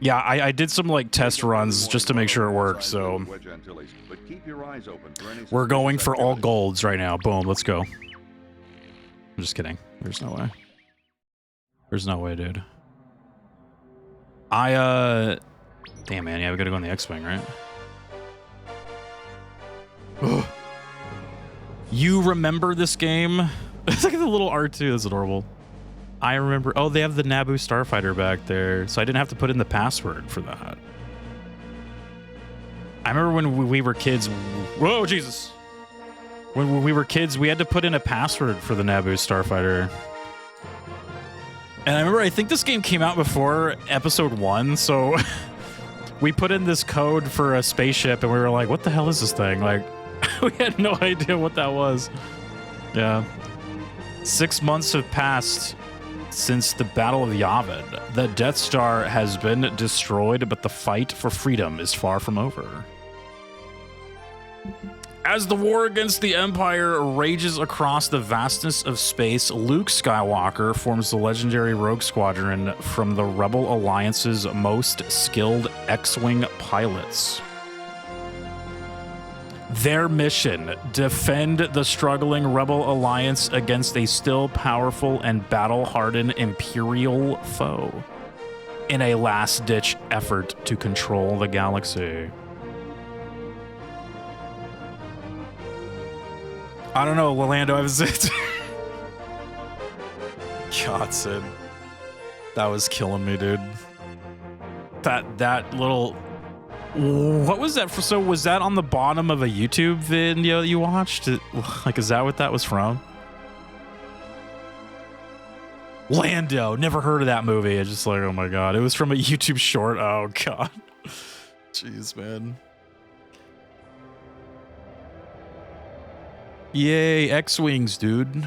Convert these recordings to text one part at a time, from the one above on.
Yeah, I did some like test runs just to make sure it worked, so we're going for all golds right now. Boom, let's go. I'm just kidding. There's no way. There's no way, dude. Damn, man, yeah, we gotta go in the X-Wing, right? You remember this game? It's like the little R2, that's adorable. I remember. Oh, they have the Naboo Starfighter back there, so I didn't have to put in the password for that. I remember when we were kids. Whoa, Jesus! When we were kids, we had to put in a password for the Naboo Starfighter. And I remember, I think this game came out before Episode 1, so we put in this code for a spaceship, and we were like, what the hell is this thing? Like, we had no idea what that was. Yeah. 6 months have passed since the Battle of Yavin. The Death Star has been destroyed, but the fight for freedom is far from over. As the war against the Empire rages across the vastness of space, Luke Skywalker forms the legendary Rogue Squadron from the Rebel Alliance's most skilled X-Wing pilots. Their mission, defend the struggling Rebel Alliance against a still powerful and battle-hardened Imperial foe in a last-ditch effort to control the galaxy. I don't know, Lando, I was it. God, Sid. That was killing me, dude. That little... What was that for? So was that on the bottom of a YouTube video that you watched? Like, is that what that was from? Lando. Never heard of that movie. It's just like, oh my God. It was from a YouTube short. Oh God. Jeez, man. Yay, X-Wings, dude.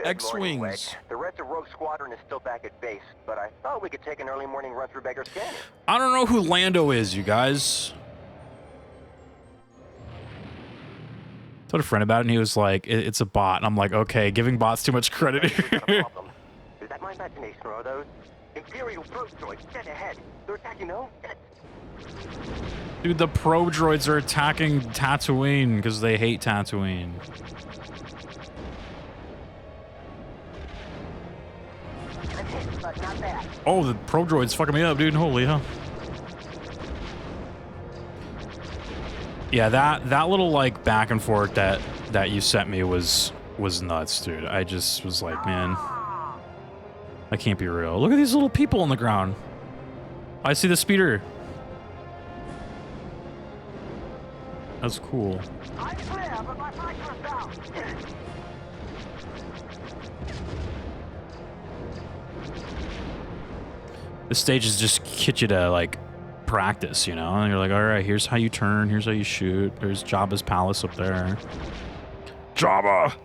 X-Wings. The rest of Rogue Squadron is still back at base, but I thought we could take an early morning run through Baker's Canyon. I don't know who Lando is, you guys. I told a friend about it, and he was like, it's a bot. And I'm like, okay, giving bots too much credit here. Is that my imagination, or are those Imperial probe droids dead ahead? They're attacking, no? Dude, the probe droids are attacking Tatooine because they hate Tatooine. Oh, the probe droid's fucking me up, dude. Holy hell. Yeah, that little like back and forth that you sent me was nuts, dude. I just was like, man, that can't be real. Look at these little people on the ground. I see the speeder. That's cool. The stages just get you to like practice, you know? And you're like, all right, here's how you turn, here's how you shoot. There's Jabba's palace up there. Jabba! I'm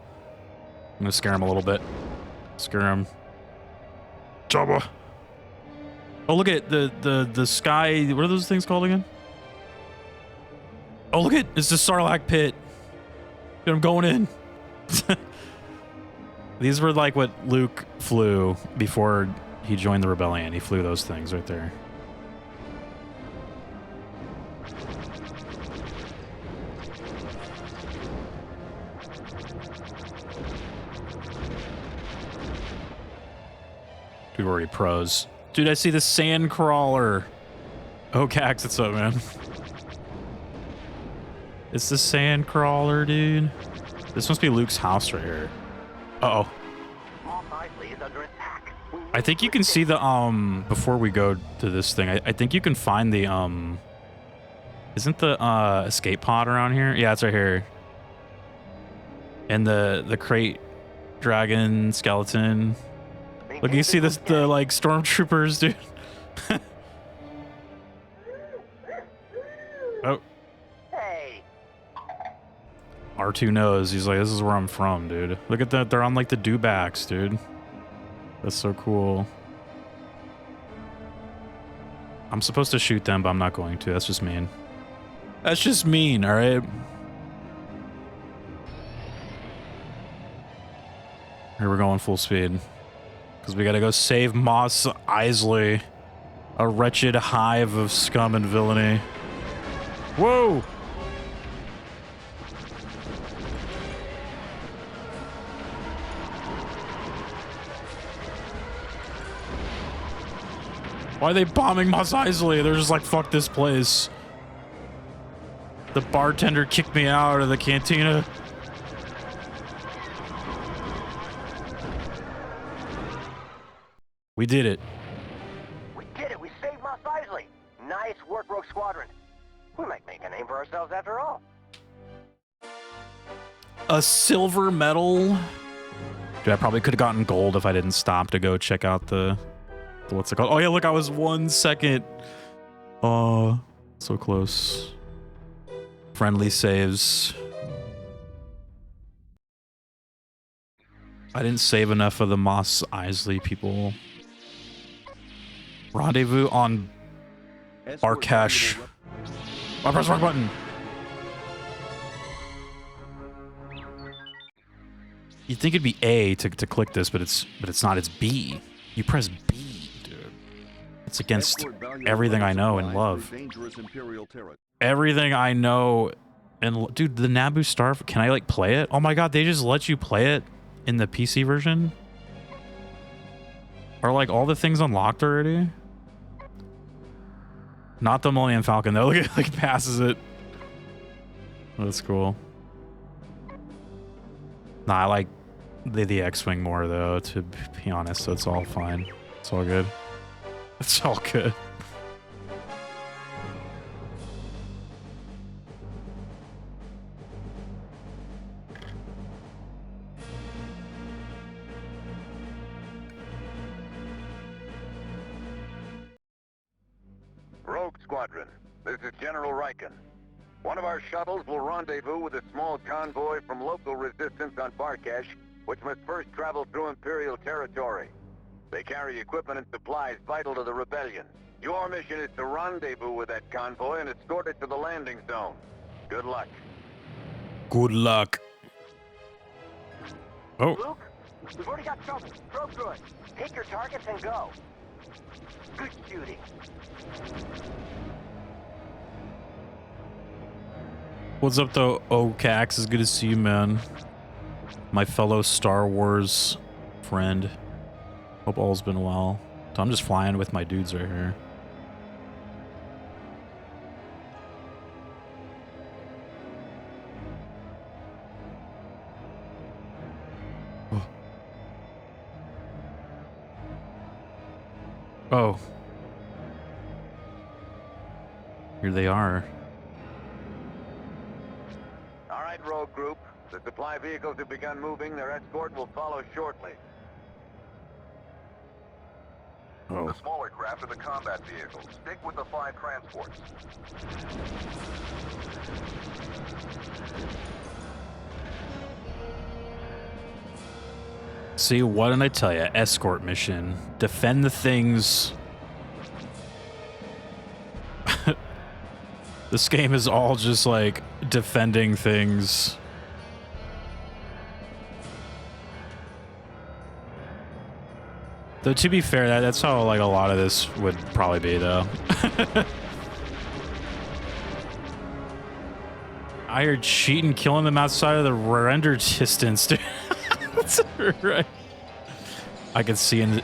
gonna scare him a little bit. Scare him. Jabba! Oh, look at the sky. What are those things called again? Oh, look at it's the Sarlacc pit. I'm going in. These were like what Luke flew before he joined the rebellion. He flew those things right there. Dude, we're already pros. Dude, I see the sand crawler. Oh, Cax, what's up, man? It's the sand crawler, dude. This must be Luke's house right here. Uh-oh. I think you can see the, before we go to this thing, I think you can find the, isn't the, escape pod around here? Yeah, it's right here. And the crate dragon skeleton. Look, you see this, the, like, stormtroopers, dude. Oh. Hey. R2 knows. He's like, this is where I'm from, dude. Look at that. They're on, like, the dewbacks, dude. That's so cool. I'm supposed to shoot them, but I'm not going to. That's just mean. That's just mean, all right? Here we're going full speed. Because we gotta go save Moss Eisley. A wretched hive of scum and villainy. Whoa! Why are they bombing Moss Eisley? They're just like, fuck this place. The bartender kicked me out of the cantina. We did it. We did it. We saved Mos Eisley. Nice work, Rogue Squadron. We might make a name for ourselves after all. A silver medal? Dude, I probably could have gotten gold if I didn't stop to go check out the what's it called? Oh yeah, look, I was 1 second. Oh, so close. Friendly saves. I didn't save enough of the Mos Eisley people. Rendezvous on Barcash. I pressed the wrong button. You'd think it'd be A to click this, but it's not. It's B. You press B, dude. It's against everything I know and love. Everything I know and dude, the Naboo Star. Can I like play it? Oh my god, they just let you play it in the PC version. Are like all the things unlocked already? Not the Millennium Falcon though. Look at like passes it. That's cool. Nah, I like the X-Wing more though, to be honest, so it's all fine. It's all good. It's all good. Rogue Squadron, this is General Riken. One of our shuttles will rendezvous with a small convoy from local resistance on Barcash, which must first travel through Imperial territory. They carry equipment and supplies vital to the rebellion. Your mission is to rendezvous with that convoy and escort it to the landing zone. Good luck. Good luck. Oh. Luke, we've already got trouble. Probe good. Take your targets and go. Good shooting. What's up though, Cax? It's good to see you, man. My fellow Star Wars friend. Hope all's been well. So I'm just flying with my dudes right here. Oh. Oh. Here they are. All right, Rogue Group. The supply vehicles have begun moving. Their escort will follow shortly. Oh. The smaller craft are the combat vehicles. Stick with the 5 transports. See, what did I tell you? Escort mission. Defend the things. This game is all just like defending things. Though to be fair, that's how like a lot of this would probably be though. I heard cheating, killing them outside of the render distance, dude. That's right. I can see in,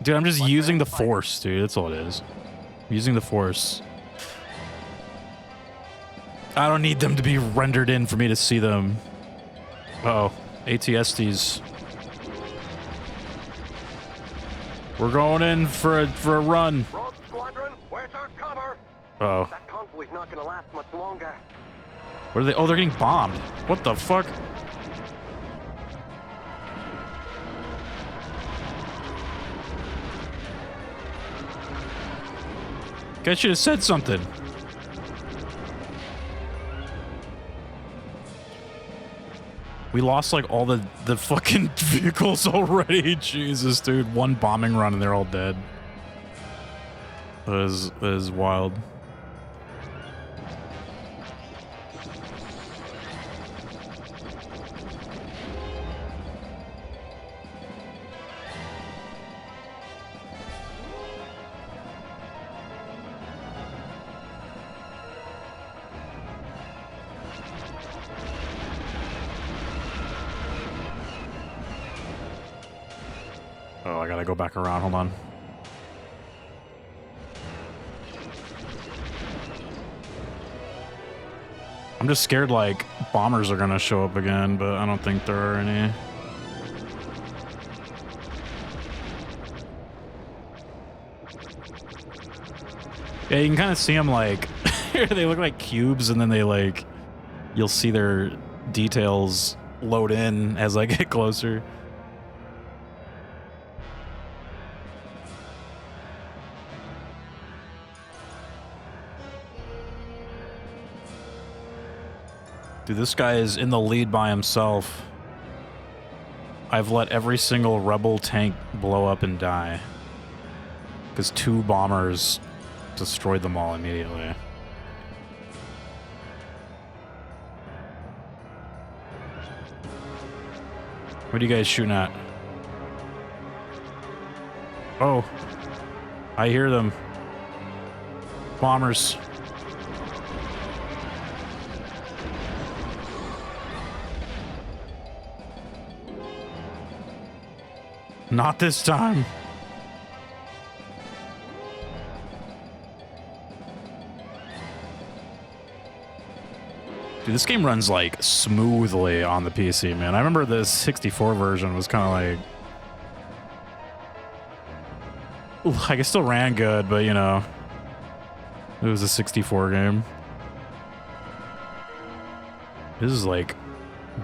dude. I'm just using the Force, dude. That's all it is. I'm using the Force. I don't need them to be rendered in for me to see them. Uh-oh, ATSTs. We're going in for a run. Rogue Squadron, where's our cover? Uh-oh. That convoy's not gonna last much longer. What are they? Oh, they're getting bombed. What the fuck? Guy should have said something. We lost like all the fucking vehicles already. Jesus, dude. One bombing run and they're all dead. That is wild. Oh, I gotta go back around. Hold on. I'm just scared, like, bombers are gonna show up again, but I don't think there are any. Yeah, you can kind of see them, like, they look like cubes, and then they, like, you'll see their details load in as I get closer. Dude, this guy is in the lead by himself. I've let every single rebel tank blow up and die. Because 2 bombers destroyed them all immediately. What are you guys shooting at? Oh. I hear them. Bombers. Not this time. Dude, this game runs like smoothly on the PC, man. I remember the 64 version was kind of like it still ran good, but you know, it was a 64 game. This is like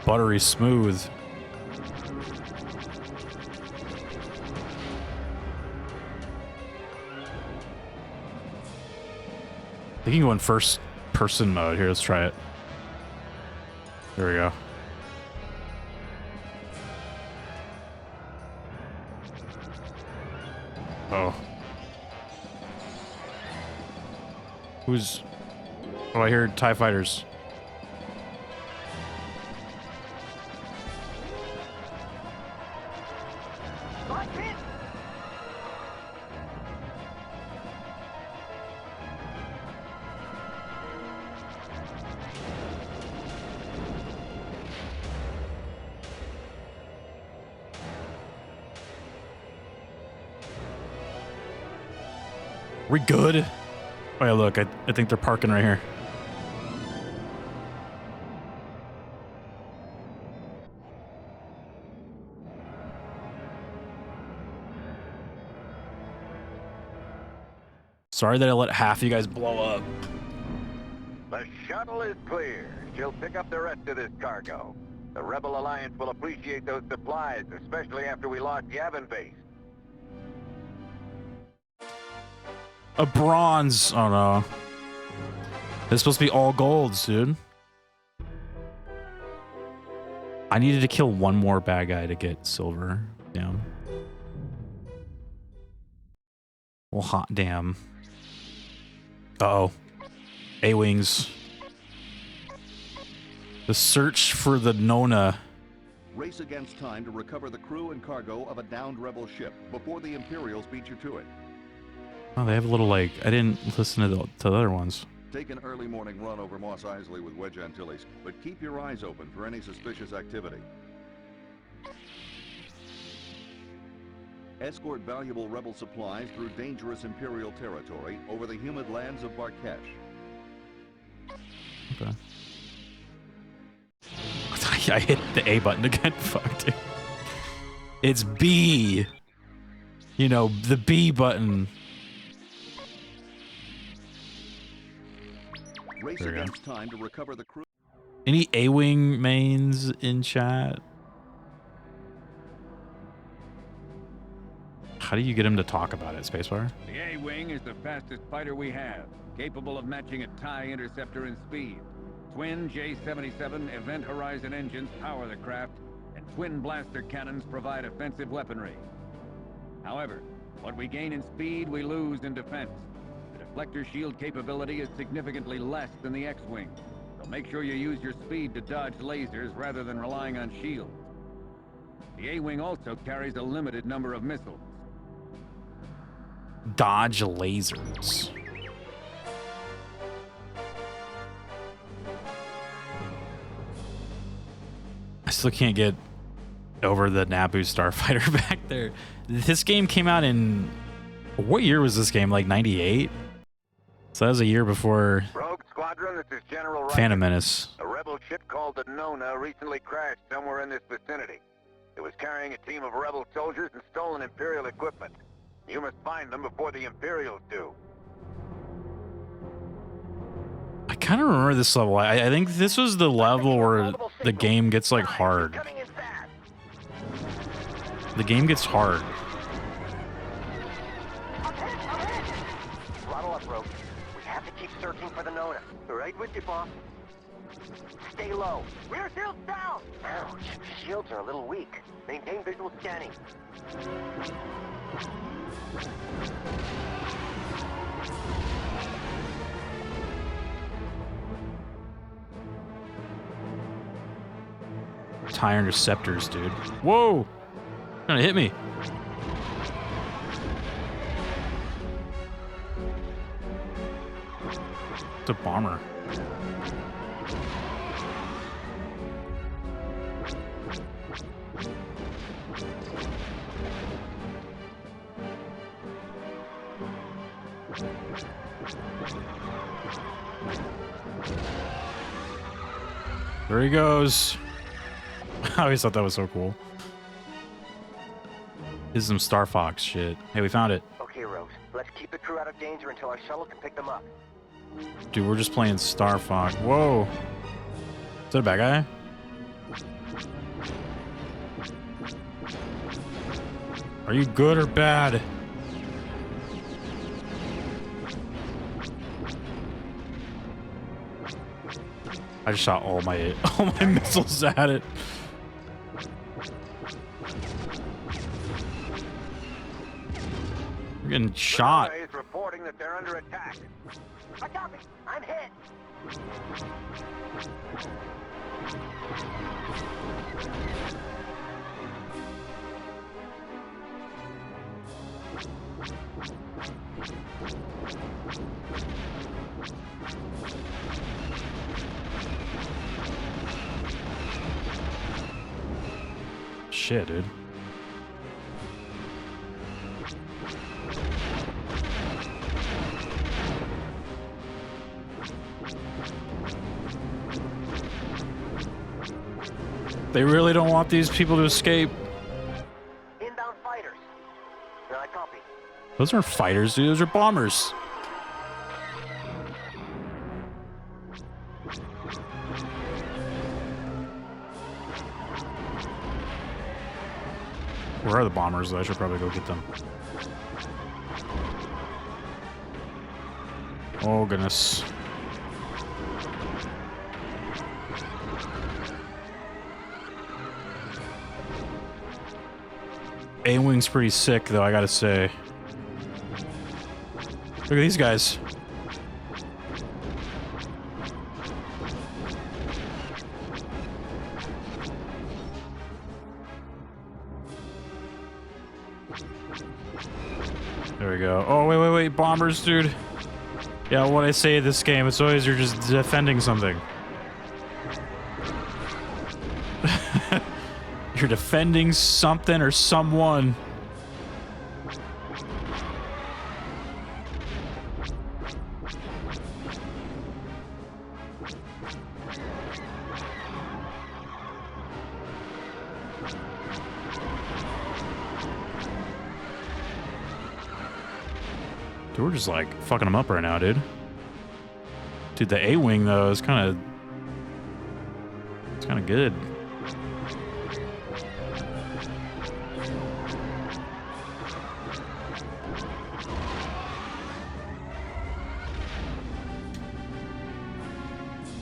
buttery smooth. I think you can go in first person mode. Here, let's try it. There we go. Oh. Who's... Oh, I hear TIE fighters. We good? Oh yeah, look, I think they're parking right here. Sorry that I let half of you guys blow up. The shuttle is clear. She'll pick up the rest of this cargo. The Rebel Alliance will appreciate those supplies, especially after we lost Yavin Base. A bronze. Oh no. It's supposed to be all golds, dude. I needed to kill one more bad guy to get silver. Damn. Well, hot damn. Uh-oh. A-Wings. The search for the Nona. Race against time to recover the crew and cargo of a downed rebel ship before the Imperials beat you to it. Oh, they have a little, like, I didn't listen to the other ones. Take an early morning run over Moss Isley with Wedge Antilles, but keep your eyes open for any suspicious activity. Escort valuable rebel supplies through dangerous Imperial territory over the humid lands of Barkesh. Okay. I hit the A button again. Fuck, dude. It's B. You know, the B button. Race against time to recover the crew. Any A-Wing mains in chat? How do you get him to talk about it, Spacebar? The A-Wing is the fastest fighter we have, capable of matching a TIE interceptor in speed. Twin J-77 Event Horizon engines power the craft, and twin blaster cannons provide offensive weaponry. However, what we gain in speed, we lose in defense. The deflector shield capability is significantly less than the X-Wing, so make sure you use your speed to dodge lasers rather than relying on shields. The A-Wing also carries a limited number of missiles. Dodge lasers. I still can't get over the Naboo starfighter back there. This game came out in... What year was this game? Like 98? So that was a year before Rogue Squadron, this is General Riker. Phantom Menace. A rebel ship called the Nona recently crashed somewhere in this vicinity. It was carrying a team of rebel soldiers and stolen Imperial equipment. You must find them before the Imperials do. I kind of remember this level. I think this was the level where the game gets like hard. The game gets hard. Throttle up, Rogue. We have to keep searching for the Nona. Right with you, boss. Stay low. Rear shields down! Ouch. Shields are a little weak. Maintain visual scanning. TIE interceptors, dude. Whoa! Trying to hit me. It's a bomber. There he goes. I always thought that was so cool. This is some Star Fox shit. Hey, we found it. Okay, Rose. Let's keep the crew out of danger until our shuttle can pick them up. Dude, we're just playing Star Fox. Whoa. Is that a bad guy? Are you good or bad? I just shot all my missiles at it. We're getting shot. Is reporting that they're under attack. I copy. I'm hit. Shit, dude. They really don't want these people to escape. Inbound fighters. No, I copy. Those aren't fighters, dude. Those are bombers. Where are the bombers, though? I should probably go get them. Oh, goodness. A-Wing's pretty sick, though, I gotta say. Look at these guys. There we go. Oh, wait. Bombers, dude. Yeah, what I say in this game, it's always you're just defending something. You're defending something or someone. Dude, we're just like fucking them up right now, dude. Dude, the A-Wing though is kind of good.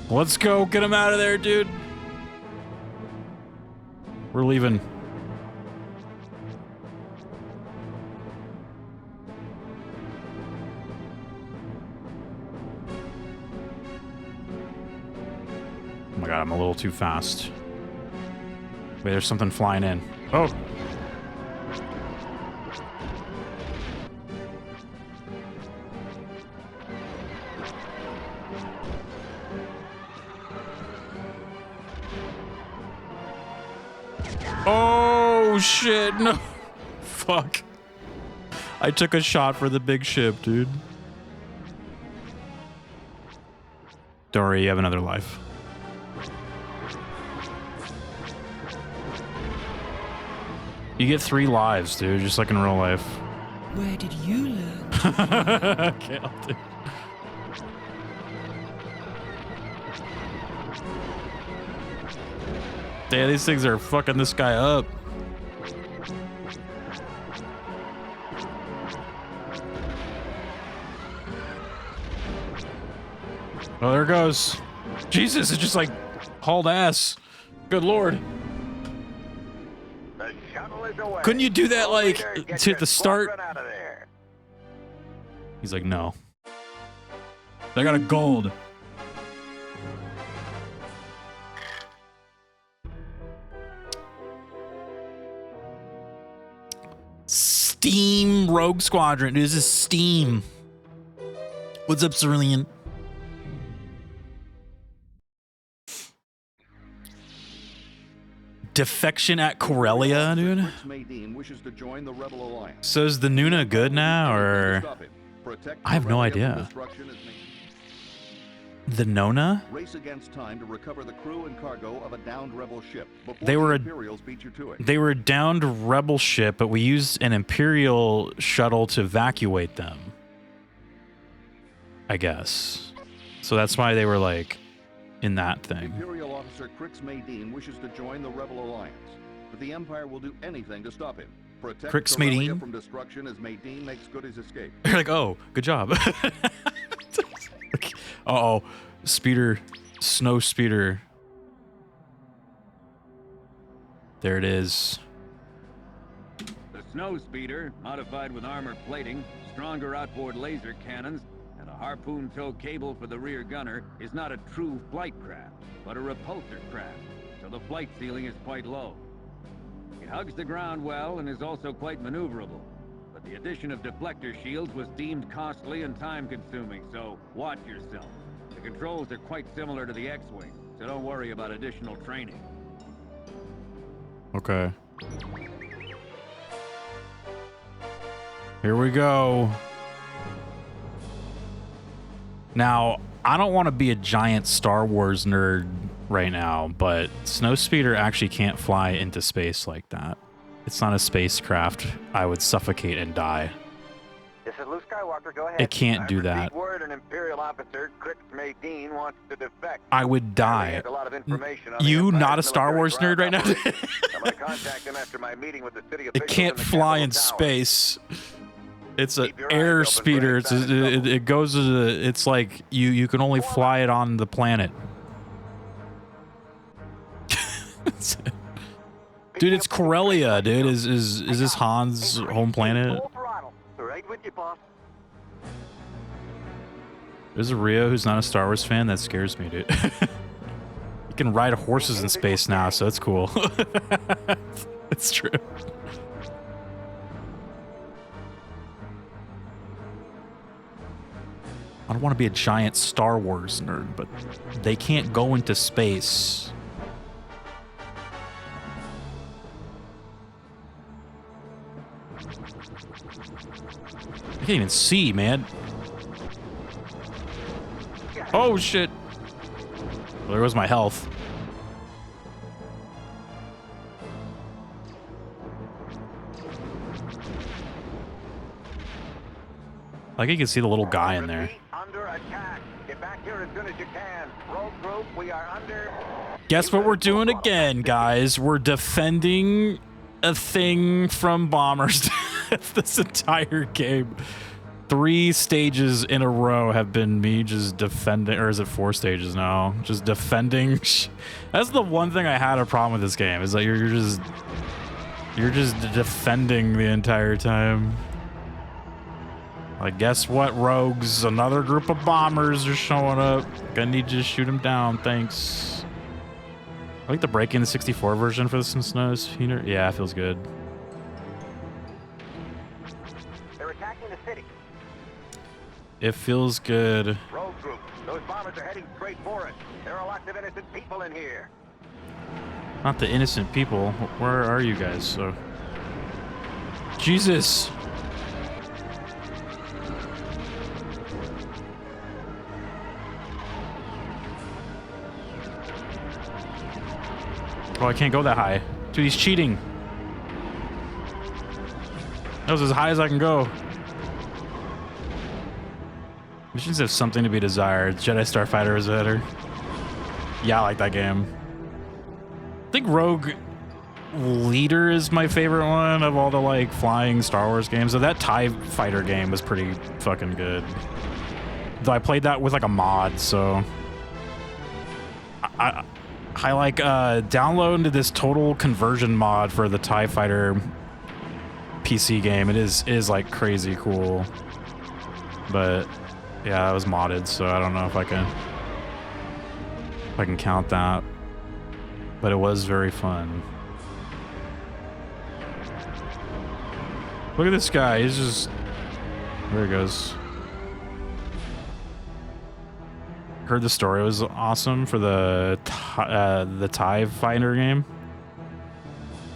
Let's go. Get him out of there, dude. We're leaving. Oh my god, I'm a little too fast. Wait, there's something flying in. Oh! Oh! Oh shit, no. Fuck. I took a shot for the big ship, dude. Don't worry, you have another life. You get 3 lives, dude, just like in real life. Where did you learn? Okay, I'll do. Damn, these things are fucking this guy up. Oh, there it goes. Jesus, it's just like hauled ass. Good lord. The shuttle is away. Couldn't you do that, like, Get to your the start? Squadron out of there. He's like, no. I got a gold. Steam Rogue Squadron. This is Steam. What's up, Cerulean? Defection at Corellia, dude. Rex Maydean wishes to join the Rebel Alliance. So is the Nuna good now, or I have no idea. The Nona? Race against time to recover the crew and cargo of a downed rebel ship before They were the a- Imperials beat you to it. They were a downed rebel ship, but we used an Imperial shuttle to evacuate them. I guess. So that's why they were like in that thing. Imperial officer Crix Maydean wishes to join the Rebel Alliance, but the Empire will do anything to stop him. Protect Crix Corellia Maydean? from destruction as Maydean makes good his escape. You're like, oh, good job. Uh-oh. Speeder. Snow speeder. There it is. The snow speeder, modified with armor plating, stronger outboard laser cannons, and a harpoon tow cable for the rear gunner, is not a true flight craft, but a repulsor craft, so the flight ceiling is quite low. It hugs the ground well and is also quite maneuverable, but the addition of deflector shields was deemed costly and time-consuming, so watch yourself. The controls are quite similar to the X-Wing, so don't worry about additional training. Okay. Here we go. Now, I don't want to be a giant Star Wars nerd right now, but Snowspeeder actually can't fly into space like that. It's not a spacecraft. I would suffocate and die. This is Luke Skywalker. Go ahead. It can't do I've received that. word an Imperial officer, Crix Maydean, wants to defect. I would He die. has a lot of information on the You Empire's not a Star military Wars nerd right ground now? operations. I'm going to contact him after my meeting with the city It officials can't in the fly in Capitol Tower. space. It's an Keep your eyes air open for speeder. any sign of trouble. It goes to the, it's like you can only fly it on the planet. Dude, it's Corellia, dude. Is this Han's home planet? Full throttle. Right with you, boss. There's a Rio who's not a Star Wars fan. That scares me, dude. You can ride horses in space now, so that's cool. It's true. I don't want to be a giant Star Wars nerd, but they can't go into space. I can't even see, man. Oh, shit. Well, there goes my health. Like you can see the little guy in there. Repeat, under attack. Get back here as soon as you can. Rogue group, we are under. Guess what we're doing again, guys? We're defending a thing from bombers. This entire game. 3 stages in a row have been me just defending, or is it 4 stages now? Just defending. That's the one thing I had a problem with this game, is that you're just defending the entire time. Like, guess what, rogues? Another group of bombers are showing up. Gonna need you to shoot them down, thanks. I like the break in the 64 version for the Snow Speeder. Yeah, it feels good. They're attacking the city. It feels good. Rogue group, those bombers are heading straight for us. There are lots of innocent people in here. Not the innocent people. Where are you guys? So, Jesus. Oh, I can't go that high. Dude, he's cheating. That was as high as I can go. Missions have something to be desired. Jedi Starfighter is better. Yeah, I like that game. I think Rogue Leader is my favorite one of all the like flying Star Wars games. So that TIE Fighter game was pretty fucking good. Though I played that with like a mod, so I like downloaded this total conversion mod for the TIE Fighter PC game. It is like crazy cool. But yeah, it was modded, so I don't know if I can count that. But it was very fun. Look at this guy. He's just... There he goes. Heard the story was awesome for the TIE Fighter game.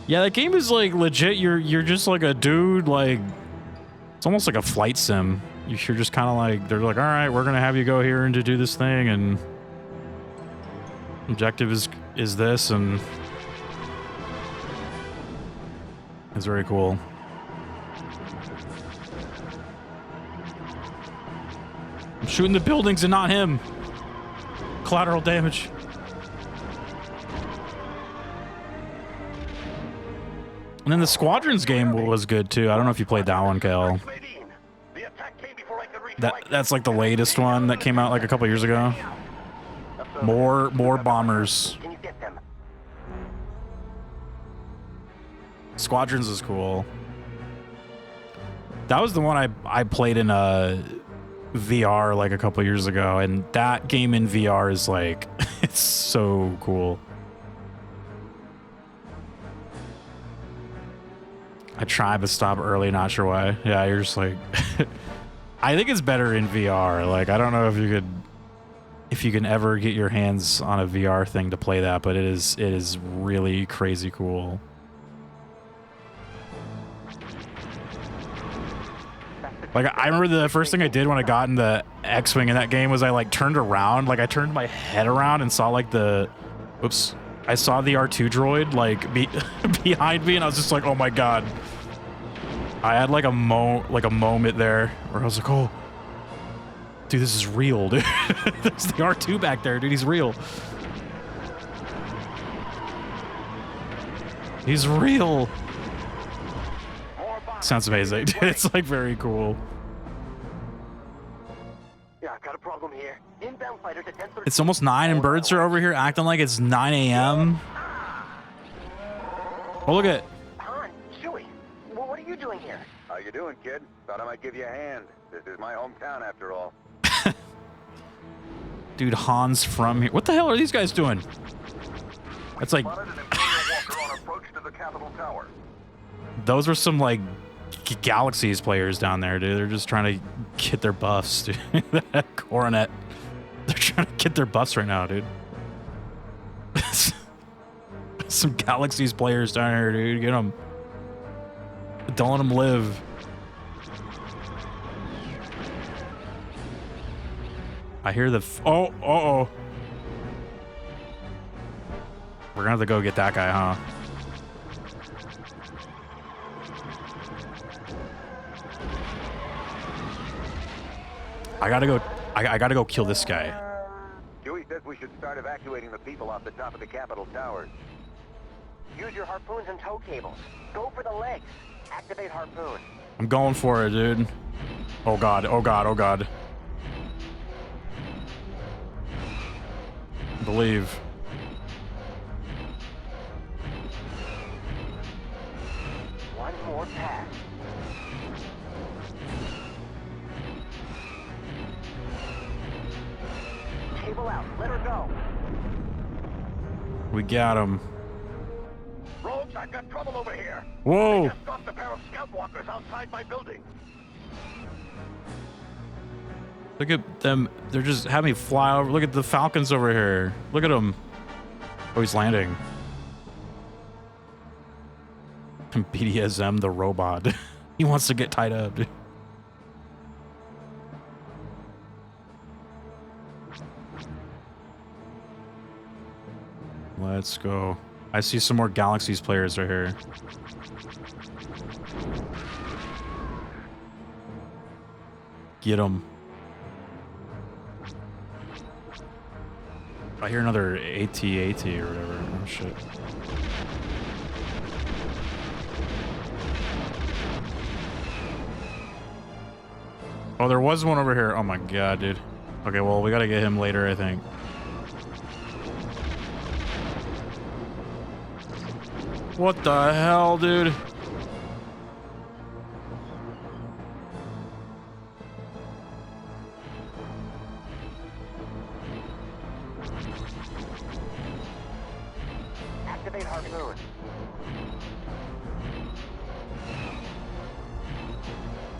Yeah, that game is like legit. You're just like a dude, like it's almost like a flight sim. You're just kind of like, they're like, all right, we're gonna have you go here and to do this thing, and objective is this, and it's very cool. I'm shooting the buildings and not him. Collateral damage. And then the Squadrons game was good too. I don't know if you played that one, Kale. That's like the latest one that came out like a couple years ago. More bombers. Squadrons is cool. That was the one I played in VR like a couple years ago, and that game in VR is like it's so cool. I tried to stop early, not sure why. Yeah, you're just like I think it's better in VR. Like I don't know if you can ever get your hands on a VR thing to play that, but it is really crazy cool. Like I remember the first thing I did when I got in the X-Wing in that game was I like turned around, like I turned my head around and saw like I saw the R2 droid like behind me, and I was just like, oh my god. I had like a moment there where I was like, oh, dude, this is real, dude. There's the R2 back there, dude. He's real. He's real. Sounds amazing, dude. It's like very cool. Yeah, I've got a problem here. Inbound fighters at 10:30. It's almost 9 and birds are over here acting like it's 9 a.m. Oh, look at... Han, Chewie, what are you doing here? How you doing, kid? Thought I might give you a hand. This is my hometown after all. Dude, Han's from here. What the hell are these guys doing? That's like... Those were some, like, Galaxies players down there, dude. They're just trying to get their buffs, dude. That Coronet. They're trying to get their buffs right now, dude. Some Galaxies players down here, dude. Get them. Don't let them live. I hear the... Oh. We're gonna have to go get that guy, huh? I gotta go kill this guy. Chewie says we should start evacuating the people off the top of the Capitol towers. Use your harpoons and tow cables. Go for the legs. Activate harpoon. I'm going for it, dude. Oh god, oh god, oh god. Believe. One more pass. Cable out. Let her go. We got him. Rogues, I've got trouble over here. Whoa. They just stopped a pair of scout walkers outside my building. Look at them. They're just having me fly over. Look at the Falcons over here. Look at them. Oh, he's landing. BDSM the robot. He wants to get tied up, dude. Let's go. I see some more Galaxies players right here. Get them. I hear another AT-AT or whatever. Oh, shit. Oh, there was one over here. Oh my god, dude. Okay, well, we gotta get him later, I think. What the hell, dude? Activate Harpoon.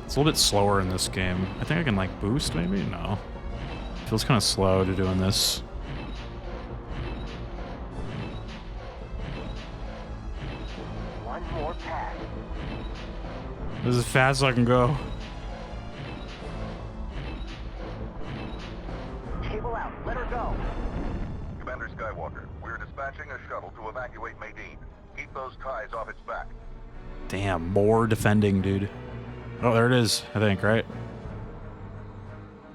It's a little bit slower in this game. I think I can, like, boost, maybe? No. Feels kind of slow to doing this. One more pass. This is as fast as I can go. Cable out. Let her go. Commander Skywalker, we're dispatching a shuttle to evacuate Madine. Keep those ties off its back. Damn, more defending, dude. Oh, there it is, I think, right?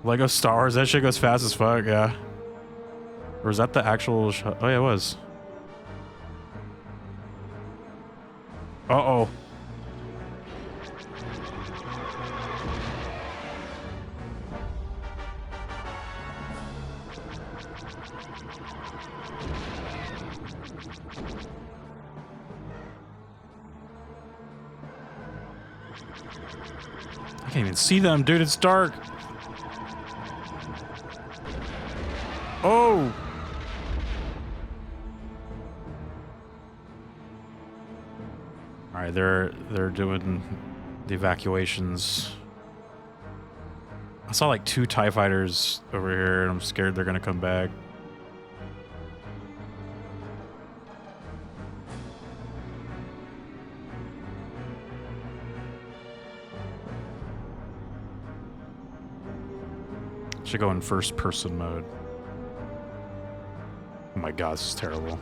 Lego Star Wars, that shit goes fast as fuck, yeah. Or is that the actual shot? Oh, yeah, it was. Uh-oh. I can't even see them, dude. It's dark. Oh. All right, they're doing the evacuations. I saw like 2 TIE fighters over here, and I'm scared they're gonna come back. Should go in first person mode. Oh my god, this is terrible.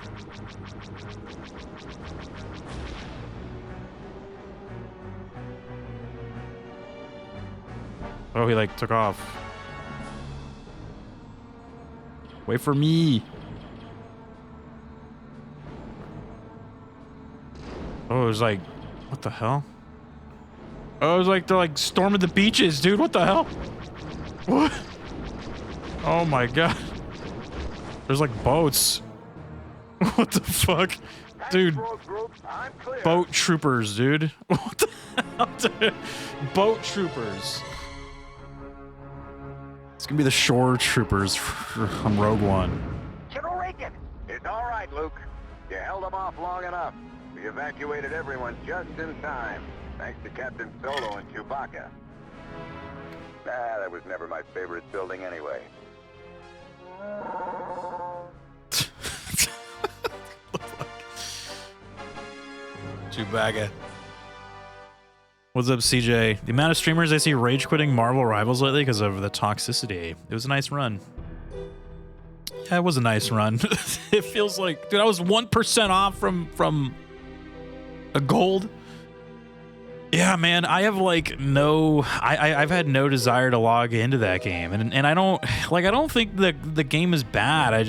Oh, he like took off. Wait for me. Oh, it was like, what the hell? Oh, it was like they're like storming the beaches, dude. What the hell? What? Oh my god. There's like boats. What the fuck? Dude. Boat troopers, dude. What the hell, dude? Boat troopers. It's gonna be the shore troopers from Rogue One. General Reagan. It's all right, Luke. You held them off long enough. We evacuated everyone just in time, thanks to Captain Solo and Chewbacca. That was never my favorite building anyway. Chewbacca. What's up, CJ? The amount of streamers I see rage quitting Marvel Rivals lately because of the toxicity. It was a nice run. Yeah, it was a nice run. It feels like, dude, I was 1% off from a gold. Yeah, man, I have like no, I've had no desire to log into that game, and I don't I don't think the game is bad. I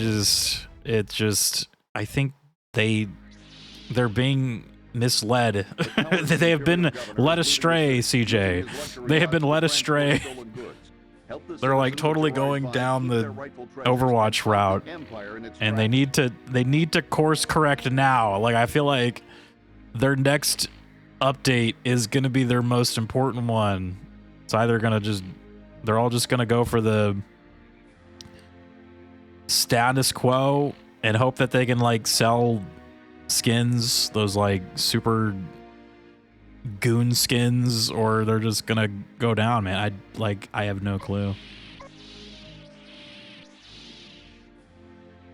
think they're being misled. They have been led astray, CJ. They have been led astray. They're like totally going down the Overwatch route, and they need to course correct now. Like, I feel like their next update is going to be their most important one. It's either they're all just going to go for the status quo and hope that they can like sell skins, those like super goon skins, or they're just going to go down, man. I have no clue.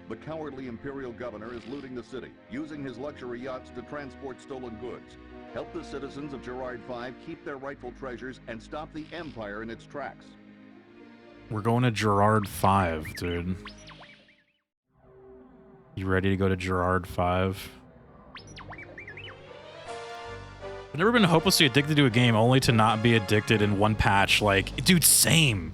The cowardly Imperial governor is looting the city, using his luxury yachts to transport stolen goods. Help the citizens of Gerard 5 keep their rightful treasures and stop the Empire in its tracks. We're going to Gerard 5, dude. You ready to go to Gerard 5? I've never been hopelessly addicted to a game only to not be addicted in one patch. Like, dude, same.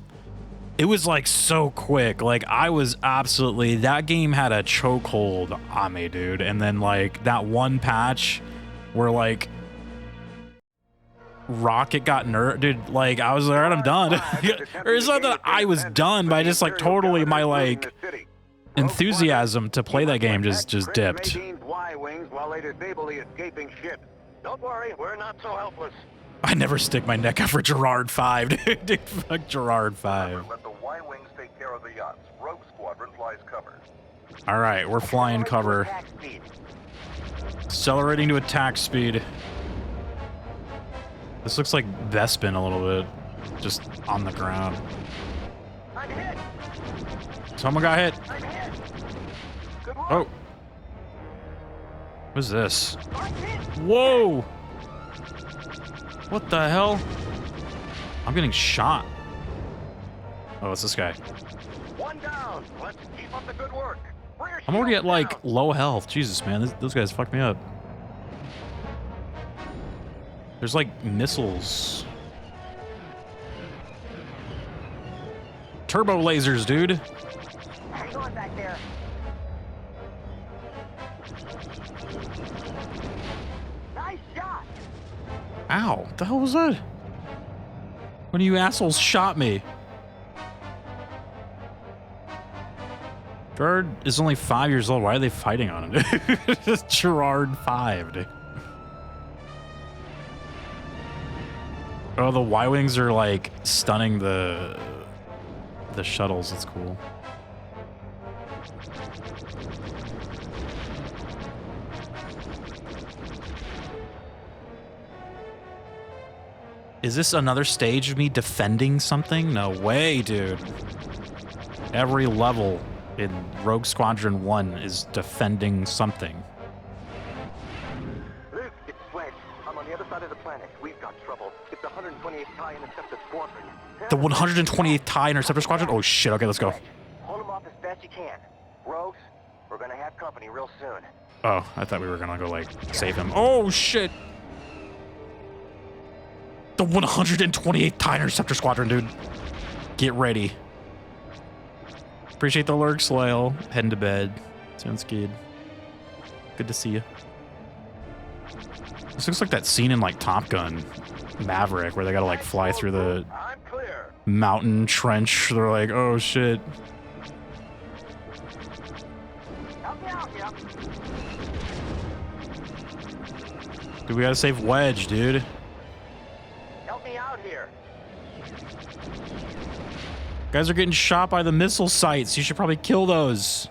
It was like so quick. Like, I was absolutely, that game had a chokehold on me, dude. And then like that one patch where like Rocket got nerfed, dude. Like, I was like, all right, I'm done. Or it's not that I was done, but I just like totally my like enthusiasm to play that game just dipped. Y-wings while they disable the escaping ship. Don't worry, we're not so helpless. I never stick my neck out for Gerard 5, dude. Dude, fuck Gerard 5. Let the Y-wings take care of the yachts. Rogue Squadron flies cover. All right, we're flying cover. Accelerating to attack speed. This looks like Bespin a little bit, just on the ground. I'm hit. Someone got hit. I'm hit. Good work. Oh. What's this? I'm hit. Whoa! What the hell? I'm getting shot. Oh, it's this guy. One down. Let's keep up the good work. Rear I'm already at shield like down. low health. Jesus, man, those guys fucked me up. There's like missiles. Turbo lasers, dude. Hang on back there. Nice shot. Ow, what the hell was that? One of you assholes shot me. Gerard is only 5 years old. Why are they fighting on him? Just Gerard 5, dude. Oh, the Y-wings are like stunning the shuttles. That's cool. Is this another stage of me defending something? No way, dude. Every level in Rogue Squadron 1 is defending something. Luke, it's Wedge. I'm on the other side of the planet. We've got trouble. It's the 128th TIE Interceptor Squadron. The 128th TIE Interceptor Squadron? Oh shit, okay, let's go. Hold them off as best you can. Rogues, we're gonna have company real soon. Oh, I thought we were gonna go like save him. Oh shit! The 128th TIE Interceptor Squadron, dude. Get ready. Appreciate the lurk, Slayle. Heading to bed. Sounds good. Good to see you. This looks like that scene in like Top Gun Maverick where they gotta like fly through the I'm clear. mountain trench. They're like, oh shit. Help me out, yep. Dude, we gotta save Wedge, dude. Help me out here. Guys are getting shot by the missile sites. You should probably kill those.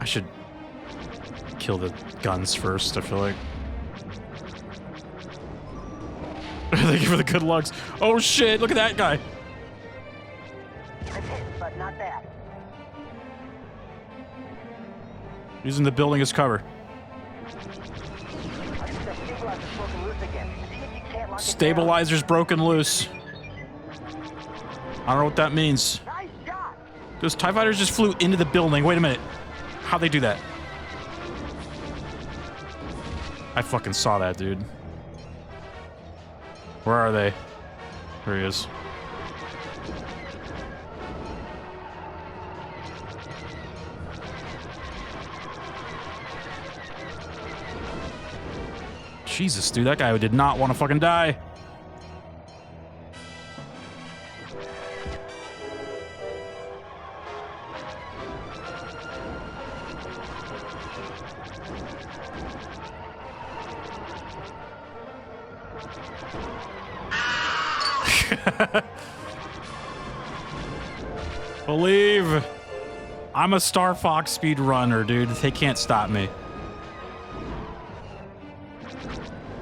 I should kill the guns first, I feel like. Thank you for the good looks. Oh shit, look at that guy. I'm hit, but not bad. Using the building as cover. Stabilizer's broken loose. I don't know what that means. Nice shot. Those TIE fighters just flew into the building. Wait a minute. How'd they do that? I fucking saw that, dude. Where are they? There he is. Jesus, dude, that guy did not want to fucking die. Believe. I'm a Star Fox speed runner, dude. They can't stop me.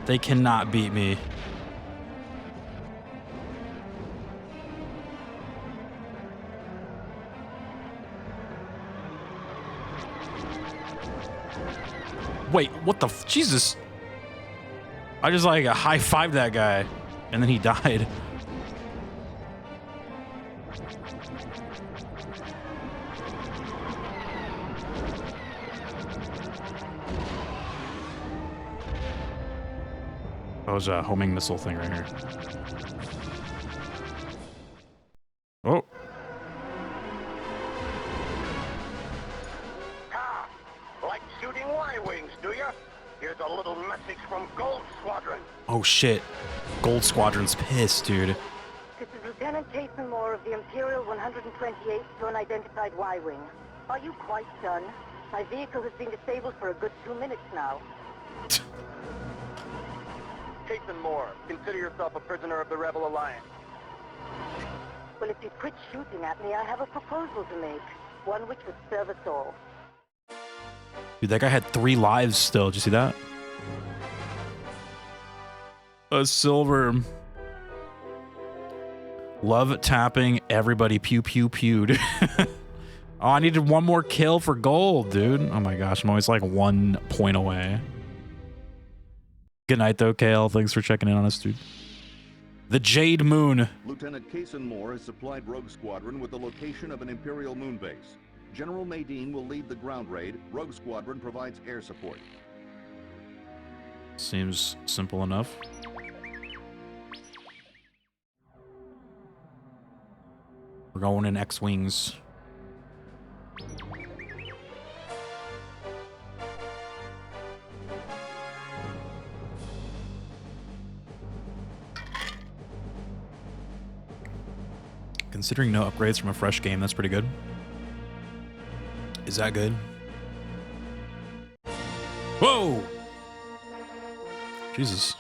They cannot beat me. Wait, what the Jesus? I just like high-fived that guy, and then he died. That was a homing missile thing right here. Oh. Ah, like shooting Y-wings, do you? Here's a little message from Gold Squadron. Oh shit. Gold Squadron's pissed, dude. This is Lieutenant Jason Moore of the Imperial 128th to unidentified Y-wing. Are you quite done? My vehicle has been disabled for a good 2 minutes now. Jason Moore, consider yourself a prisoner of the Rebel Alliance. Well, if you quit shooting at me, I have a proposal to make. One which would serve us all. Dude, that guy had 3 lives still. Did you see that? A silver. Love tapping everybody. Pew, pew, pewed. Oh, I needed 1 more kill for gold, dude. Oh my gosh, I'm always like 1 point away. Good night, though, Kale. Thanks for checking in on us, dude. The Jade Moon. Lieutenant Kason Moore has supplied Rogue Squadron with the location of an Imperial moon base. General Madine will lead the ground raid. Rogue Squadron provides air support. Seems simple enough. We're going in X-Wings. Considering no upgrades from a fresh game, that's pretty good. Is that good? Whoa! Jesus.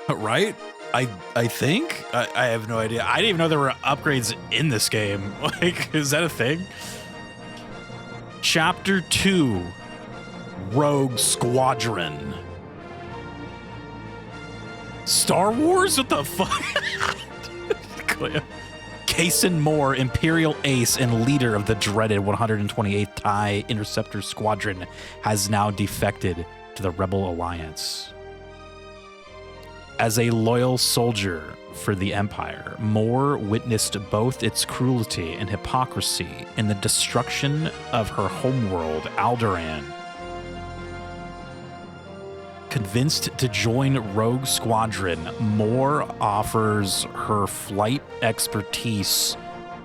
Right? I think? I have no idea. I didn't even know there were upgrades in this game. Like, is that a thing? Chapter 2. Rogue Squadron. Star Wars? What the fuck? Kason Moore, Imperial ace and leader of the dreaded 128th TIE Interceptor Squadron, has now defected to the Rebel Alliance. As a loyal soldier for the Empire, Moore witnessed both its cruelty and hypocrisy in the destruction of her homeworld, Alderaan. Convinced to join Rogue Squadron, Moore offers her flight expertise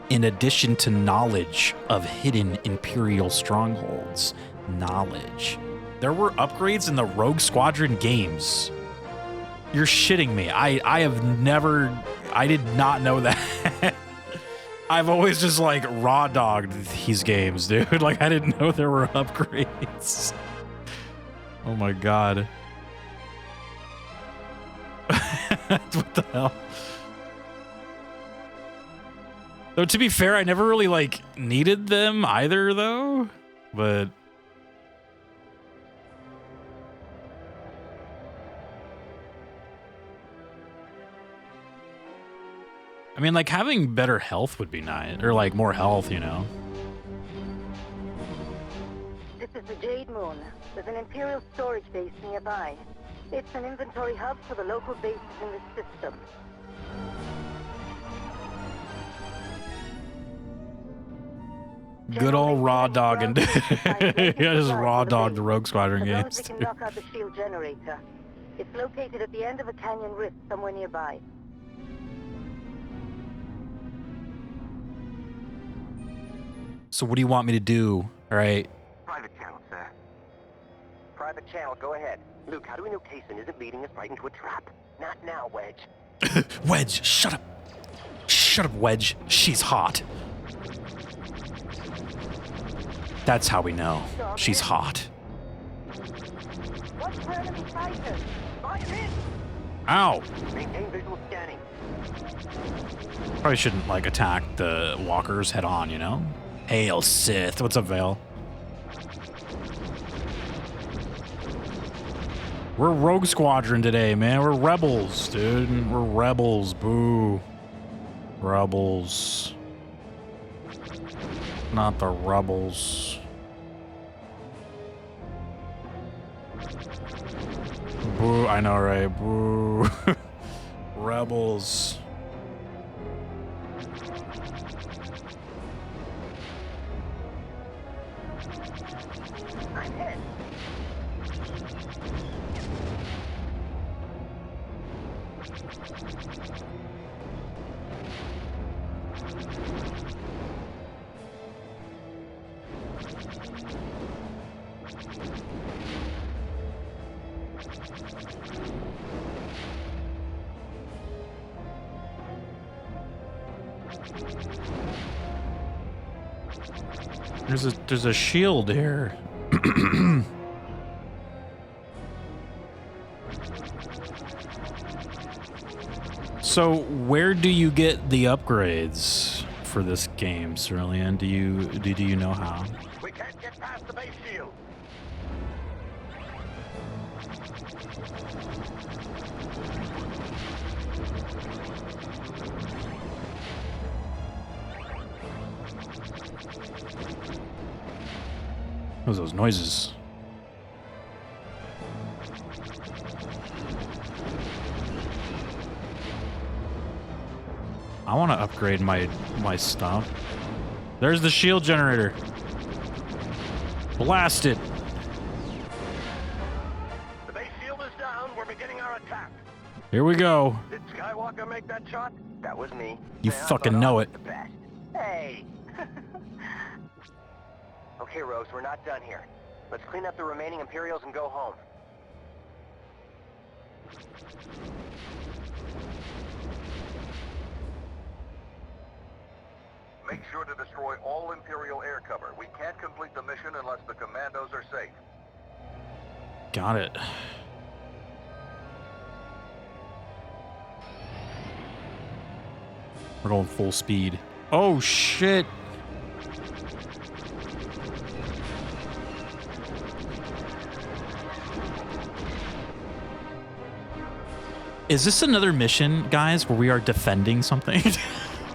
in addition to knowledge of hidden Imperial strongholds. Knowledge. There were upgrades in the Rogue Squadron games. You're shitting me. I did not know that. I've always just like raw dogged these games, dude. Like I didn't know there were upgrades. Oh my god. What the hell? Though to be fair, I never really like needed them either though, but I mean like having better health would be nice, or like more health, you know. This is the Jade Moon. There's an Imperial storage base nearby. It's an inventory hub for the local bases in the system. Good old raw dogging. Yeah, just raw dog the Rogue Squadron games. We can knock out the shield generator. It's located at the end of a canyon rift somewhere nearby. So what do you want me to do? All right. Private channel, sir. Private channel, go ahead. Luke, how do we know Kason isn't leading us right into a trap? Not now, Wedge. Wedge, shut up. Shut up, Wedge. She's hot. That's how we know. She's hot. What's for enemy fighters? I'm hit! Ow. Maintain visual scanning. Probably shouldn't, like, attack the walkers head on, you know? Hail Sith. What's up, Vale? We're Rogue Squadron today, man. We're rebels, dude. We're rebels. Boo. Rebels. Not the rebels. Boo. I know, right? Boo. Rebels. I'm hit. There's a shield here. So where do you get the upgrades for this game, Cerulean? Do you know how? We can't get past the base shield. What was those noises? I want to upgrade my stuff. There's the shield generator. Blast it. The base shield is down. We're beginning our attack. Here we go. Did Skywalker make that shot? That was me. You Man, I fucking thought I know was it. the best. Hey. Okay, Rose, we're not done here. Let's clean up the remaining Imperials and go home. Make sure to destroy all Imperial air cover. We can't complete the mission unless the commandos are safe. Got it. We're going full speed. Oh shit. Is this another mission, guys, where we are defending something?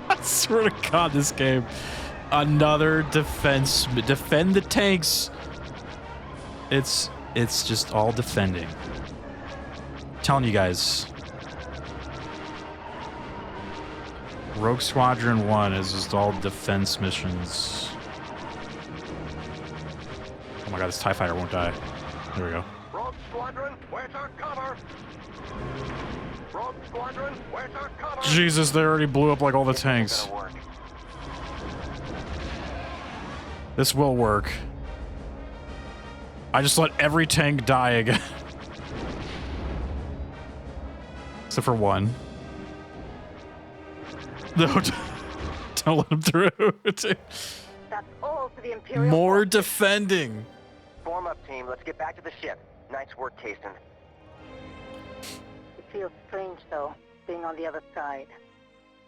I swear to God, this game. Another defense. Defend the tanks. It's just all defending. I'm telling you guys. Rogue Squadron 1 is just all defense missions. Oh my God, this TIE fighter won't die. There we go. Rogue Squadron, where's our cover? Rogue Squadron, where's our cover? Jesus, they already blew up like all the tanks. Gonna work. This will work. I just let every tank die again. Except for one. No, don't let him through. That's all for the Imperial. More forces. defending. Form up, team. Let's get back to the ship. Nice work, Kasten. It feels strange, though, being on the other side.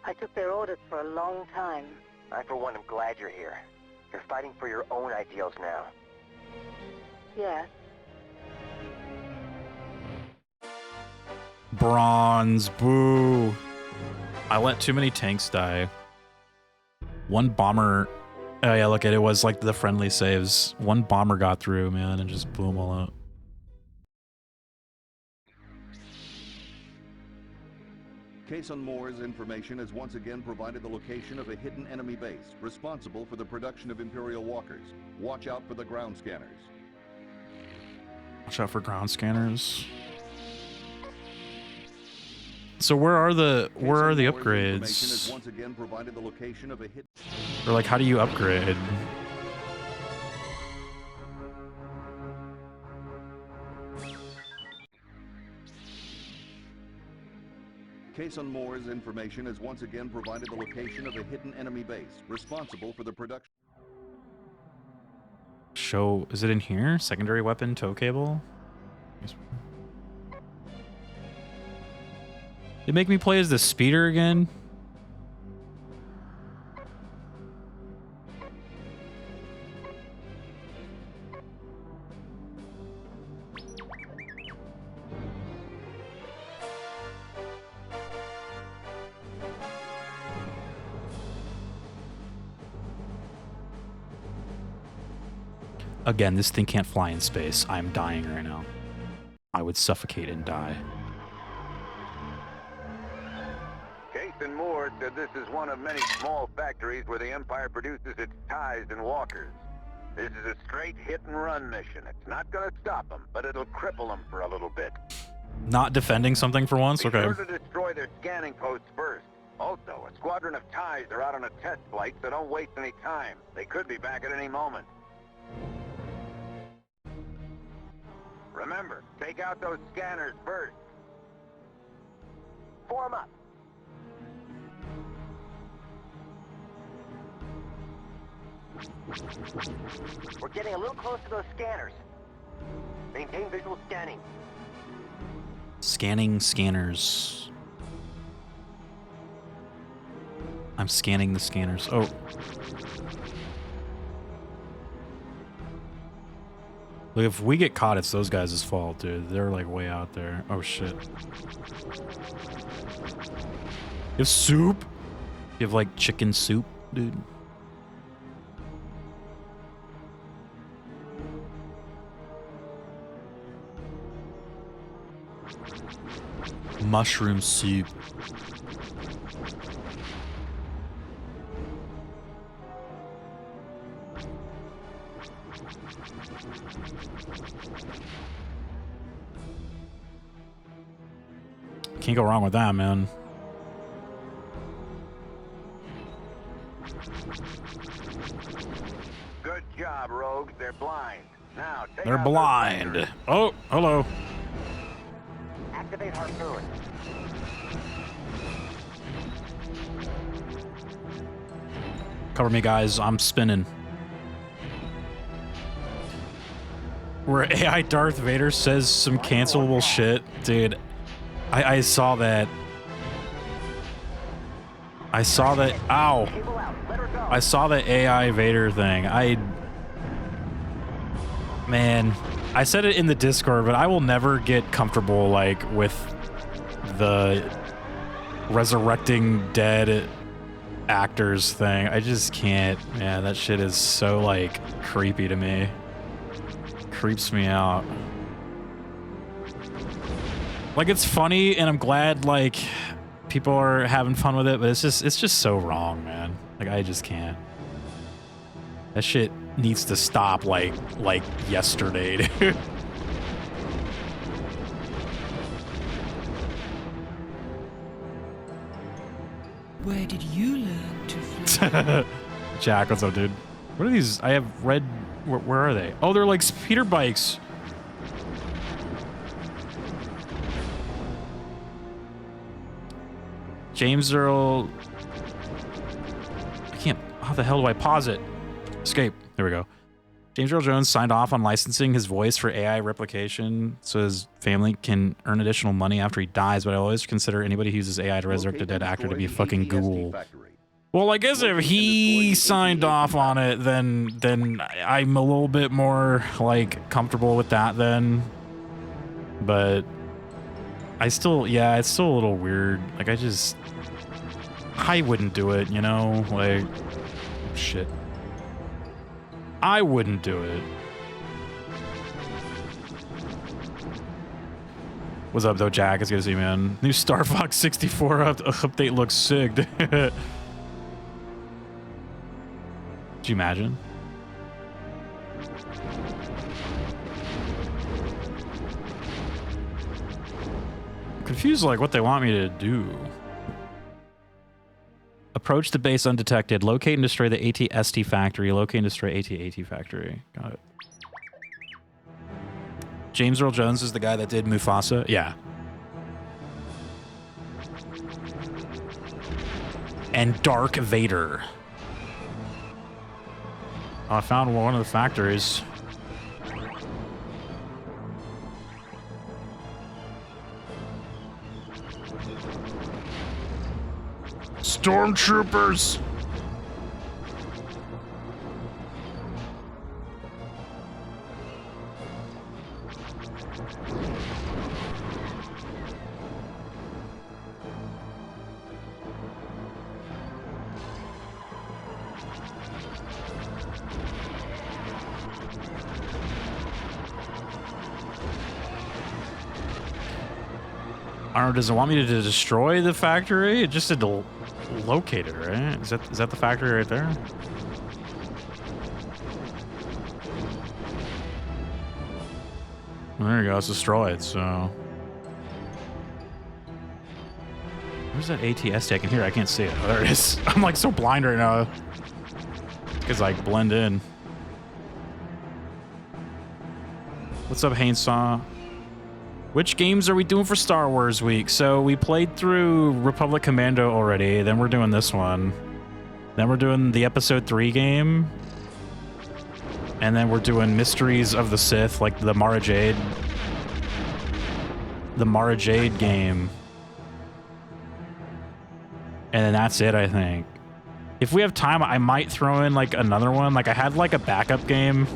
I took their orders for a long time. I, for one, am glad you're here. You're fighting for your own ideals now. Yes. Bronze, boo. I let too many tanks die. One bomber. Oh yeah, look at it. It was like the friendly saves. One bomber got through, man, and just blew them all up. Kason Moore's information has once again provided the location of a hidden enemy base responsible for the production of Imperial walkers. Watch out for the ground scanners. Watch out for ground scanners. So where are the Information has upgrades? once again provided the location of a hidden. Or like, how do you upgrade? Kason Moore's information has once again provided the location of a hidden enemy base responsible for the production. Show, is it in here? Secondary weapon tow cable? They make me play as the speeder again? Again, this thing can't fly in space. I'm dying right now. I would suffocate and die. Case and Moore said this is one of many small factories where the Empire produces its ties and walkers. This is a straight hit-and-run mission. It's not gonna stop them, but it'll cripple them for a little bit. Not defending something for once? Be Okay. sure to destroy their scanning posts first. Also, a squadron of ties are out on a test flight, so don't waste any time. They could be back at any moment. Remember, take out those scanners first. Form up. We're getting a little close to those scanners. Maintain visual scanning. Scanning scanners. I'm scanning the scanners. Oh. Look, if we get caught, it's those guys' fault, dude. They're like way out there. Oh shit. You have soup? You have like chicken soup, dude? Mushroom soup. Can't go wrong with that, man. Good job, rogues. They're blind. Now, take They're out those blind. scanners. Oh, hello. Activate harpoon. Cover me, guys. I'm spinning. Where AI Darth Vader says some cancelable shit. Dude, I saw that. I saw that. Ow. Cable out. Let her go. I saw the AI Vader thing. Man, I said it in the Discord, but I will never get comfortable, like, with the resurrecting dead actors thing. I just can't. Man, that shit is so, like, creepy to me. Creeps me out. Like, it's funny, and I'm glad, like, people are having fun with it, but it's just so wrong, man. Like, I just can't. That shit needs to stop, like yesterday, dude. Where did you learn to fly? Jack, what's up, dude? What are these? I have red... Where are they? Oh, they're like speeder bikes. James Earl... I can't... How the hell do I pause it? Escape. There we go. James Earl Jones signed off on licensing his voice for AI replication so his family can earn additional money after he dies, but I always consider anybody who uses AI to resurrect a dead actor to be a fucking ghoul. Well, I guess if he signed off on it, then I'm a little bit more, like, comfortable with that then. But I still, yeah, it's still a little weird. Like, I wouldn't do it, you know? Like, shit. I wouldn't do it. What's up, though, Jack? It's good to see you, man. New Star Fox 64 update looks sick. Could you imagine? I'm confused, like, what they want me to do. Approach the base undetected. Locate and destroy the AT-ST factory. Locate and destroy AT-AT factory. Got it. James Earl Jones is the guy that did Mufasa? Yeah. And Dark Vader. Oh, I found one of the factories. Stormtroopers! I don't know, does it want me to destroy the factory? It just said to locate it, right? Is that the factory right there? Well, there you go, it's destroyed, so. Where's that ATST? I can hear it, I can't see it. Oh, there it is. I'm like so blind right now. Because I blend in. What's up, Hainsaw? Which games are we doing for Star Wars week? So we played through Republic Commando already, then we're doing this one. Then we're doing the Episode 3 game. And then we're doing Mysteries of the Sith, like the Mara Jade. The Mara Jade game. And then that's it, I think. If we have time, I might throw in like another one. Like I had like a backup game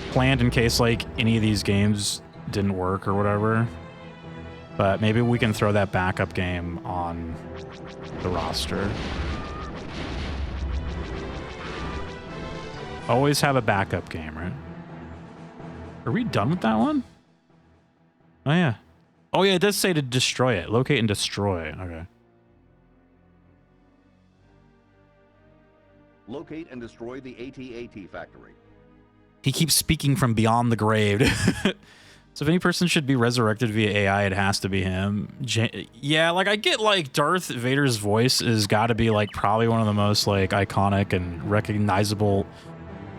planned in case like any of these games didn't work or whatever. But maybe we can throw that backup game on the roster. Always have a backup game, right? Are we done with that one? Oh yeah. Oh yeah, it does say to destroy it. Locate and destroy. Okay. Locate and destroy the AT-AT factory. He keeps speaking from beyond the grave. So if any person should be resurrected via AI, it has to be him. Yeah, like I get like Darth Vader's voice has got to be like probably one of the most like iconic and recognizable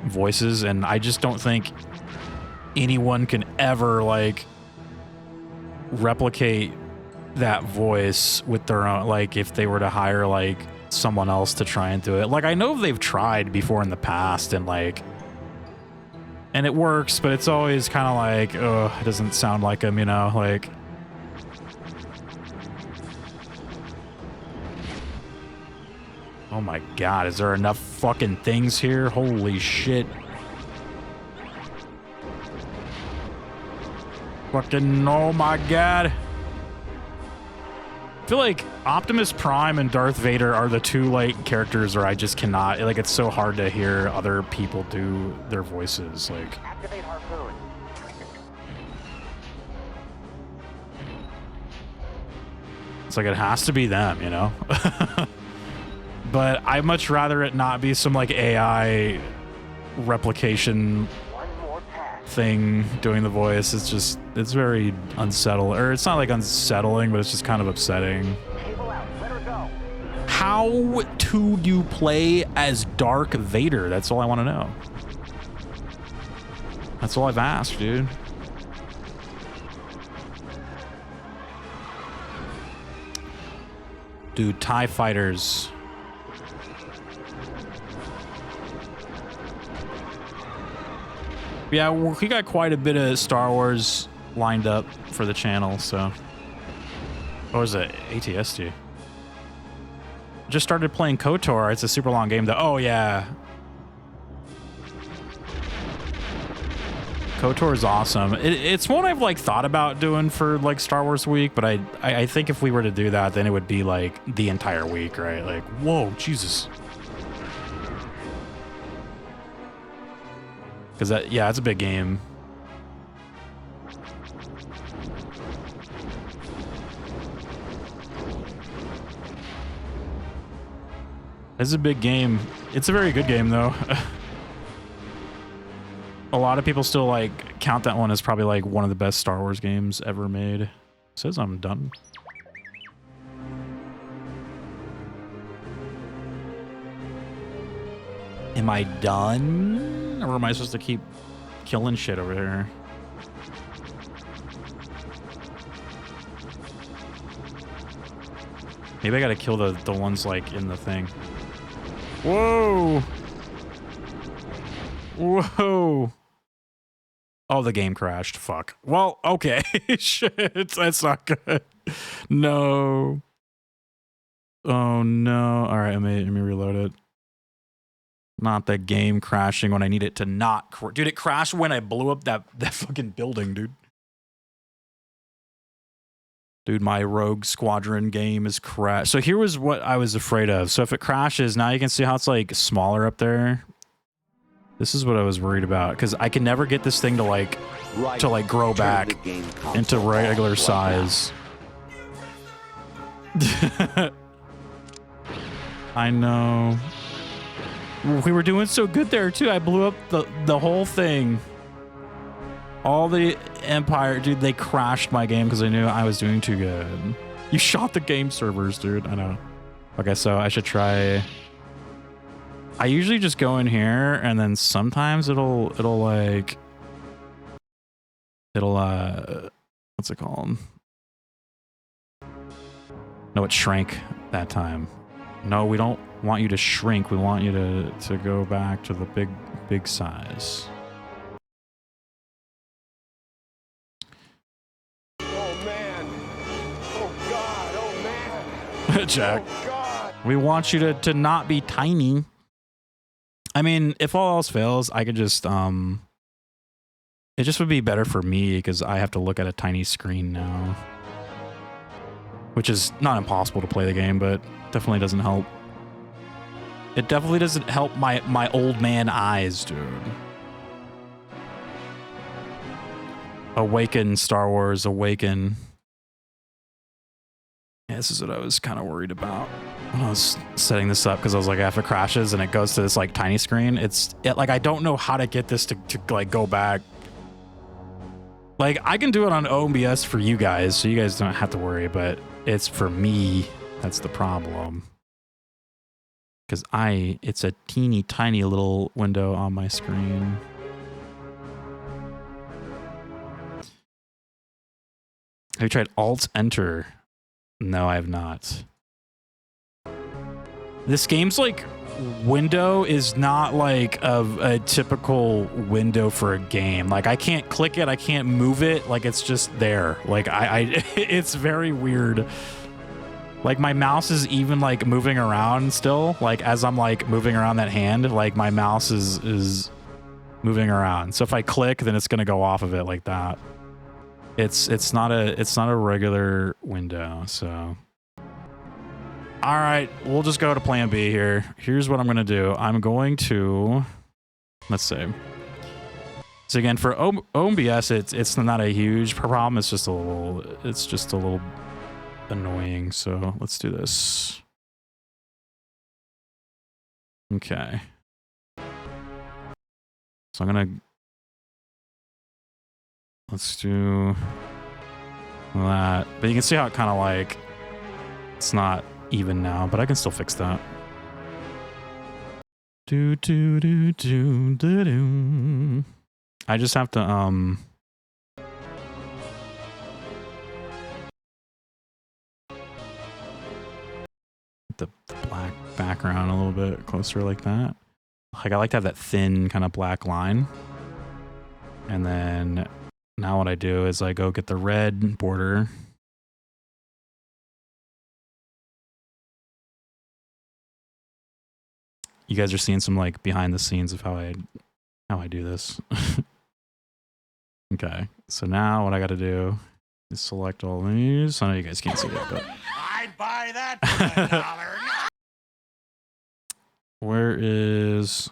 voices, and I just don't think anyone can ever like replicate that voice with their own, like if they were to hire like someone else to try and do it. Like I know they've tried before in the past and like, and it works, but it's always kind of like, oh, it doesn't sound like him, you know, like. Oh my god, is there enough fucking things here? Holy shit. Fucking, oh my god. I feel like Optimus Prime and Darth Vader are the two like characters where I just cannot, like it's so hard to hear other people do their voices, like. Activate harpoon. It's like it has to be them, you know? But I'd much rather it not be some like AI replication One more pass. thing doing the voice. It's just, it's very unsettling, or it's not like unsettling, but it's just kind of upsetting. Cable out. Let her go. How do you play as Dark Vader? That's all I want to know. That's all I've asked, dude. Dude, TIE fighters. Yeah, we got quite a bit of Star Wars lined up for the channel, so. What was it? ATST. Just started playing KOTOR. It's a super long game, though. Oh, yeah. KOTOR is awesome. It's one I've, like, thought about doing for, like, Star Wars Week, but I think if we were to do that, then it would be, like, the entire week, right? Like, whoa, Jesus. Because that, yeah, it's a big game. It's a big game. It's a very good game, though. A lot of people still like count that one as probably like one of the best Star Wars games ever made. It says I'm done. Am I done? Or am I supposed to keep killing shit over here? Maybe I gotta kill the ones like in the thing. Whoa! Whoa! Oh, the game crashed. Fuck. Well, okay. Shit, that's not good. No. Oh no. All right, let me reload it. Not the game crashing when I need it to not. Dude, it crashed when I blew up that fucking building, dude. Dude, my Rogue Squadron game is crashed. So here was what I was afraid of. So if it crashes, now you can see how it's like smaller up there. This is what I was worried about, because I can never get this thing to like grow back into regular size. I know. We were doing so good there too. I blew up the whole thing. All the Empire, dude, they crashed my game because they knew I was doing too good. You shot the game servers, dude. I know. Okay, so I should try. I usually just go in here and then sometimes it'll what's it called? No, it shrank that time. No, we don't want you to shrink. We want you to go back to the big size. Oh man. Oh god. Oh man. Jack. Oh god. We want you to not be tiny. I mean, if all else fails, I could just it just would be better for me because I have to look at a tiny screen now. Which is not impossible to play the game, but definitely doesn't help. It definitely doesn't help my old man eyes, dude. Awaken, Star Wars, awaken. Yeah, this is what I was kind of worried about when I was setting this up, because I was like, if it crashes and it goes to this like tiny screen, like I don't know how to get this to like go back. Like I can do it on OBS for you guys, so you guys don't have to worry, but it's for me that's the problem. Because it's a teeny tiny little window on my screen. Have you tried Alt-Enter? No, I have not. This game's like window is not like a typical window for a game. Like I can't click it, I can't move it, like it's just there. Like it's very weird. Like my mouse is even like moving around still. Like as I'm like moving around that hand, like my mouse is moving around. So if I click, then it's gonna go off of it like that. It's not a regular window, so. All right, we'll just go to plan B here. Here's what I'm gonna do. I'm going to, let's see. So again, for OBS, it's not a huge problem. It's just a little annoying. So let's do this. Okay. So let's do that. But you can see how it kind of like, it's not even now, but I can still fix that. I just have to the black background a little bit closer like that. Like I like to have that thin kind of black line. And then now what I do is I go get the red border. You guys are seeing some like behind the scenes of how I do this. Okay, so now what I got to do is select all these. I know you guys can't see it, but I'd buy that for $1. where is?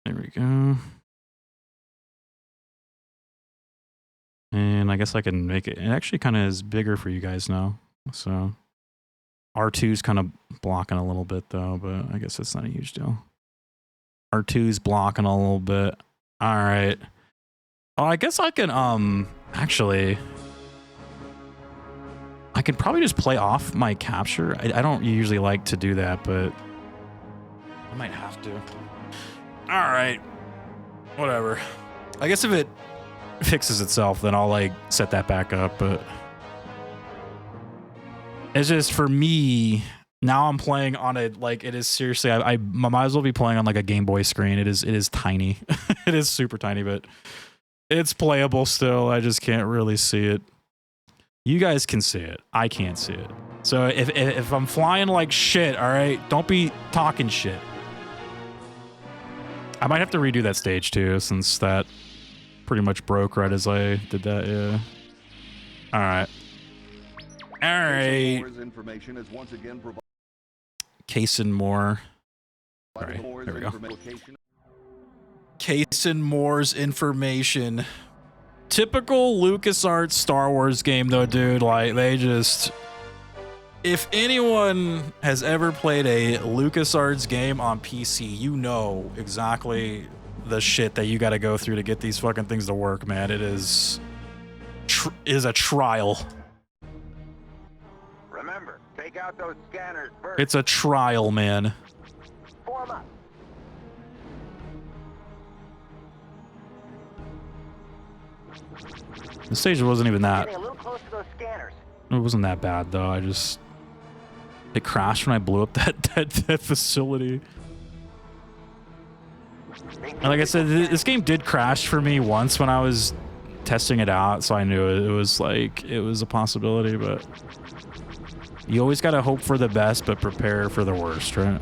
There we go. And I guess I can make it. It actually kind of is bigger for you guys now. So R2's kind of blocking a little bit though, but I guess that's not a huge deal. R2's blocking a little bit. All right. Oh, I guess I can actually I could probably just play off my capture. I don't usually like to do that, but I might have to. All right. Whatever. I guess if it fixes itself, then I'll like set that back up, but it's just for me now. I'm playing on it like it is seriously. I might as well be playing on like a Game Boy screen. It is tiny. It is super tiny, but it's playable still. I just can't really see it. You guys can see it. I can't see it. So if I'm flying like shit, all right, don't be talking shit. I might have to redo that stage too, since that pretty much broke right as I did that. Yeah. All right. All right. Case and more. All right, there we go. Case and Moore's information. Typical LucasArts Star Wars game, though, dude. Like, they just... If anyone has ever played a LucasArts game on PC, you know exactly the shit that you got to go through to get these fucking things to work, man. It is a trial. Remember, take out those scanners first. It's a trial, man. Form up. The stage wasn't even that. Getting a little close to those scanners. It wasn't that bad, though. It crashed when I blew up that facility. And like I said, this game did crash for me once when I was testing it out, so I knew it was a possibility, but you always gotta hope for the best, but prepare for the worst, right?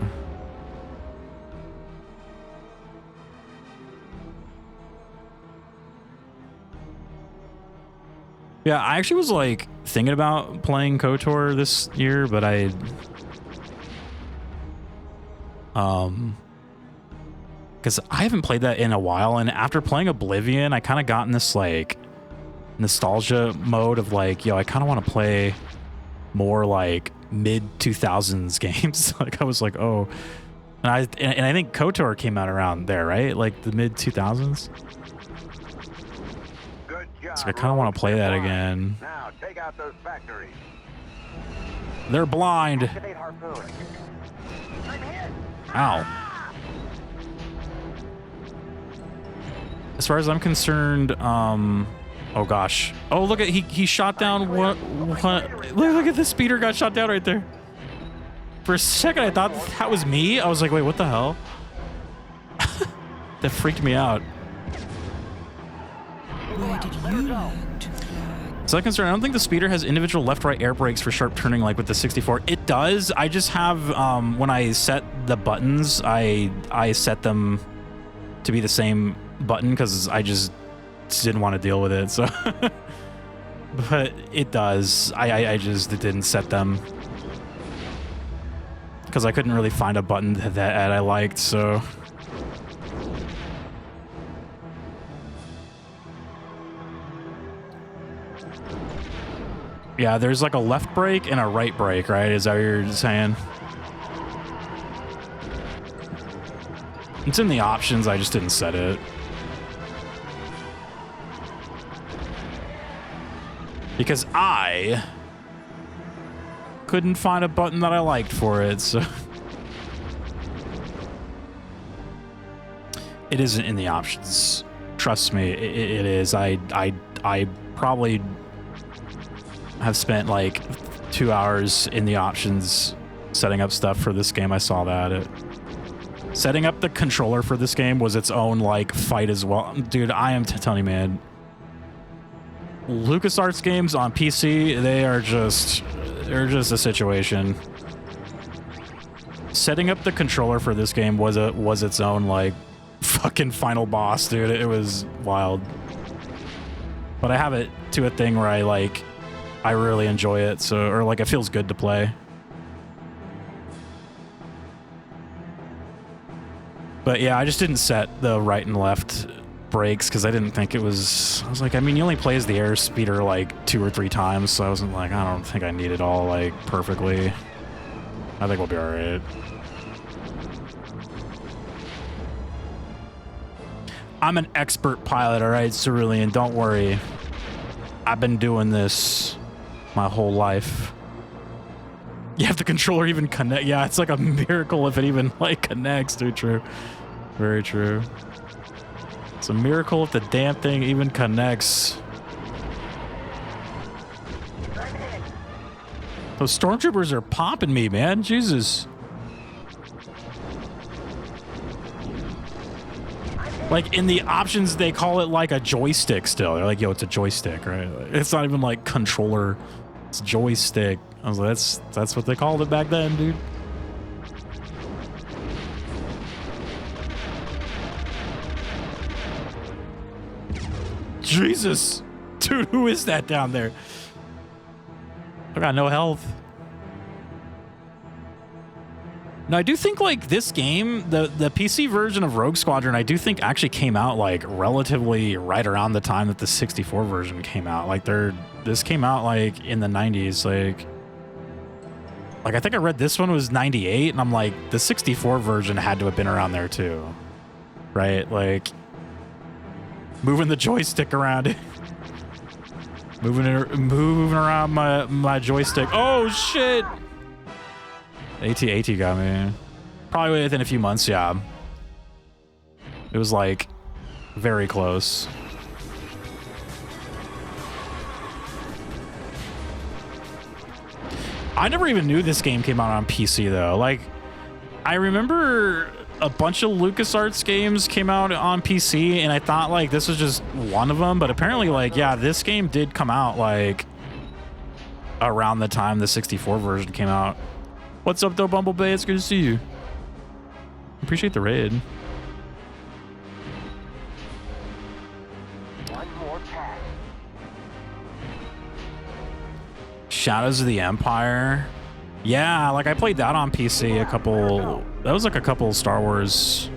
Yeah, I actually was like thinking about playing KOTOR this year, but because I haven't played that in a while, and after playing Oblivion, I kind of got in this like nostalgia mode of like, yo, I kind of want to play more like mid 2000s games. Like I was like, oh, and I think KOTOR came out around there, right? Like the mid 2000s. So I kind of want to play that again. Now, take out those factories. They're blind. Activate harpoon. I'm hit. Ow. As far as I'm concerned, oh gosh. Oh, look at he shot down what look at the speeder got shot down right there. For a second I thought that was me. I was like, wait, what the hell? That freaked me out. Where did you learn to fly? So I'm concerned, I don't think the speeder has individual left-right air brakes for sharp turning like with the 64. It does. I just have, when I set the buttons, I set them to be the same button because I just didn't want to deal with it. So, but it does. I just didn't set them because I couldn't really find a button that I liked. So. Yeah, there's like a left brake and a right brake, right? Is that what you're saying? It's in the options, I just didn't set it. Because I couldn't find a button that I liked for it, so... It isn't in the options. Trust me, it is. I probably... have spent like 2 hours in the options setting up stuff for this game. I saw that. Setting up the controller for this game was its own like fight as well. Dude, I am telling you, man. LucasArts games on PC, they're just a situation. Setting up the controller for this game was its own like fucking final boss, dude. It was wild. But I have it to a thing where I really enjoy it, so, or like it feels good to play. But yeah, I just didn't set the right and left brakes because I didn't think it was, I was like, I mean, you only play as the air speeder like 2 or 3 times, so I wasn't like, I don't think I need it all like perfectly. I think we'll be all right. I'm an expert pilot, all right, Cerulean, don't worry. I've been doing this my whole life. Yeah, if the controller even connect, yeah, it's like a miracle if it even like connects. Dude, true. Very true. It's a miracle if the damn thing even connects. Those stormtroopers are popping me, man. Jesus. Like in the options, they call it like a joystick still. They're like, yo, it's a joystick, right? It's not even like controller. It's joystick. I was like, that's what they called it back then, dude. Jesus. Dude, who is that down there? I got no health. No, I do think like this game, the PC version of Rogue Squadron, I do think actually came out like relatively right around the time that the 64 version came out. Like this came out like in the 90s. Like I think I read this one was 98, and I'm like, the 64 version had to have been around there too, right? Like moving the joystick around, moving around my joystick. Oh shit! AT got me. Probably within a few months, yeah. It was like very close. I never even knew this game came out on PC though. Like, I remember a bunch of LucasArts games came out on PC, and I thought like this was just one of them, but apparently like, yeah, this game did come out like around the time the 64 version came out. What's up though, Bumblebee? It's good to see you. Appreciate the raid. One more pass. Shadows of the Empire. Yeah, like I played that on PC that was like a couple Star Wars,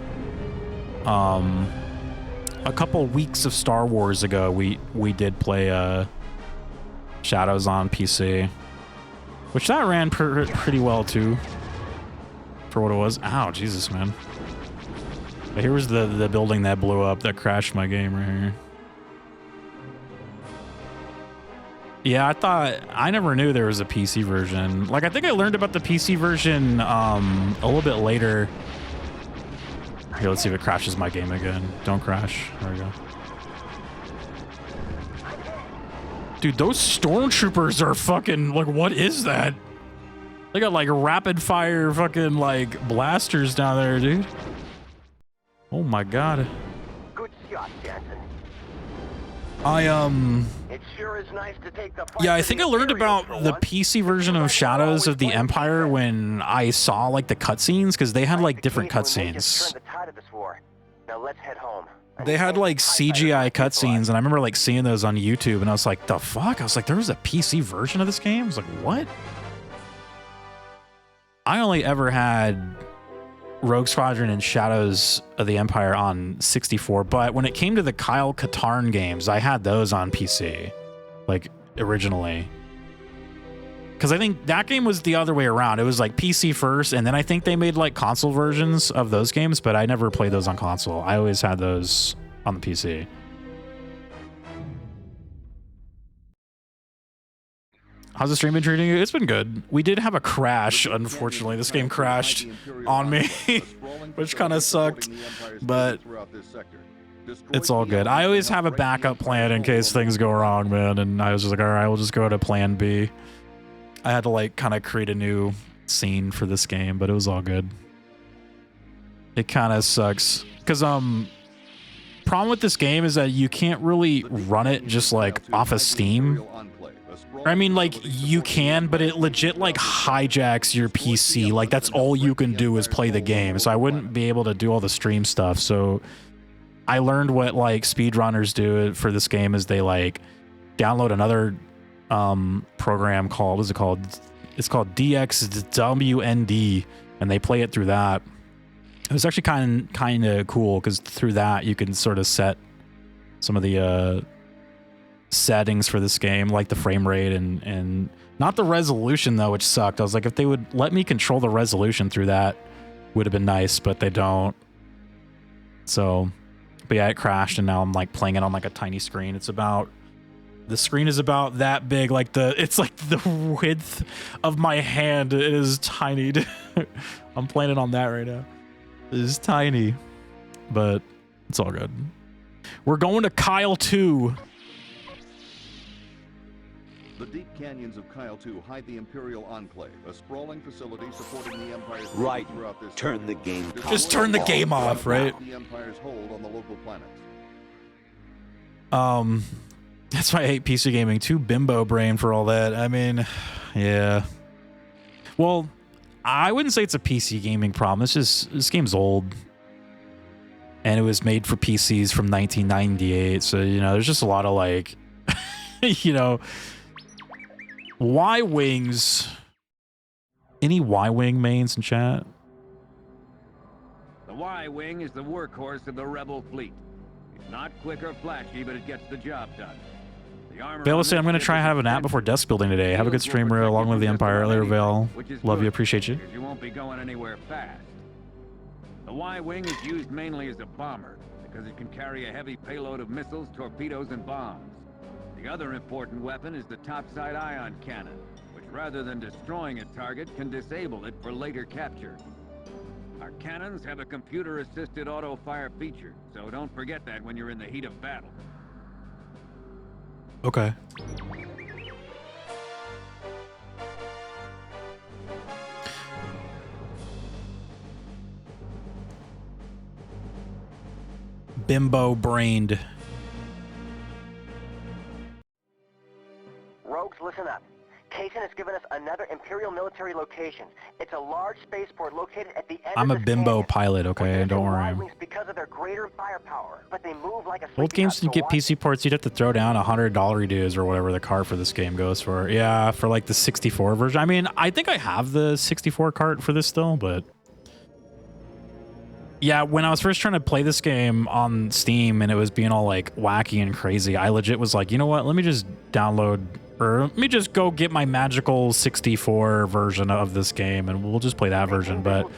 a couple weeks of Star Wars ago, we did play Shadows on PC. Which that ran pretty well too, for what it was. Ow, Jesus, man. But here was the building that blew up that crashed my game right here. Yeah, I never knew there was a PC version. Like, I think I learned about the PC version a little bit later. Here, let's see if it crashes my game again. Don't crash. There we go. Dude, those stormtroopers are fucking, like, what is that? They got, like, rapid fire fucking, like, blasters down there, dude. Oh, my God. Good shot, Jansen. It sure is nice to take the Yeah, I think I learned about the PC version of Shadows of the Empire when I saw, like, the cutscenes, because they had, like, different cutscenes. Now let's head home. They had like CGI cutscenes, and I remember like seeing those on YouTube, and I was like, the fuck? I was like, there was a PC version of this game? I was like, what? I only ever had Rogue Squadron and Shadows of the Empire on 64, but when it came to the Kyle Katarn games, I had those on PC, like originally. Because I think that game was the other way around. It was like PC first, and then I think they made like console versions of those games, but I never played those on console. I always had those on the PC. How's the stream been treating you? It's been good. We did have a crash, unfortunately. This game crashed on me, which kind of sucked, but it's all good. I always have a backup plan in case things go wrong, man, and I was just like, all right, we'll just go to plan B. I had to like kind of create a new scene for this game, but it was all good. It kind of sucks because problem with this game is that you can't really run it just like off of Steam. I mean, like you can, but it legit like hijacks your PC. Like that's all you can do is play the game. So I wouldn't be able to do all the stream stuff. So I learned what like speedrunners do for this game is they like download another program called, what's it called? It's called DXWND, and they play it through that. It was actually kind of cool because through that you can sort of set some of the settings for this game, like the frame rate and not the resolution though, which sucked. I was like, if they would let me control the resolution through that, would have been nice, but they don't. So, but yeah, it crashed, and now I'm like playing it on like a tiny screen. The screen is about that big, like it's like the width of my hand. It is tiny. I'm playing it on that right now. It is tiny, but it's all good. We're going to Kyle 2. The deep canyons of Kyle 2 hide the Imperial Enclave, a sprawling facility supporting the Empire's Right. throughout this Turn the game. Just turn the game off, right? The Empire's hold on the local planets. That's why I hate PC gaming. Too bimbo brain for all that. I mean, yeah. Well, I wouldn't say it's a PC gaming problem. It's just this game's old, and it was made for PCs from 1998. So you know, there's just a lot of like, you know, Y-wings. Any Y-wing mains in chat? Y-Wing is the workhorse of the Rebel fleet. It's not quick or flashy, but it gets the job done. The armor Vale on say I'm this going to ship try is and have a nap before extensive. desk building today. Have a good Shields will stream, protect along you with the from just Empire. about Later, anything, Vale. which is Love you, good, appreciate you. because you won't be going anywhere fast. The Y-Wing is used mainly as a bomber, because it can carry a heavy payload of missiles, torpedoes, and bombs. The other important weapon is the topside ion cannon, which rather than destroying a target, can disable it for later capture. Our cannons have a computer-assisted auto-fire feature, so don't forget that when you're in the heat of battle. Okay. Bimbo brained. Rogues, listen up. Kaysen has given us another Imperial military location. It's a large spaceport located at the end I'm a of this bimbo canyon. pilot, We're okay? using Don't worry. Y-Wings because of their greater firepower, but they move like a Old sleepy games nut, didn't so get PC ports. You'd have to throw down $100 dues or whatever the cart for this game goes for. Yeah, for like the 64 version. I mean, I think I have the 64 cart for this still, but yeah, when I was first trying to play this game on Steam and it was being all like wacky and crazy, I legit was like, you know what? Let me just download, or let me just go get my magical 64 version of this game and we'll just play that version. But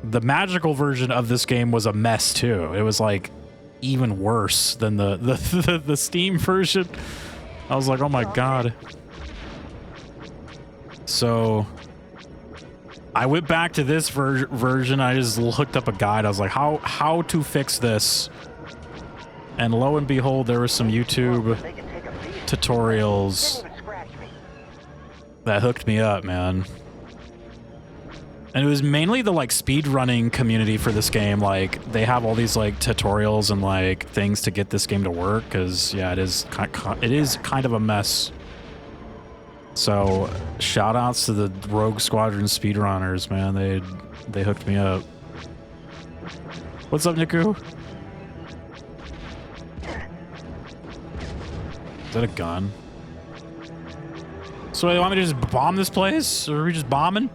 the magical version of this game was a mess too. It was like even worse than the Steam version. I was like, oh my God. So I went back to this version. I just looked up a guide. I was like, how to fix this? And lo and behold, there was some YouTube tutorials that hooked me up, man. And it was mainly the like speed running community for this game. Like they have all these like tutorials and like things to get this game to work. Cause yeah, it is kind of a mess. So shout outs to the Rogue Squadron speedrunners, man. They hooked me up. What's up, Niku? Is that a gun? So you want me to just bomb this place? Or are we just bombing?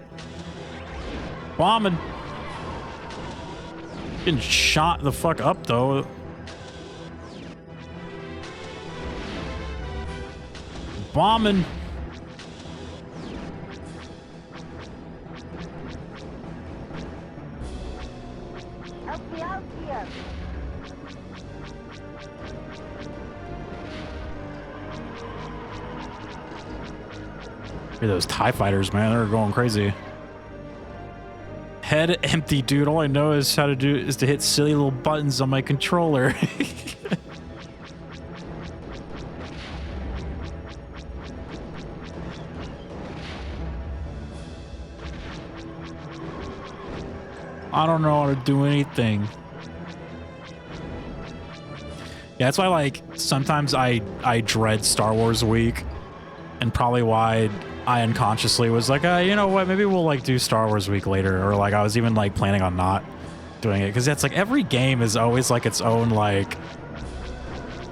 Bombing. Getting shot the fuck up though. Bombing. Help me out here. Look at those TIE fighters, man. They're going crazy. Head empty, dude. All I know is how to do is to hit silly little buttons on my controller. I don't know how to do anything. Yeah, that's why, like, sometimes I dread Star Wars Week, and probably why I unconsciously was like, you know what, maybe we'll, like, do Star Wars Week later, or, like, I was even, like, planning on not doing it, because it's, like, every game is always, like, its own, like,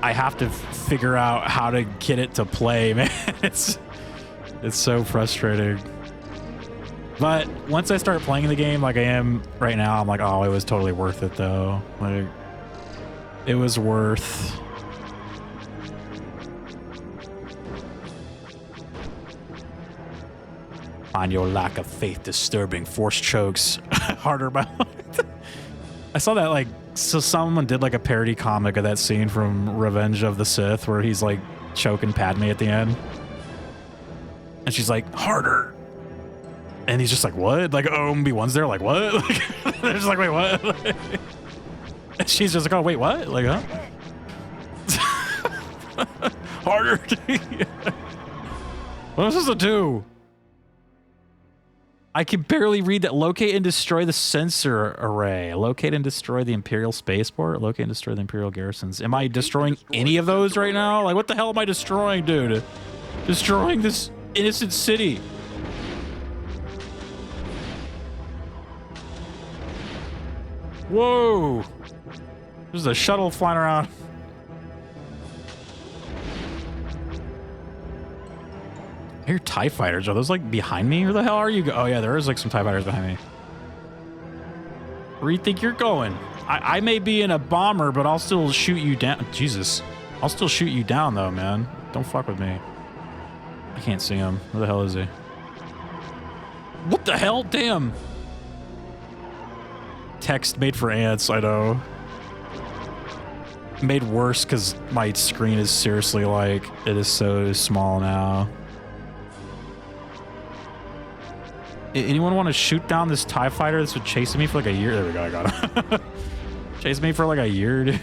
I have to figure out how to get it to play, man. It's so frustrating. But once I start playing the game like I am right now, I'm like, oh, it was totally worth it, though. Like, it was worth. On your lack of faith, disturbing force chokes harder by. I saw that, like, so someone did like a parody comic of that scene from Revenge of the Sith where he's like choking Padme at the end, and she's like, harder. And he's just like, what? Like, Obi-Wan's there, like, what? Like, they're just like, wait, what? Like, and she's just like, oh, wait, what? Like, huh? Harder. What am I supposed to do? I can barely read that. Locate and destroy the sensor array. Locate and destroy the Imperial spaceport. Locate and destroy the Imperial garrisons. Am I destroying any of those right now? Like, what the hell am I destroying, dude? Destroying this innocent city. Whoa! There's a shuttle flying around. I hear TIE fighters. Are those like behind me? Where the hell are you? Oh yeah, there is like some TIE fighters behind me. Where do you think you're going? I may be in a bomber, but I'll still shoot you down. Jesus. I'll still shoot you down, though, man. Don't fuck with me. I can't see him. Where the hell is he? What the hell? Damn. Text made for ants, I know. Made worse because my screen is seriously like, it is so small now. Anyone want to shoot down this TIE fighter that's been chasing me for like a year? There we go, I got him. Chasing me for like a year, dude.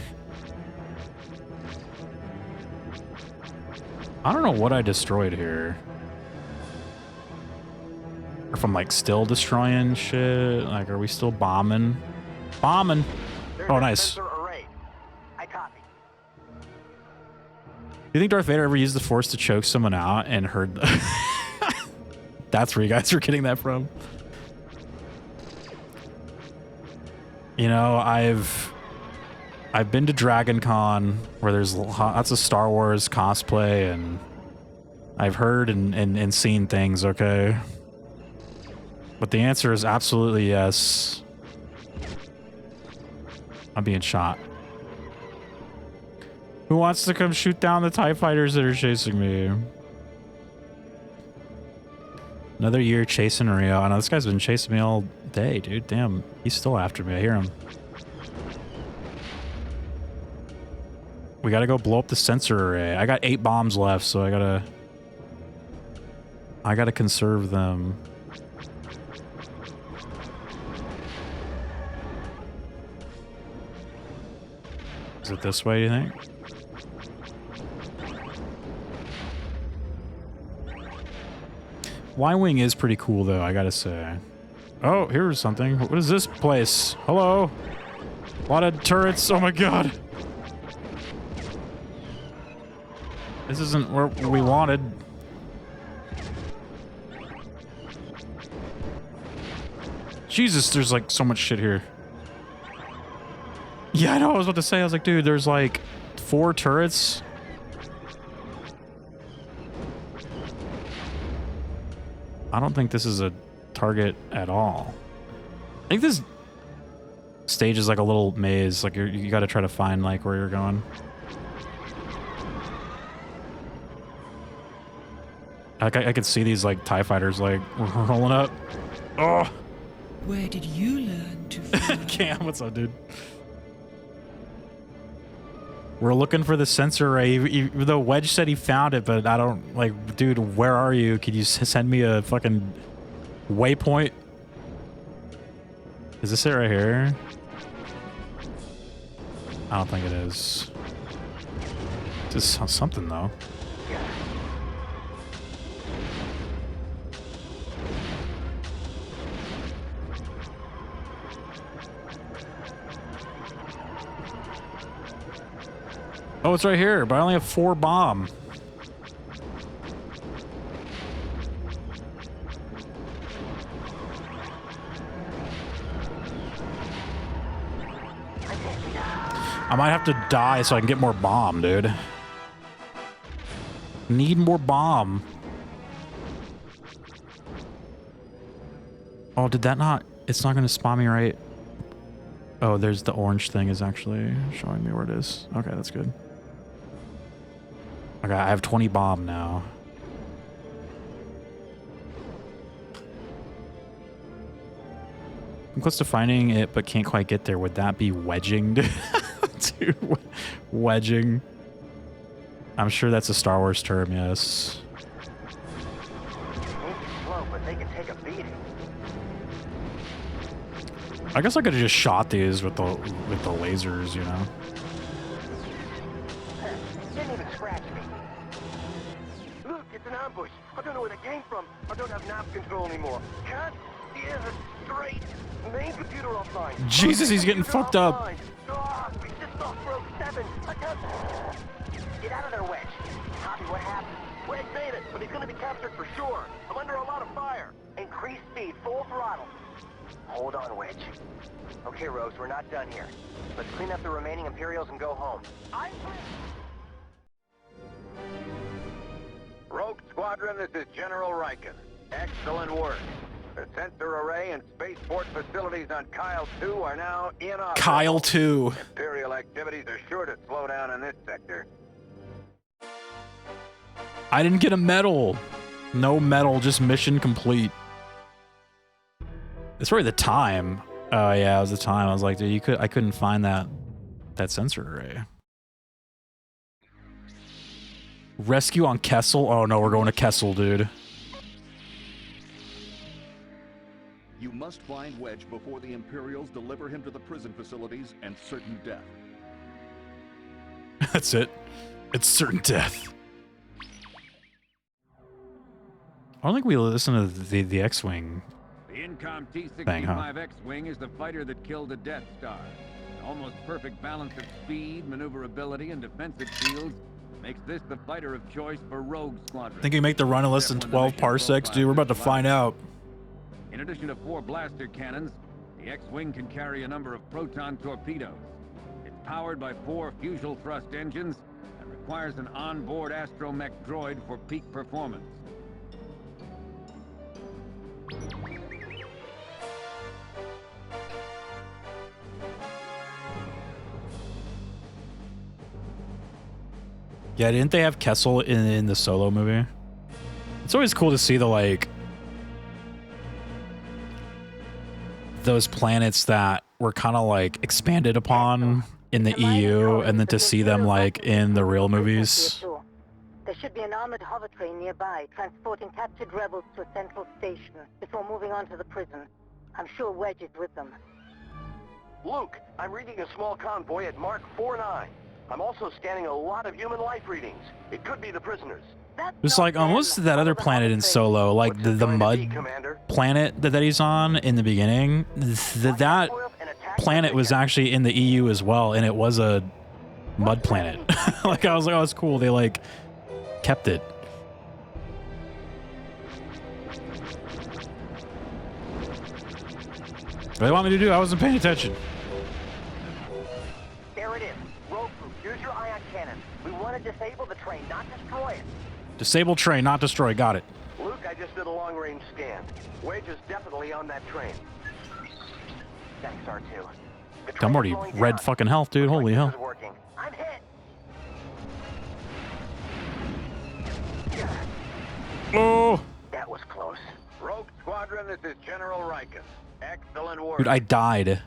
I don't know what I destroyed here. Or if I'm like still destroying shit. Like, are we still bombing? Bombing! Oh, nice. I copy. Do you think Darth Vader ever used the Force to choke someone out and heard the That's where you guys were getting that from. You know, I've been to Dragon Con where there's lots of Star Wars cosplay, and I've heard and seen things, okay? But the answer is absolutely yes. I'm being shot. Who wants to come shoot down the TIE fighters that are chasing me? Another year chasing Rio. I know this guy's been chasing me all day, dude. Damn, he's still after me. I hear him. We gotta go blow up the sensor array. I got 8 bombs left, so I gotta conserve them. Is it this way, do you think? Y-Wing is pretty cool, though, I gotta say. Oh, here's something. What is this place? Hello? A lot of turrets. Oh my god. This isn't where we wanted. Jesus, there's like so much shit here. Yeah, I know. I was about to say. I was like, dude, there's like 4 turrets. I don't think this is a target at all. I think this stage is like a little maze. Like you got to try to find like where you're going. Like I could see these like TIE fighters like rolling up. Oh. Where did you learn to fly? Cam, what's up, dude? We're looking for the sensor array. Even though Wedge said he found it, but I don't, like, dude, where are you? Could you send me a fucking waypoint? Is this it right here? I don't think it is. This is something, though. Oh, it's right here, but I only have 4 bomb. I might have to die so I can get more bomb, dude. Need more bomb. Oh, did that not? It's not going to spawn me right. Oh, there's the orange thing is actually showing me where it is. Okay, that's good. Okay, I have 20 bomb now. I'm close to finding it, but can't quite get there. Would that be wedging? Dude, wedging. I'm sure that's a Star Wars term, yes. Slow, but they can take a beating. I guess I could have just shot these with the lasers, you know. Didn't even scratch me. Look, it's an ambush. I don't know where they came from. I don't have nav control anymore. Can't steer straight. Main computer offline. Jesus, he's getting fucked up. Oh, we just lost row 7. I can't. Get out of there, Wedge. Copy, what happened? Wedge made it, but he's gonna be captured for sure. I'm under a lot of fire. Increase speed, full throttle. Hold on, Wedge. Okay, Rose, we're not done here. Let's clean up the remaining Imperials and go home. Rogue Squadron, this is General Riken. Excellent work. The sensor array and spaceport facilities on Kyle 2 are now inoperable. Kyle 2. Imperial activities are sure to slow down in this sector. I didn't get a medal. No medal, just mission complete. It's probably the time. Oh yeah, it was the time. I was like, dude, I couldn't find that sensor array. Rescue on Kessel? Oh no, we're going to Kessel, dude. You must find Wedge before the Imperials deliver him to the prison facilities and certain death. That's it. It's certain death. I don't think we listened to the X-Wing. The Incom T-65 Thing, huh? X-Wing is the fighter that killed the Death Star. An almost perfect balance of speed, maneuverability, and defensive shields makes this the fighter of choice for Rogue Squadron. Think you make the run in less than 12 parsecs, dude? We're about to find out. In addition to 4 blaster cannons, the X-Wing can carry a number of proton torpedoes. It's powered by 4 fusible thrust engines and requires an onboard astromech droid for peak performance. Yeah, didn't they have Kessel in the Solo movie? It's always cool to see the, like, those planets that were kind of, like, expanded upon in the EU, and then to see them, like, in the real movies. There should be an armored hover train nearby, transporting captured rebels to a central station before moving on to the prison. I'm sure Wedge is with them. Luke, I'm reading a small convoy at Mark 49. I'm also scanning a lot of human life readings. It could be the prisoners. Just like on what's that other planet in Solo, like the mud planet that he's on in the beginning. That planet was actually in the EU as well, and it was a mud planet. Like I was like, oh, it's cool. They like kept it. What do they want me to do? I wasn't paying attention. There it is. Rogue group, use your ion cannon. We want to disable the train, not destroy it. Disable train, not destroy. Got it. Luke, I just did a long-range scan. Wedge is definitely on that train. Thanks, R2. The train I'm already is slowing red down. fucking health, dude. Looks Holy like hell. this is working. I'm hit. Oh. That was close. Rogue Squadron, this is General Riken. Excellent work. Dude, I died.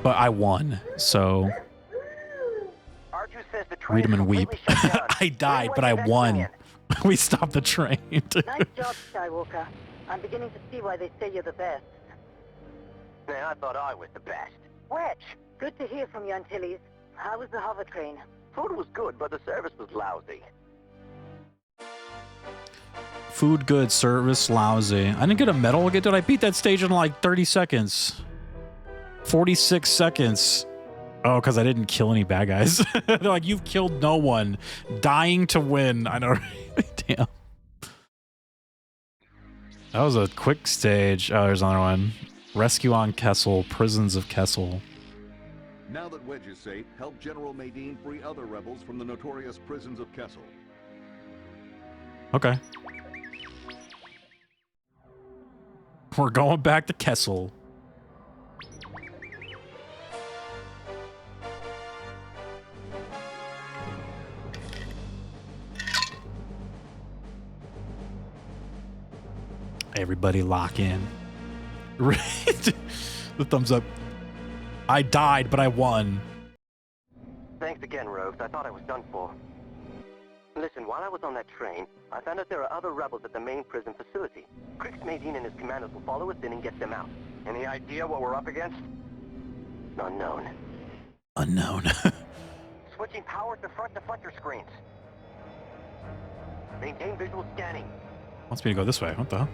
But I won, so R2 says the train read them is and weep. completely shut down. I died, but I Greenway is won. exiting We stopped the train. Nice job, Skywalker. I'm beginning to see why they say you're the best. in. Man, I thought I was the best. Wedge, good to hear from you, Antilles. How was the hover train? Food was good, but the service was lousy. Food good, service lousy. I didn't get a medal again. Did I beat that stage in like 30 seconds? 46 seconds. Oh, because I didn't kill any bad guys. They're like, you've killed no one. Dying to win. I know. Damn. That was a quick stage. Oh, there's another one. Rescue on Kessel. Prisons of Kessel. Now that Wedge is safe, help General Madine free other rebels from the notorious prisons of Kessel. Okay. We're going back to Kessel. Everybody lock in. The thumbs up. I died, but I won. Thanks again, Rogues. I thought I was done for. Listen, while I was on that train, I found out there are other rebels at the main prison facility. Crix Madine and his commanders will follow us in and get them out. Any idea what we're up against? Unknown. Unknown. Switching power to front deflector screens. Maintain visual scanning. Wants me to go this way. What the hell?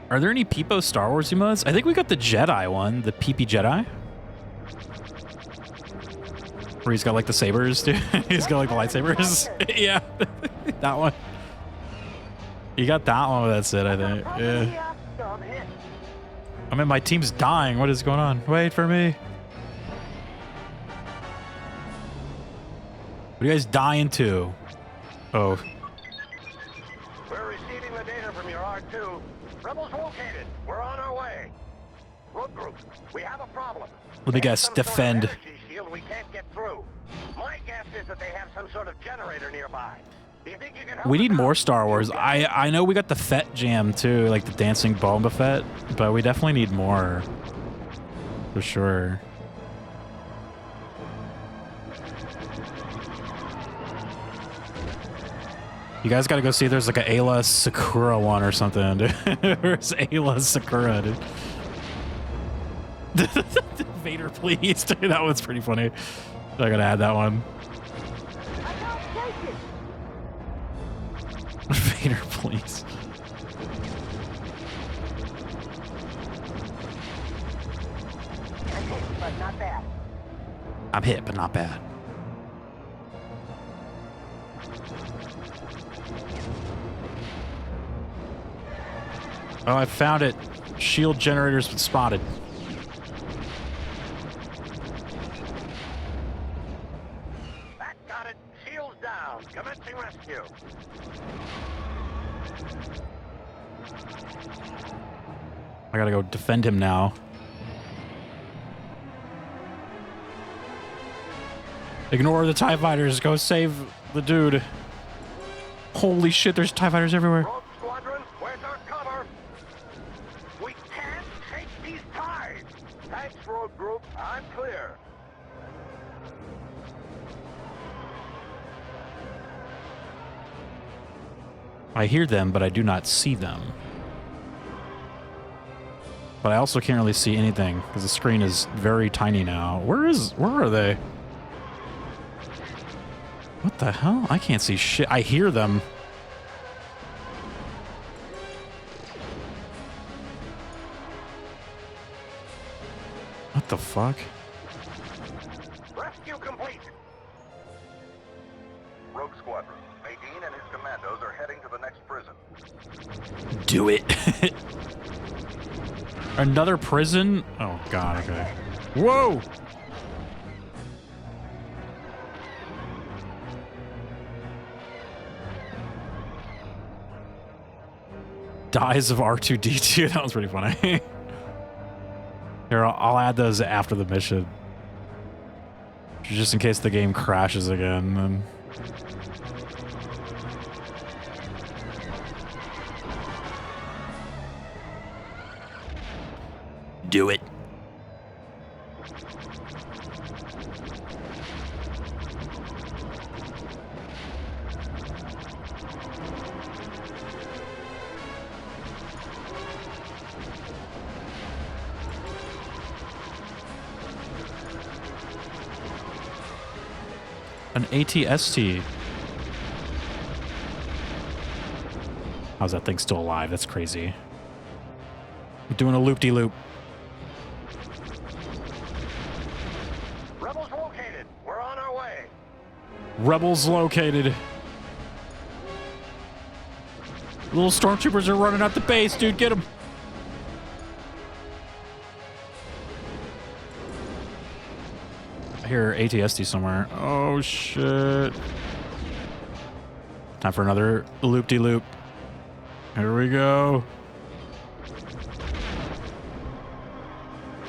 Are there any Peepo Star Wars emotes? I think we got the Jedi one, the Peepee Jedi. Where he's got like the sabers, dude. He's got like the lightsabers. Yeah, that one. You got that one, that's it, I think. Yeah. I mean, my team's dying. What is going on? Wait for me. What are you guys dying to? Oh. We're receiving the data from your R2. Rebels located. We're on our way. Road group, we have a problem. Let me guess, Some sort of defend. energy shield we can't get through. My guess is that they have some sort of generator nearby. Do you think you can help We us need more out? Star Wars. I know we got the Fett jam too, like the dancing Boba Fett, but we definitely need more. For sure. You guys gotta go see if there's like a Ayla Sakura one or something. There's Ayla Sakura, dude. Vader, please. Dude, that one's pretty funny. I gotta add that one. Vader, please. But not bad. I'm hit, but not bad. Oh, I found it. Shield generators been spotted. That got it. Shields down. Commencing rescue. I gotta go defend him now. Ignore the TIE fighters. Go save the dude. Holy shit, there's TIE fighters everywhere. Rogue Squadron, where's our cover? We can't take these ties. Thanks, road group. I'm clear. I hear them, but I do not see them. But I also can't really see anything because the screen is very tiny now. Where are they? What the hell? I can't see shit. I hear them. What the fuck? Rescue complete. Rogue Squadron. Nadine and his commandos are heading to the next prison. Do it. Another prison? Oh god, okay. Whoa! Dies of R2-D2. That was pretty funny. Here, I'll add those after the mission. Just in case the game crashes again. Then. Do it. An ATST. How's that thing still alive? That's crazy. I'm doing a loop-de-loop. Rebels located. We're on our way. Rebels located. Little stormtroopers are running out the base, dude. Get them. I hear ATST somewhere. Oh, shit. Time for another loop-de-loop. Here we go.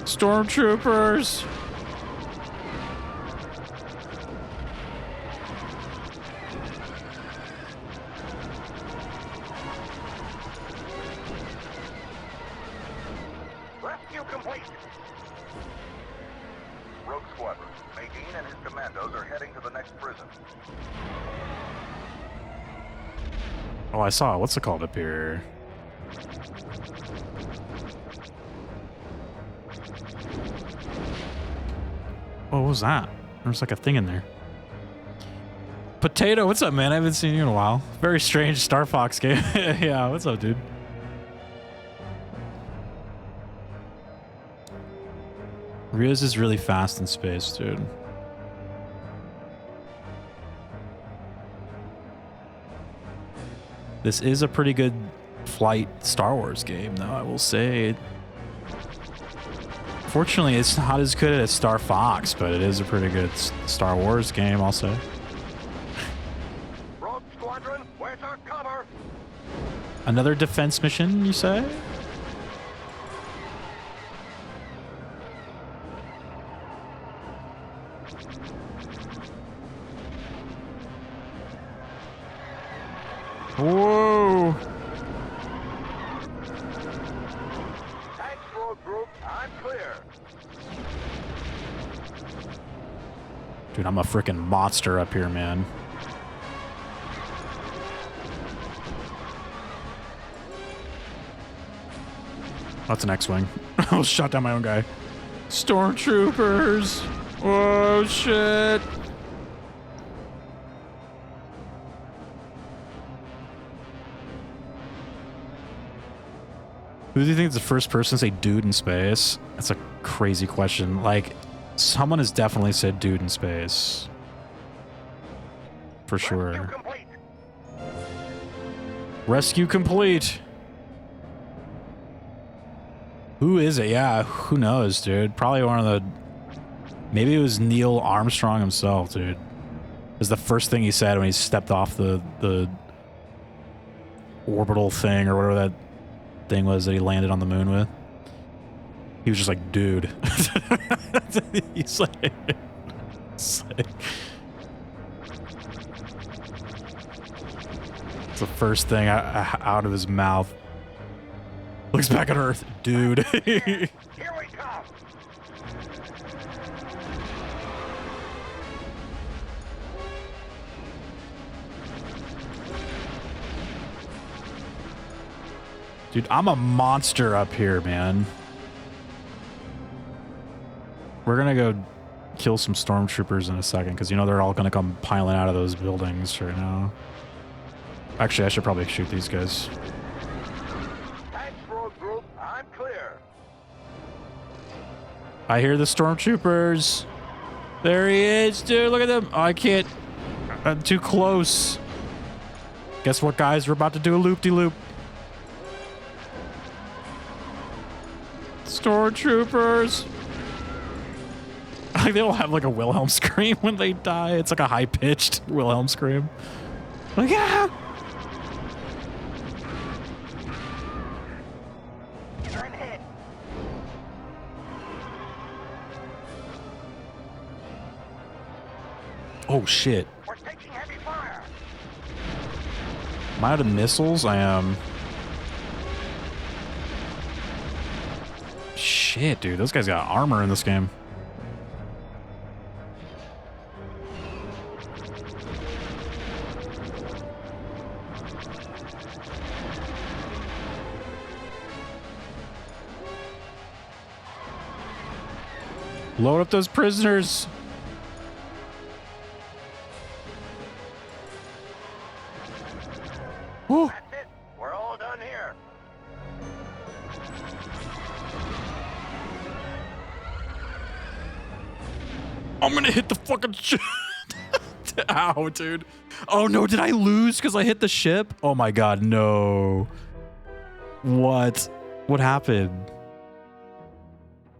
Stormtroopers. Rescue complete. Rogue Squadron. Nadine and his commandos are heading to the next prison. Oh, I saw. What's it called up here? What was that? There's like a thing in there. Potato, what's up, man? I haven't seen you in a while. Very strange Star Fox game. Yeah, what's up, dude? Rios is really fast in space, dude. This is a pretty good flight Star Wars game, though, I will say. Fortunately, it's not as good as Star Fox, but it is a pretty good Star Wars game, I'll say. Another defense mission, you say? Whoa! Thanks, road group. I'm clear. Dude, I'm a freaking monster up here, man. That's an X-Wing. I almost shot down my own guy. Stormtroopers! Oh, shit! Who do you think is the first person to say dude in space? That's a crazy question. Like, someone has definitely said dude in space. For sure. Rescue complete. Rescue complete! Who is it? Yeah, who knows, dude? Probably one of the... Maybe it was Neil Armstrong himself, dude. It was the first thing he said when he stepped off the orbital thing or whatever that thing was that he landed on the moon with. He was just like, dude. He's like... It's the first thing out of his mouth. Looks back at Earth, dude. Here we come. Dude, I'm a monster up here, man. We're gonna go kill some stormtroopers in a second, because you know they're all gonna come piling out of those buildings right now. Actually, I should probably shoot these guys. Thanks, road group. I'm clear. I hear the stormtroopers. There he is, dude. Look at them. Oh, I can't. I'm too close. Guess what, guys? We're about to do a loop-de-loop. Stormtroopers. Like, they all have like a Wilhelm scream when they die. It's like a high-pitched Wilhelm scream. Like, yeah. I'm hit. Oh shit. We're taking heavy fire. Am I out of missiles? I am. Shit, dude. Those guys got armor in this game. Load up those prisoners. Woo. That's it. We're all done here. I'm gonna hit the fucking ship. Ow, dude. Oh no, did I lose because I hit the ship? Oh my god, no. What? What happened?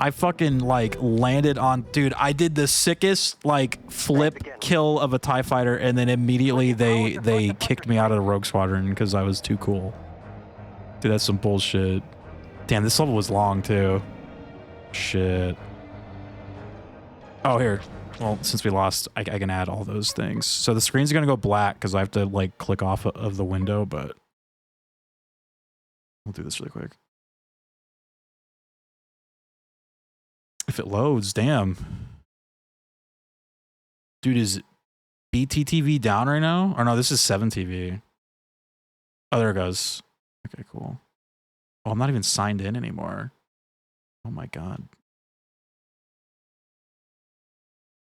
I fucking like landed on, dude, I did the sickest like flip kill of a TIE fighter, and then immediately they kicked me out of the Rogue Squadron because I was too cool. Dude, that's some bullshit. Damn, this level was long too. Shit. Oh, here. Well, since we lost, I can add all those things. So the screen's gonna go black because I have to like click off of the window, but we'll do this really quick. If it loads, damn. Dude, is BTTV down right now? Or no, this is 7TV. Oh, there it goes. Okay, cool. Oh, I'm not even signed in anymore. Oh my god.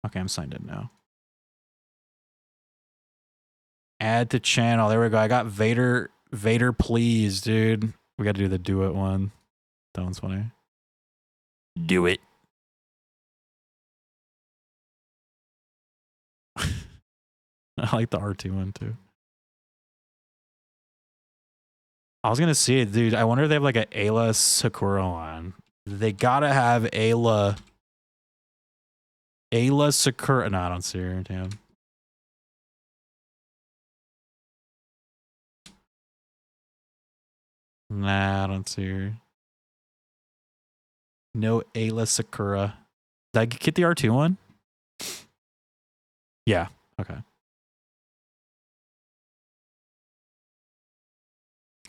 Okay, I'm signed in now. Add to channel. There we go. I got Vader. Vader, please, dude. We got to do the do it one. That one's funny. Do it. I like the R2 one too. I was gonna see it, dude. I wonder if they have like a Ayla Sakura line. They gotta have Ayla Sakura. No, I don't see her. Damn. Nah, I don't see her. No Ayla Sakura. Did I get the R2 one? Yeah. Okay.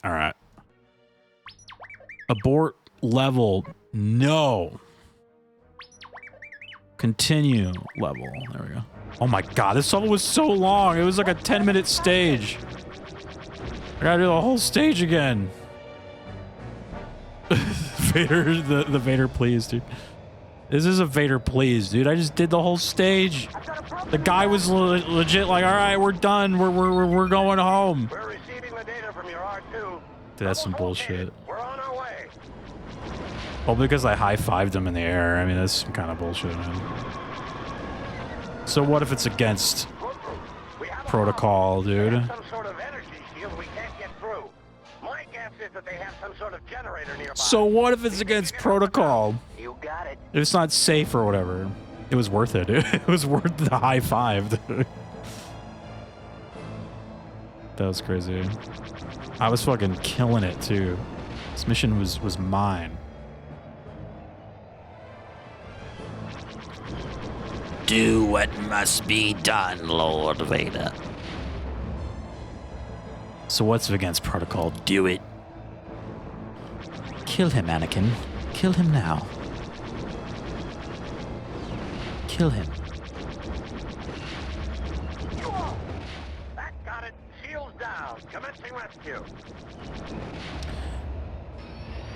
All right. Abort level. No. Continue level. There we go. Oh my god, this level was so long. It was like a 10-minute stage. I gotta do the whole stage again. Vader, the Vader please, dude. This is a Vader please, dude. I just did the whole stage. The guy was legit like, all right, we're done. We're going home. We're receiving the data from your R2. Dude, that's some bullshit. We're on our way. Well, because I high-fived him in the air. I mean, that's some kind of bullshit, man. So what if it's against protocol, dude? Some sort of energy shield we can't get through. My guess is that they have some sort of generator nearby. So what if it's against protocol? You got it. If it's not safe or whatever. It was worth it. It was worth the high five, dude. That was crazy. I was fucking killing it too. This mission was mine. Do what must be done, Lord Vader. So what's against protocol? Do it. Kill him, Anakin. Kill him now. Kill him. That got it. Shields down. Commencing rescue.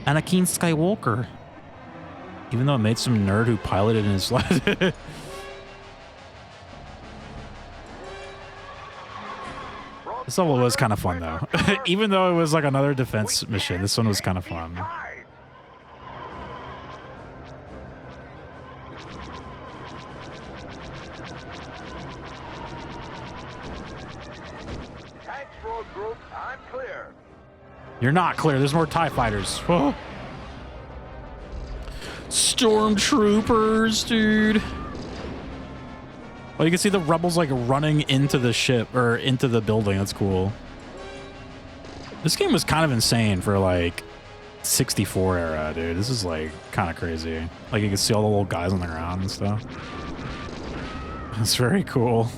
Anakin Skywalker. Even though it made some nerd who piloted in his life. This level was kind of fun, though. Even though it was like another defense mission, this one was kind of fun. Thanks, road group. I'm clear. You're not clear. There's more TIE fighters. Whoa. Stormtroopers, dude. Oh, you can see the rebels like running into the ship or into the building. That's cool. This game was kind of insane for like 64 era, dude. This is like kind of crazy. Like you can see all the little guys on the ground and stuff. That's very cool.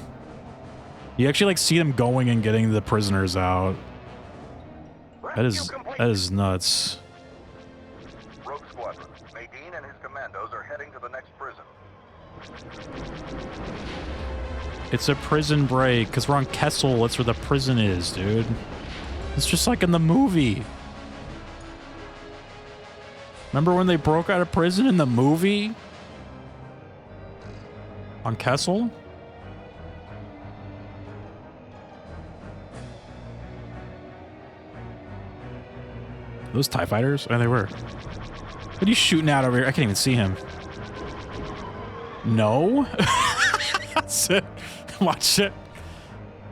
You actually like see them going and getting the prisoners out. That is nuts. Rogue Squadron. Nadine and his commandos are heading to the next prison. It's a prison break because we're on Kessel. That's where the prison is, dude. It's just like in the movie. Remember when they broke out of prison in the movie? On Kessel? Those TIE fighters? Oh, they were. What are you shooting at over here? I can't even see him. No? That's it. Watch it.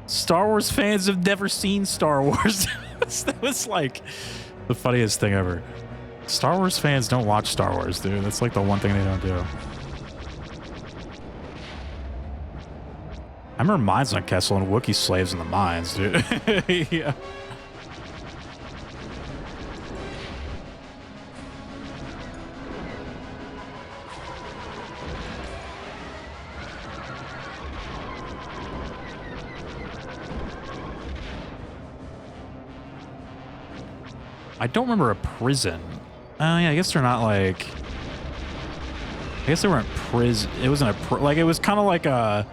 Star Wars fans have never seen Star Wars. That was like the funniest thing ever. Star Wars fans don't watch Star Wars, dude. That's like the one thing they don't do. I remember mines on Kessel and Wookiee slaves in the mines, dude. Yeah. I don't remember a prison. Oh yeah, I guess they're not like. I guess they weren't prison. It wasn't a like. It was kind of like a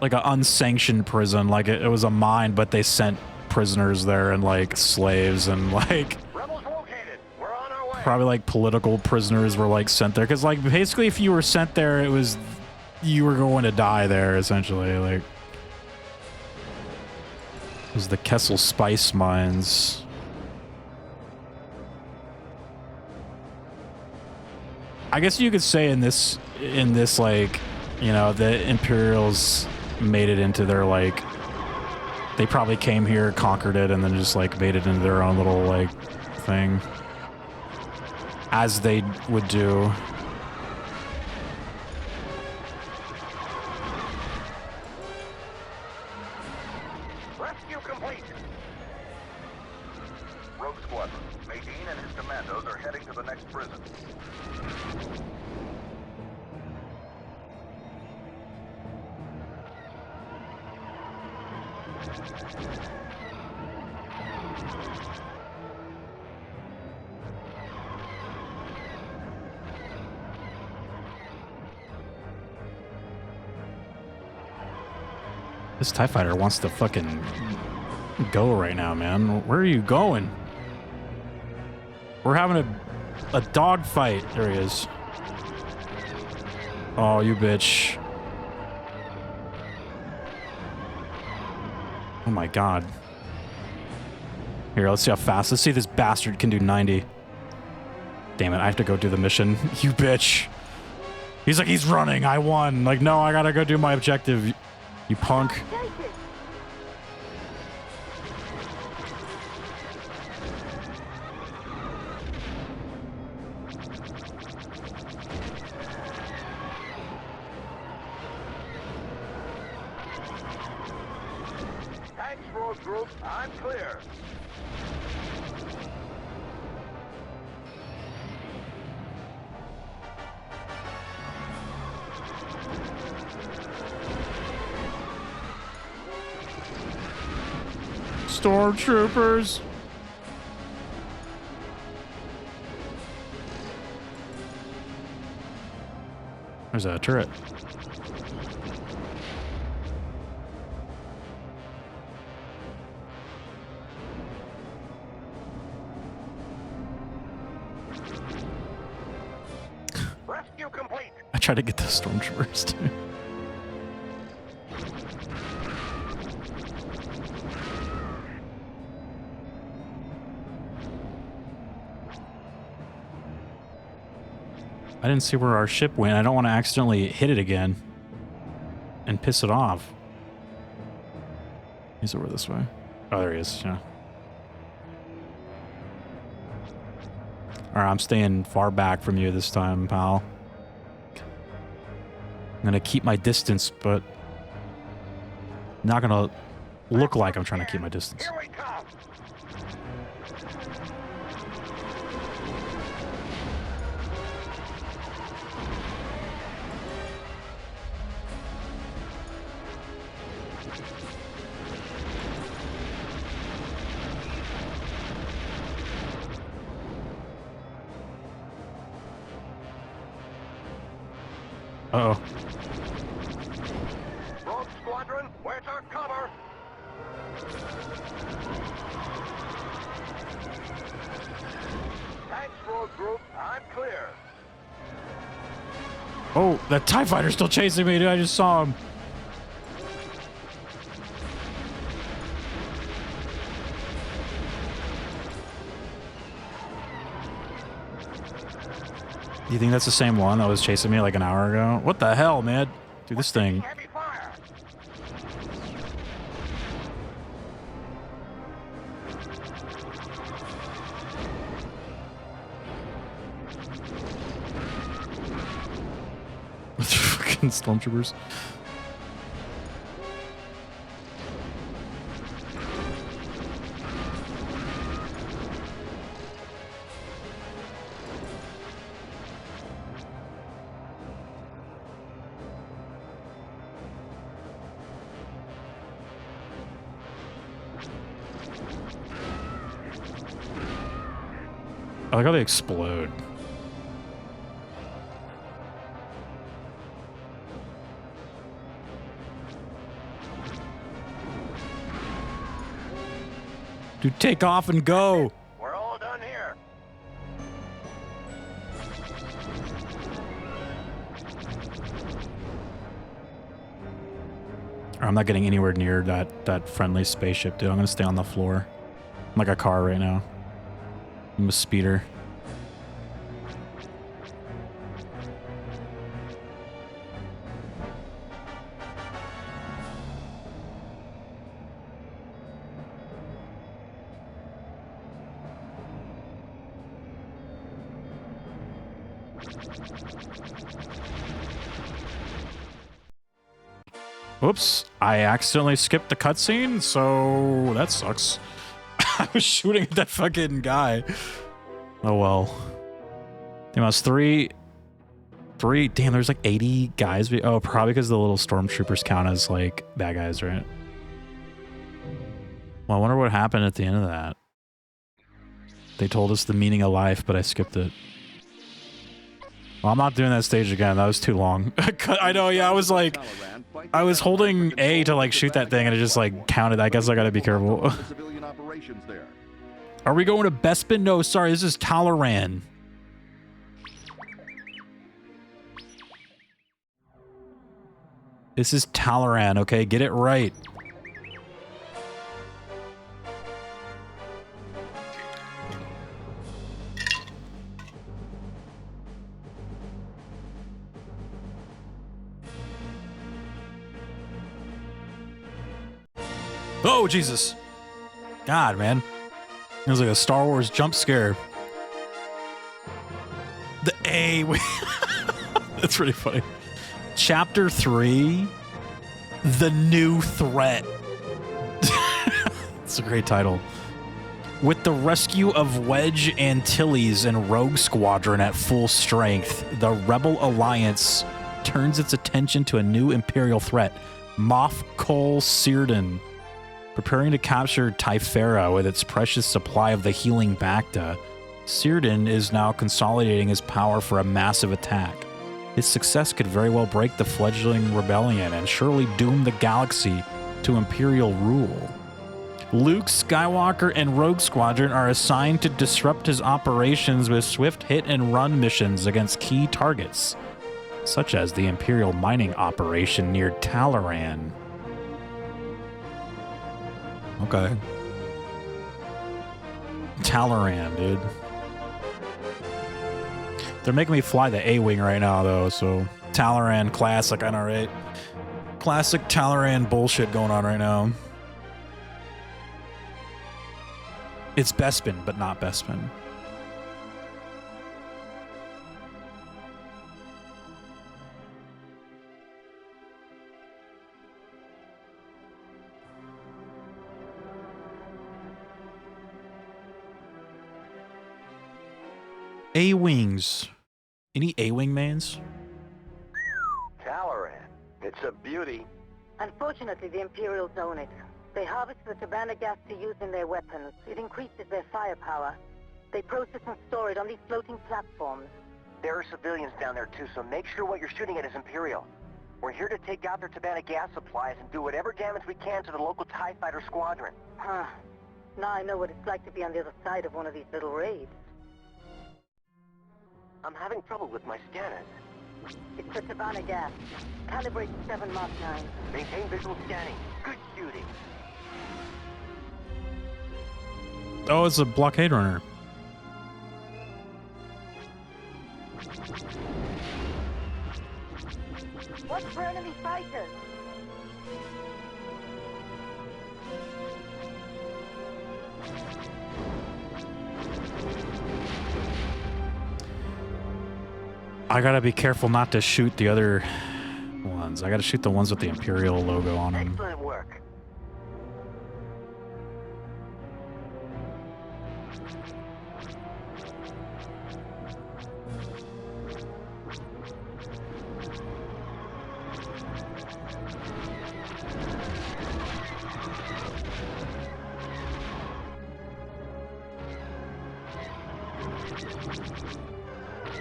unsanctioned prison. Like it was a mine, but they sent prisoners there and like slaves and like. Rebels located. We're on our way. Probably like political prisoners were like sent there because like basically if you were sent there, it was you were going to die there essentially. Like it was the Kessel spice mines. I guess you could say in this like, you know, the Imperials made it into their like, they probably came here, conquered it, and then just like made it into their own little like thing, as they would do. Rescue complete. Rogue Squadron. Nadine and his commandos are heading to the next prison. This TIE fighter wants to fucking go right now, man. Where are you going? We're having a dog fight. There he is. Oh, you bitch. Oh my god. Here, let's see how fast. Let's see if this bastard can do 90. Damn it, I have to go do the mission. You bitch. He's like, he's running. I won. Like, no, I gotta go do my objective. You punk. Thanks, Rogue Group. I'm clear. Stormtroopers. There's a turret. Rescue complete. I tried to get the stormtroopers too. I didn't see where our ship went. I don't want to accidentally hit it again and piss it off. He's over this way. Oh, there he is. Yeah. All right, I'm staying far back from you this time, pal. I'm gonna keep my distance, but not gonna look like I'm trying to keep my distance. Here we come. Uh-oh. Rogue Squadron, where's our cover? Thanks, Rogue Group. I'm clear. Oh, that TIE fighter's still chasing me, dude. I just saw him. You think that's the same one that was chasing me like an hour ago? What the hell, man? Dude, this thing. Heavy fire. With the fucking stormtroopers. I like how they explode. Dude, take off and go. We're all done here. I'm not getting anywhere near that friendly spaceship, dude. I'm gonna stay on the floor. I'm like a car right now. I'm a speeder. Oops, I accidentally skipped the cutscene, so that sucks. I was shooting at that fucking guy. Oh well. Damn, I was three. Damn, there's like 80 guys. Oh, probably because the little stormtroopers count as like bad guys, right? Well, I wonder what happened at the end of that. They told us the meaning of life, but I skipped it. Well, I'm not doing that stage again. That was too long. I know, yeah, I was like... I was holding A to like shoot that thing and it just like counted. I guess I gotta be careful. Are we going to Bespin? No, sorry, this is Talaran. This is Talaran, okay? Get it right. Oh, Jesus. God, man. It was like a Star Wars jump scare. The A. That's pretty funny. Chapter 3. The New Threat. It's a great title. With the rescue of Wedge Antilles and Rogue Squadron at full strength, the Rebel Alliance turns its attention to a new Imperial threat, Moff Cole Círdan. Preparing to capture Typhera with its precious supply of the healing Bacta, Círdan is now consolidating his power for a massive attack. His success could very well break the fledgling rebellion and surely doom the galaxy to Imperial rule. Luke Skywalker and Rogue Squadron are assigned to disrupt his operations with swift hit-and-run missions against key targets, such as the Imperial mining operation near Talaran. Okay. Talaran, dude. They're making me fly the A-Wing right now, though, so... Talaran classic, I know, right? Classic Talaran bullshit going on right now. It's Bespin, but not Bespin. A-Wings. Any A-Wing mans? Talaran. It's a beauty. Unfortunately, the Imperials own it. They harvest the Tabana gas to use in their weapons. It increases their firepower. They process and store it on these floating platforms. There are civilians down there too, so make sure what you're shooting at is Imperial. We're here to take out their Tabana gas supplies and do whatever damage we can to the local TIE fighter squadron. Huh. Now I know what it's like to be on the other side of one of these little raids. I'm having trouble with my scanners. It's the Tabana gas. Calibrate 7 Mach 9. Maintain visual scanning. Good shooting. Oh, it's a blockade runner. Watch for enemy fighters. I gotta be careful not to shoot the other ones. I gotta shoot the ones with the Imperial logo on them. Excellent work.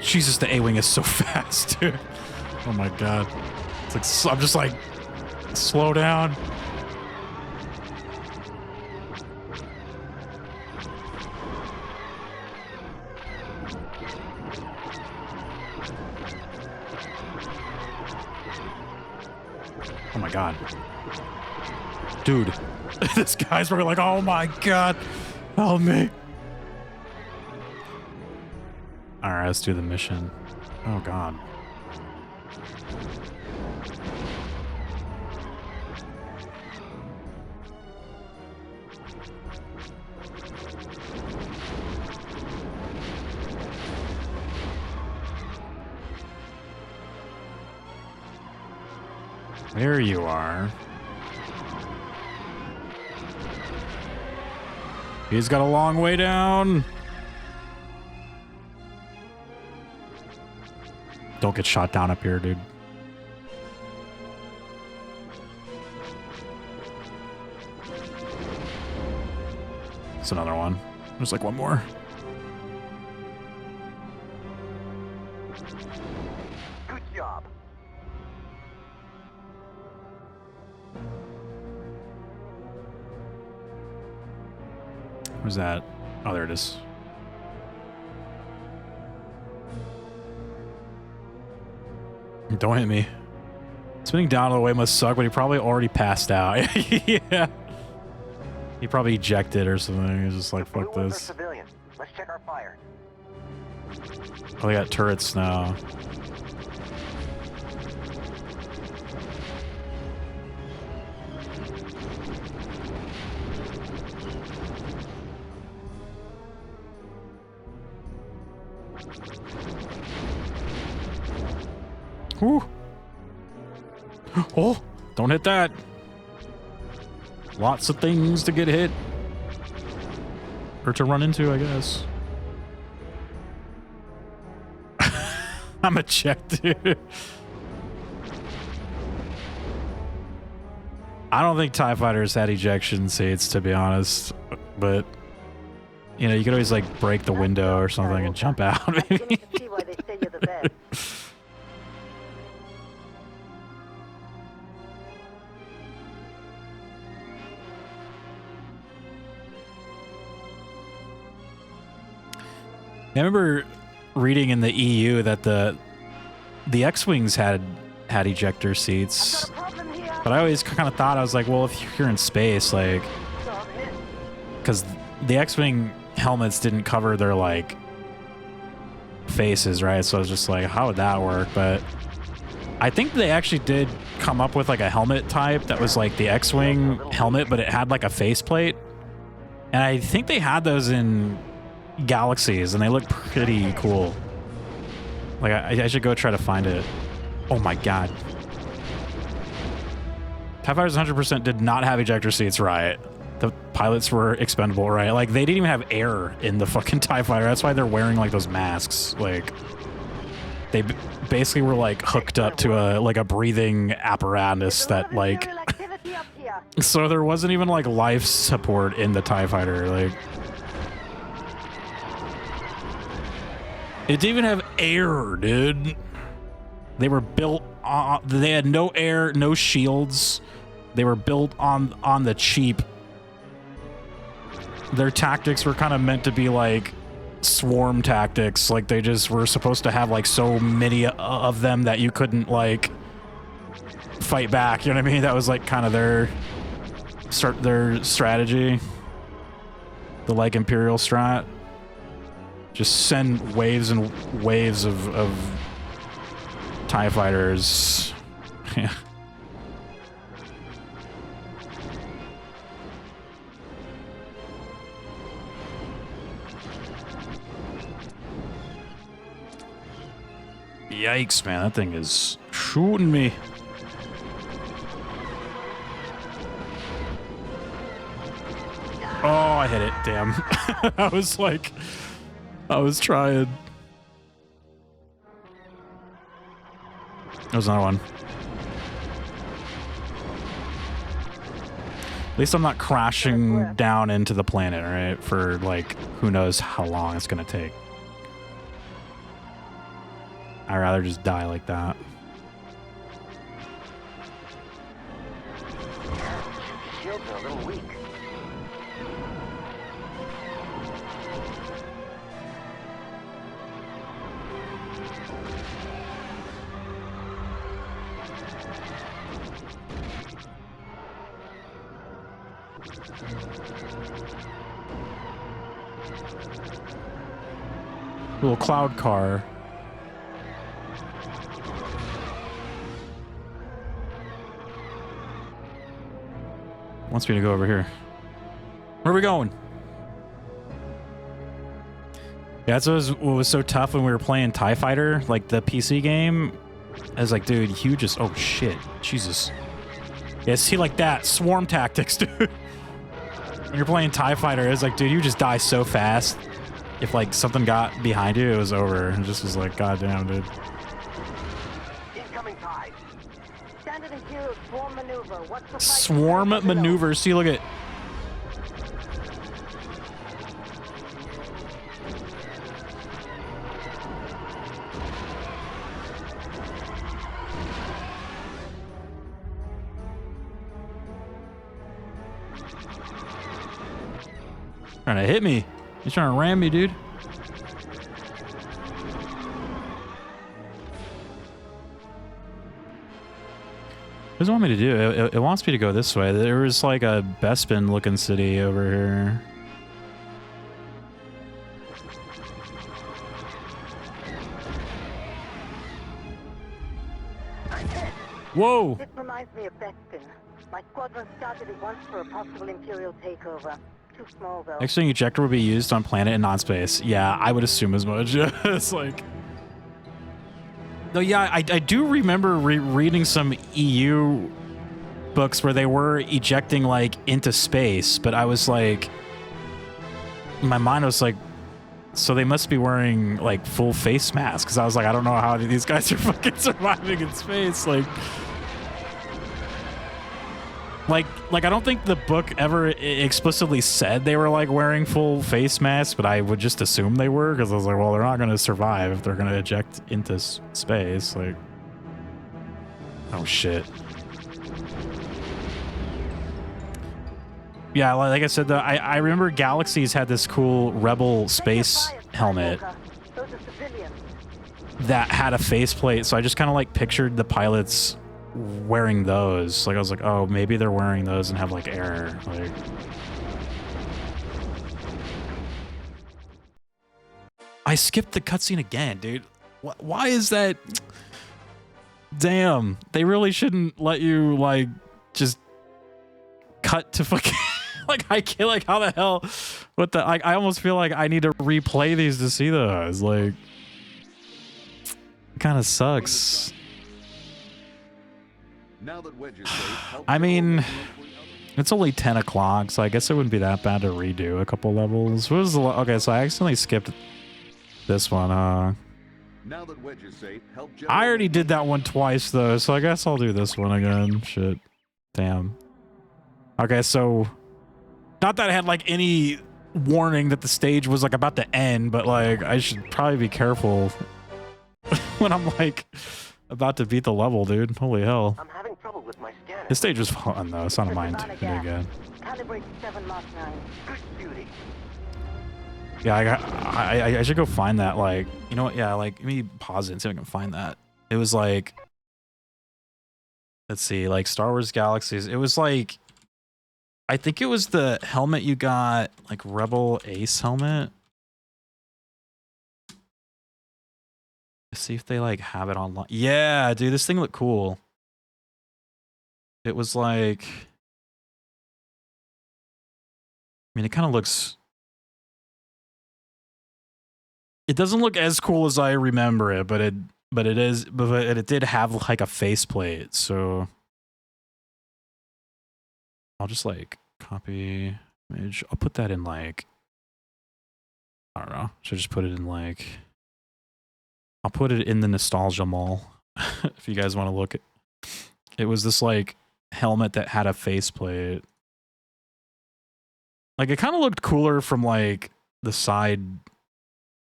Jesus, the A-Wing is so fast, dude. Oh my god. It's like, I'm just like, slow down. Oh my god. Dude, this guy's probably like, oh my god, help me. Alright, let's do the mission. Oh god. There you are. He's got a long way down. Don't get shot down up here, dude. It's another one. There's like one more. Good job. Where's that? Oh, there it is. Don't hit me. Spinning down all the way must suck, but he probably already passed out. Yeah. He probably ejected or something. He's just like, fuck Blue ones are this. civilians. Let's check our fire. Oh, they got turrets now. Whew. Oh, don't hit that. Lots of things to get hit. Or to run into, I guess. I'm a check, dude. I don't think TIE fighters had ejection seats, to be honest. But, you know, you could always, like, break the window or something and jump out, maybe. See why they say you're the best. I remember reading in the EU that the X-Wings had ejector seats, but I always kind of thought, I was like, well, if you're in space, like, because the X-Wing helmets didn't cover their, like, faces, right? So I was just like, how would that work? But I think they actually did come up with, like, a helmet type that was, like, the X-Wing helmet, but it had, like, a faceplate. And I think they had those in Galaxies, and they look pretty cool. Like, I should go try to find it. Oh my god. TIE Fighters 100% did not have ejector seats, right? The pilots were expendable, right? Like, they didn't even have air in the fucking TIE Fighter. That's why they're wearing, like, those masks. Like, they basically were, like, hooked up to a breathing apparatus that, like... So there wasn't even, like, life support in the TIE Fighter, like... It didn't even have air, dude. They were built on... They had no air, no shields. They were built on the cheap. Their tactics were kind of meant to be like swarm tactics. Like, they just were supposed to have like so many of them that you couldn't like fight back. You know what I mean? That was like kind of their strategy. The like Imperial strat. Just send waves and waves of TIE fighters. Yeah. Yikes, man. That thing is shooting me. Oh, I hit it. Damn. I was like... I was trying. There's another one. At least I'm not crashing down into the planet, right? For, like, who knows how long it's gonna take. I'd rather just die like that. Shields are a little weak. Little cloud car. Wants me to go over here. Where are we going? Yeah, that's what was so tough when we were playing TIE Fighter, like the PC game. I was like, dude, you just... Oh, shit. Jesus. Yeah, see, like that. Swarm tactics, dude. When you're playing TIE Fighter, it's like, dude, you just die so fast. If like something got behind you, it was over. It just was like, goddamn, dude. Incoming TIE. Standard and Imperial swarm maneuver. What's the fight? Swarm maneuver. See, look at. Trying to hit me. He's trying to ram me, dude. What does it want me to do? It wants me to go this way. There was like a Bespin looking city over here. Whoa! This reminds me of Bespin. My squadron started at once for a possible Imperial takeover. Too small, though. X-wing ejector would be used on planet and non-space. Yeah, I would assume as much. It's like... No, yeah, I do remember reading some EU books where they were ejecting, like, into space, but I was like... My mind was like, so they must be wearing, like, full face masks, because I was like, I don't know how these guys are fucking surviving in space, like... Like, I don't think the book ever explicitly said they were, like, wearing full face masks, but I would just assume they were, because I was like, well, they're not going to survive if they're going to eject into space, like... Oh, shit. Yeah, like I said, though, I remember Galaxies had this cool Rebel space helmet that had a faceplate, so I just kind of, like, pictured the pilots wearing those. Like, I was like, oh, maybe they're wearing those and have, like, air. Like... I skipped the cutscene again, dude. Why is that? Damn. They really shouldn't let you, like, just cut to fucking... Like, I can't, like, how the hell? What the... I almost feel like I need to replay these to see those. Like... It kind of sucks. Now that Wedge is safe, I mean, it's only 10 o'clock, so I guess it wouldn't be that bad to redo a couple levels. What was the... Okay, so I accidentally skipped this one. Now that Wedge is safe, help I already did that one twice, though, so I guess I'll do this one again. Shit. Damn. Okay, so... Not that I had, like, any warning that the stage was, like, about to end, but, like, I should probably be careful when I'm, like, about to beat the level, dude. Holy hell. I'm having trouble with my scanner. This stage was fun, though. It's not mine to do again. Calibrate 7 Mach 9. Good beauty. Yeah, I should go find that, like... You know what? Yeah, like, let me pause it and see if I can find that. It was, like... Let's see, like, Star Wars Galaxies. It was, like... I think it was the helmet you got, like, Rebel Ace helmet. Let's see if they, like, have it online. Yeah, dude, this thing looked cool. It was, like... I mean, it kind of looks... It doesn't look as cool as I remember it, but it did have, like, a faceplate, so... I'll just, like, copy image. I'll put that in, like... I don't know. Should I just put it in, like... I'll put it in the Nostalgia Mall, if you guys want to look at... It was this, like, helmet that had a faceplate. Like, it kind of looked cooler from, like, the side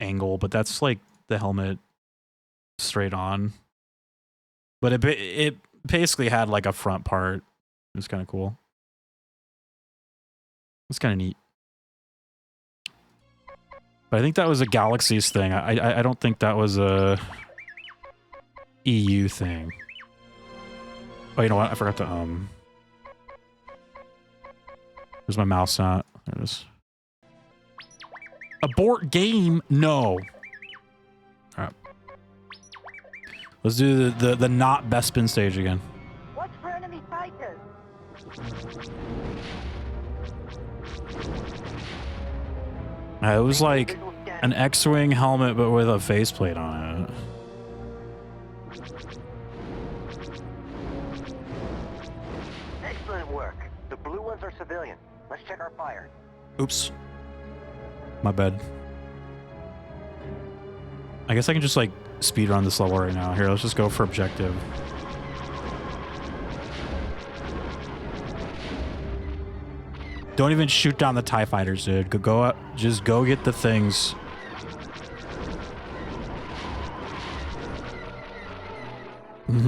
angle, but that's, like, the helmet straight on. But it basically had, like, a front part. It was kind of cool. It's kind of neat. But I think that was a Galaxies thing. I don't think that was a EU thing. Oh, you know what? I forgot to, Where's my mouse at? There it is. Abort game? No. Alright. Let's do the not Bespin stage again. Watch for enemy fighters. It was like an X-wing helmet, but with a faceplate on it. Excellent work. The blue ones are civilian. Let's check our file. fire. Oops. My bad. I guess I can just like speed run this level right now. Here, let's just go for objective. Don't even shoot down the TIE fighters, dude. Go up. Just go get the things.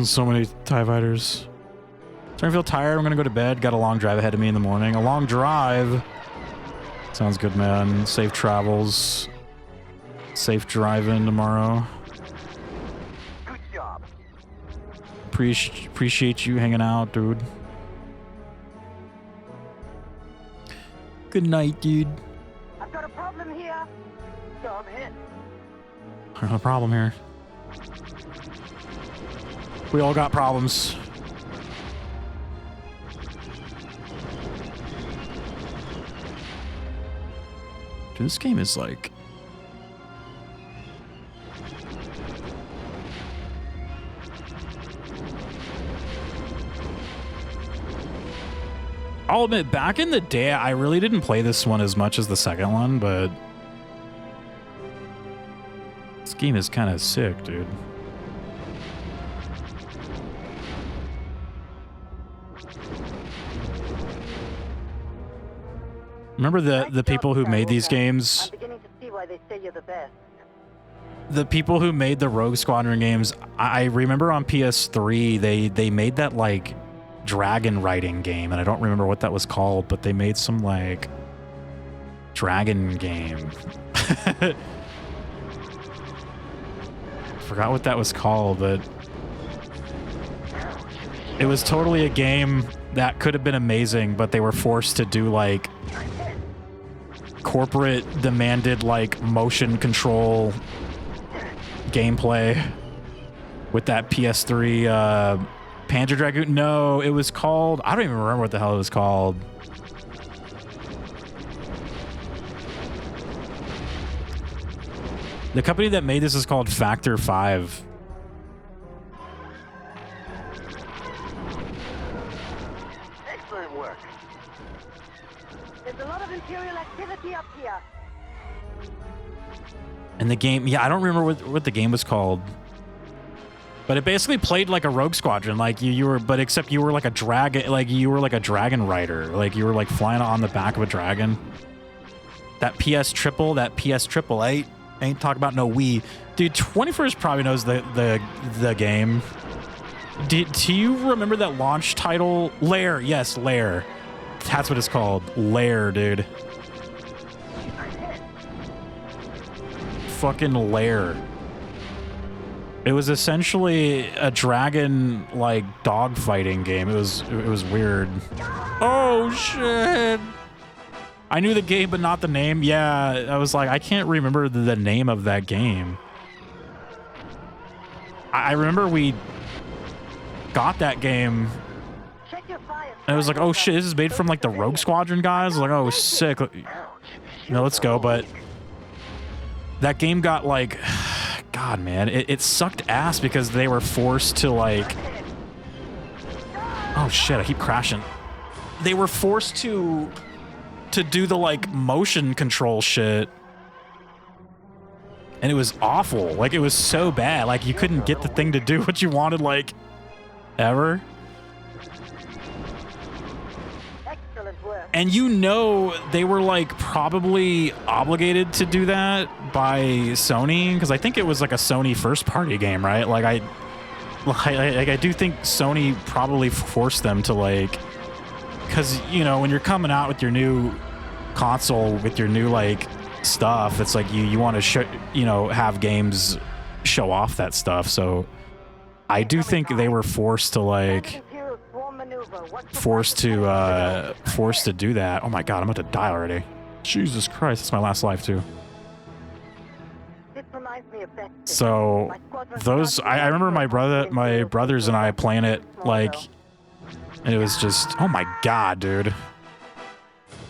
So many TIE fighters. Starting to feel tired. I'm gonna go to bed. Got a long drive ahead of me in the morning. A long drive. Sounds good, man. Safe travels. Safe driving tomorrow. Good job. Appreciate you hanging out, dude. Good night, dude. I've got a problem here. Job hit. No problem here. We all got problems. Dude, this game is like... I'll admit, back in the day, I really didn't play this one as much as the second one, but... This game is kind of sick, dude. Remember the people who made these games? I'm beginning to see why they say you're the best. The people who made the Rogue Squadron games, I remember on PS3, they made that, like, dragon riding game, and I don't remember what that was called, but they made some, like, dragon game. Forgot what that was called, but it was totally a game that could have been amazing, but they were forced to do, like, corporate demanded, like, motion control gameplay with that PS3 Panzer Dragoon. No, it was called, I don't even remember what the hell it was called. The company that made this is called Factor 5. Excellent work. There's a lot of Imperial activity up here. And the game, yeah, I don't remember what the game was called. But it basically played like a Rogue Squadron, like you were, but except you were like a dragon, like you were like a dragon rider, like you were like flying on the back of a dragon. That PS triple eight ain't talking about no Wii, dude. 21st probably knows the game. Do you remember that launch title, Lair? Yes, Lair. That's what it's called, Lair, dude. Fucking Lair. It was essentially a dragon, like, dogfighting game. It was weird. Oh, shit. I knew the game, but not the name. Yeah, I was like, I can't remember the name of that game. I remember we got that game, and it was like, oh, shit, this is made from, like, the Rogue Squadron guys. I was like, oh, sick. You know, let's go, but that game got, like... God, man, it sucked ass because they were forced to, like... Oh, shit, I keep crashing. They were forced to do the, like, motion control shit. And it was awful. Like, it was so bad. Like, you couldn't get the thing to do what you wanted, like, ever. And you know they were, like, probably obligated to do that by Sony, because I think it was, like, a Sony first-party game, right? Like, I do think Sony probably forced them to, like... Because, you know, when you're coming out with your new console, with your new, like, stuff, it's like you want to, you know, have games show off that stuff, so... I do think they were forced to, like... Forced to do that. Oh my god, I'm about to die already. Jesus Christ, it's my last life too. So those, I remember my brothers and I playing it, like, and it was just, oh my god, dude.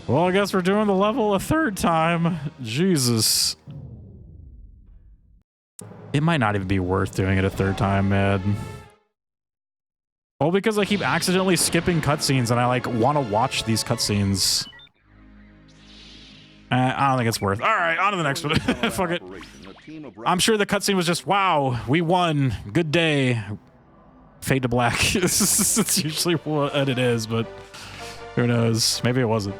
Well, I guess we're doing the level a third time. Jesus. It might not even be worth doing it a third time, man. Well, because I keep accidentally skipping cutscenes and I, like, want to watch these cutscenes. I don't think it's worth. All right, on to the next one. Fuck it. I'm sure the cutscene was just, wow, we won. Good day. Fade to black. It's usually what it is, but who knows? Maybe it wasn't.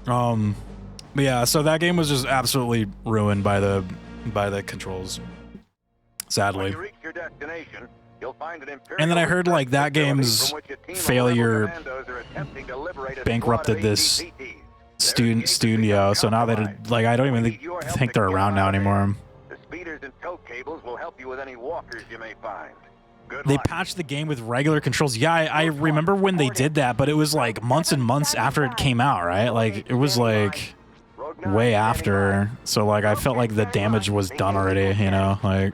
But yeah, so that game was just absolutely ruined by the controls. Sadly. When you reach your destination, you'll find an Imperial And then I heard like that game's from which a team of failure rebel commandos are attempting to liberate a bankrupted squad of this ATPTs. studio, so now they like I don't even think they're around now anymore. The speeders and tow cables will help you with any walkers you may find. Good They luck. patched the game with regular controls. Yeah, I remember when they did that, but it was like months and months after it came out, right? Like it was like way after, so like I felt like the damage was done already, you know, like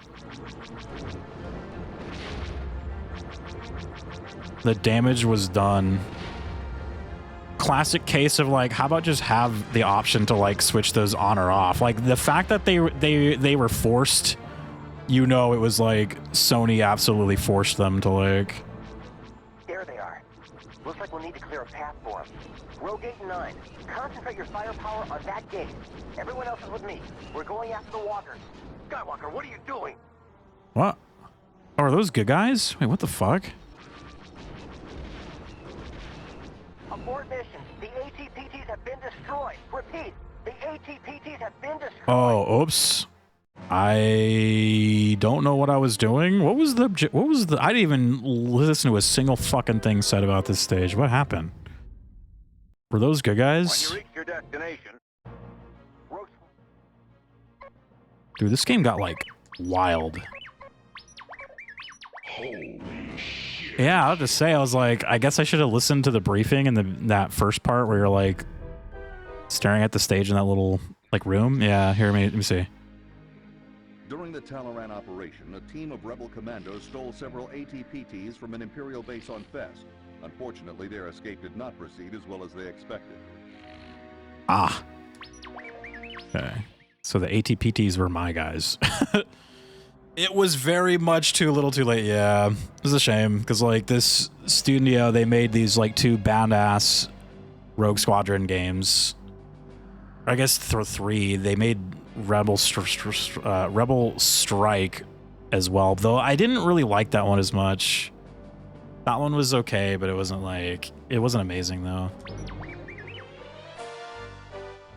the damage was done. Classic case of like, how about just have the option to like switch those on or off? Like the fact that they were forced, you know, it was like Sony absolutely forced them to like. There they are. Looks like we'll need to clear a path for them. Row gate 9. Concentrate your firepower on that gate. Everyone else is with me. We're going after the walkers. Skywalker, what are you doing? What? Oh, are those good guys? Wait, what the fuck? Abort mission. The ATPTs have been destroyed. Repeat. The ATPTs have been destroyed. Oh, oops. I don't know what I was doing. What was the I didn't even listen to a single fucking thing said about this stage. What happened? Were those good guys? When you reach your destination, Dude, this game got like wild. Yeah, I have to say, I was like, I guess I should have listened to the briefing in that first part where you're like staring at the stage in that little like room. Yeah, here, let me see. During the Talaran operation, a team of rebel commandos stole several ATPTs from an Imperial base on Fest. Unfortunately, their escape did not proceed as well as they expected. Ah. Okay. So the ATPTs were my guys. It was very much too little too late. Yeah, it was a shame because like this studio, they made these like two badass Rogue Squadron games. I guess three. They made Rebel Strike as well, though I didn't really like that one as much. That one was okay, but it wasn't amazing though.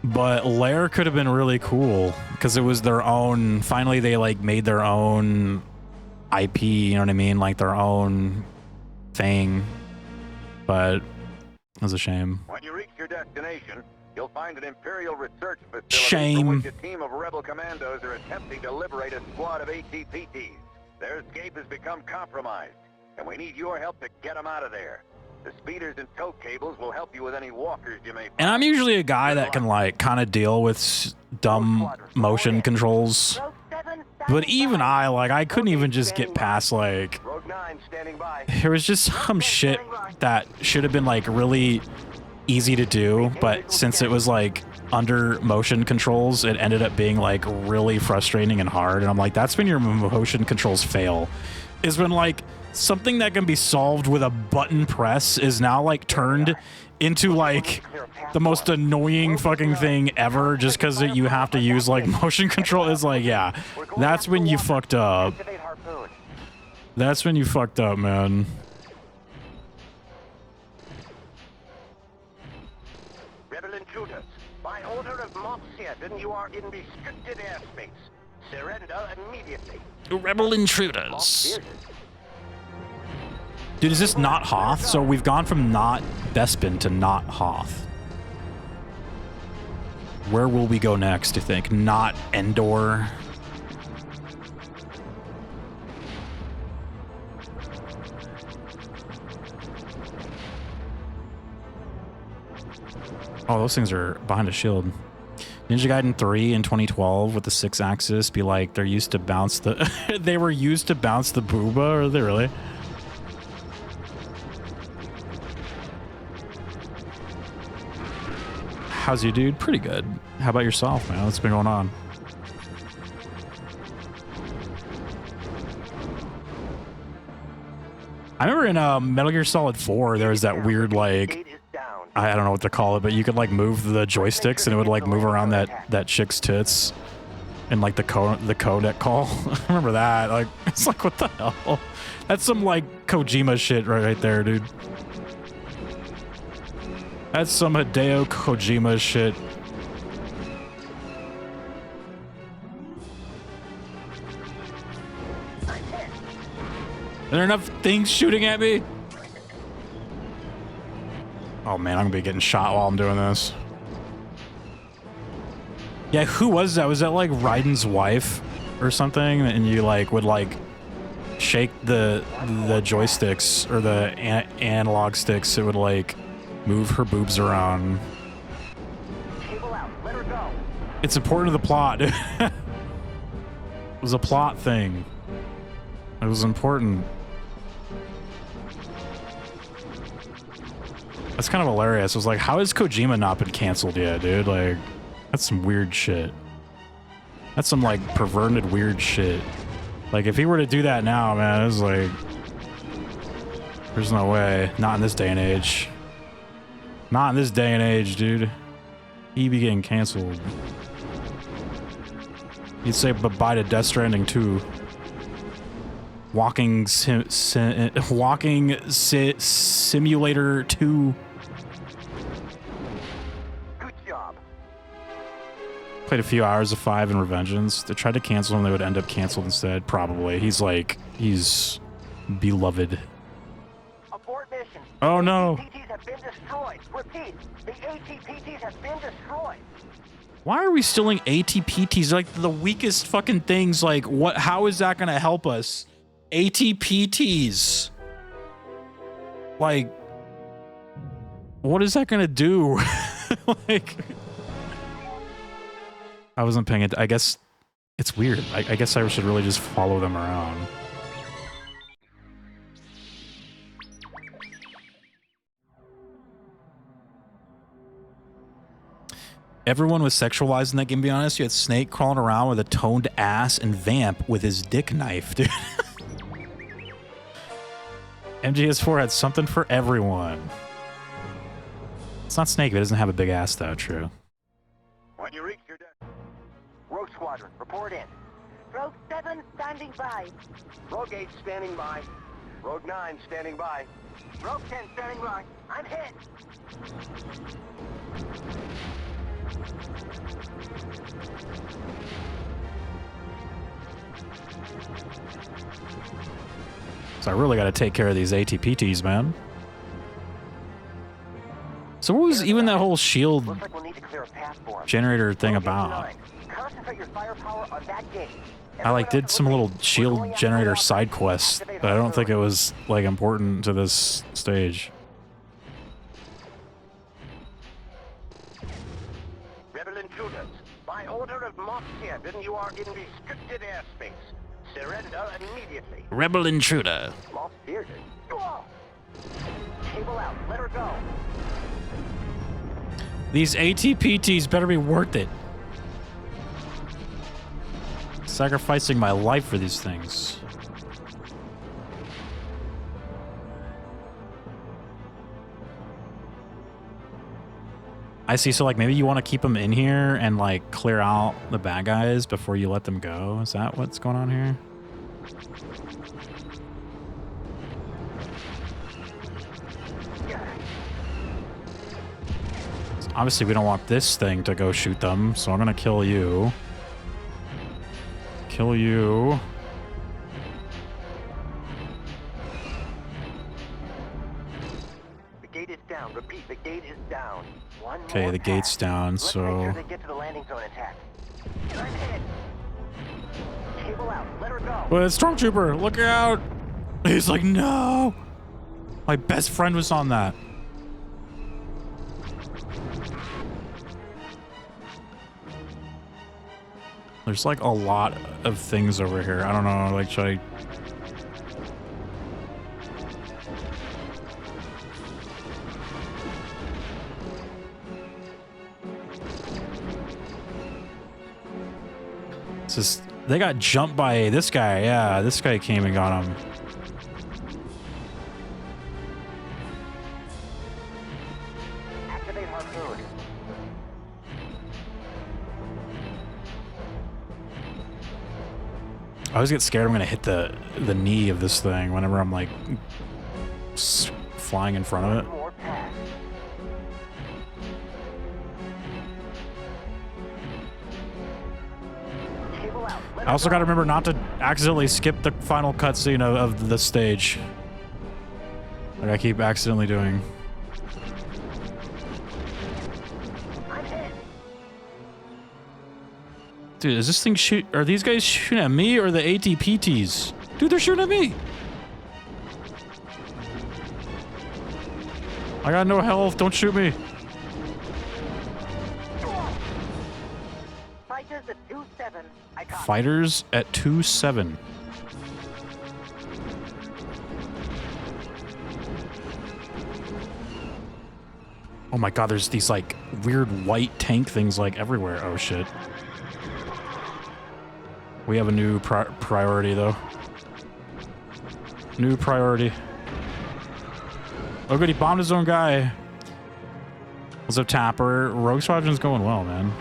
But Lair could have been really cool because it was their own. Finally, they like made their own IP. You know what I mean? Like their own thing. But it was a shame. when you reach your destination, you'll find an Imperial research facility Shame. from which a team of rebel commandos are attempting to liberate a squad of ATPTs. Their escape has become compromised, and we need your help to get them out of there. The speeders and tow cables will help you with any walkers you may find. And I'm usually a guy that can like kind of deal with dumb motion controls. Row 7, But even I couldn't even just get past like, Rogue 9 standing by. there was just some shit that should have been like really easy to do, but since it was like under motion controls, it ended up being like really frustrating and hard. And I'm like, that's when your motion controls fail, is when like something that can be solved with a button press is now like turned into like the most annoying fucking thing ever just because you have to use like motion control. Is like, yeah, that's when you fucked up. Activate harpoon. That's when you fucked up, man. Rebel intruders, by order of Monsieur, then you are in restricted airspace. Surrender immediately. Rebel intruders. Dude, is this not Hoth? So we've gone from not Bespin to not Hoth. Where will we go next, do you think? Not Endor? Oh, those things are behind a shield. Ninja Gaiden 3 in 2012 with the 6-axis be like they're used to bounce the they were used to bounce the booba, are they really? How's you, dude? Pretty good. How about yourself, man? What's been going on? I remember in Metal Gear Solid 4, there was that weird, like, Gate is down. I don't know what to call it, but you could like move the joysticks and it would like move around that chick's tits and like the codec call. I remember that. Like, it's like, what the hell? That's some like Kojima shit right there, dude. That's some Hideo Kojima shit. Are there enough things shooting at me? Oh man, I'm gonna be getting shot while I'm doing this. Yeah, who was that? Was that like Raiden's wife or something? And you like would like shake the joysticks or the analog sticks, it would like move her boobs around. Cable out. Let her go. It's important to the plot. It was a plot thing. It was important. That's kind of hilarious. I was like, how has Kojima not been canceled yet, dude? Like, that's some weird shit. That's some like perverted weird shit. Like, if he were to do that now, man, it's like, there's no way. Not in this day and age. Not in this day and age, dude. He'd be getting canceled. You'd say bye to Death Stranding 2. Walking Simulator 2. Good job. Played a few hours of 5 in Revengeance. They tried to cancel him, they would end up canceled instead, probably. He's beloved. Abort mission. Oh no. ATPTs have been destroyed. Repeat, the ATPTs have been destroyed. Why are we stealing ATPTs? Like the weakest fucking things. Like what? How is that gonna help us? ATPTs. Like, what is that gonna do? Like, I wasn't paying it. I guess it's weird. I guess I should really just follow them around. Everyone was sexualized in that game, to be honest. You had Snake crawling around with a toned ass and Vamp with his dick knife, dude. MGS4 had something for everyone. It's not Snake, but it doesn't have a big ass, though. True. When you reach your destination. Rogue Squadron, report in. Rogue 7 standing by. Rogue 8 standing by. Rogue 9 standing by. Rogue 10 standing by. I'm hit. So I really got to take care of these ATPTs, man. So what was even that whole shield Looks like we'll need to clear a path for him. generator thing Rogue about? 9, concentrate your firepower on that gate. I like did some little shield generator side quests, but I don't think it was like important to this stage. Rebel intruders, by order of Moff Captain, you are in restricted airspace. Surrender immediately. Rebel intruder. Moff Bearded. Cable out. Let her go. These ATPTs better be worth it. Sacrificing my life for these things. I see, so like maybe you want to keep them in here and like clear out the bad guys before you let them go. Is that what's going on here? Obviously we don't want this thing to go shoot them, so I'm gonna kill you. Kill you. The gate is down. Repeat, the gate is down. One Okay, more the gate's pass. down, Let's so... make sure they get to the landing zone intact. I'm hit. Cable out. Let her go. Well, Stormtrooper, look out! He's like, no! My best friend was on that. There's like a lot of things over here. I don't know, like, should I... It's just, they got jumped by this guy. Yeah, this guy came and got him. I always get scared I'm gonna hit the knee of this thing whenever I'm like flying in front of it. More pass. Cable out. Let I also her gotta go. remember not to accidentally skip the final cutscene of the stage. Like I keep accidentally doing. I'm hit. Dude, is this thing shoot? Are these guys shooting at me or the ATPTs? Dude, they're shooting at me. I got no health. Don't shoot me. Fighters at 2-7. I caught. Fighters at 2-7. Oh my god, there's these like weird white tank things like everywhere. Oh shit. We have a new priority though. New priority. Oh good, he bombed his own guy. What's up, Tapper? Rogue Squadron's going well, man.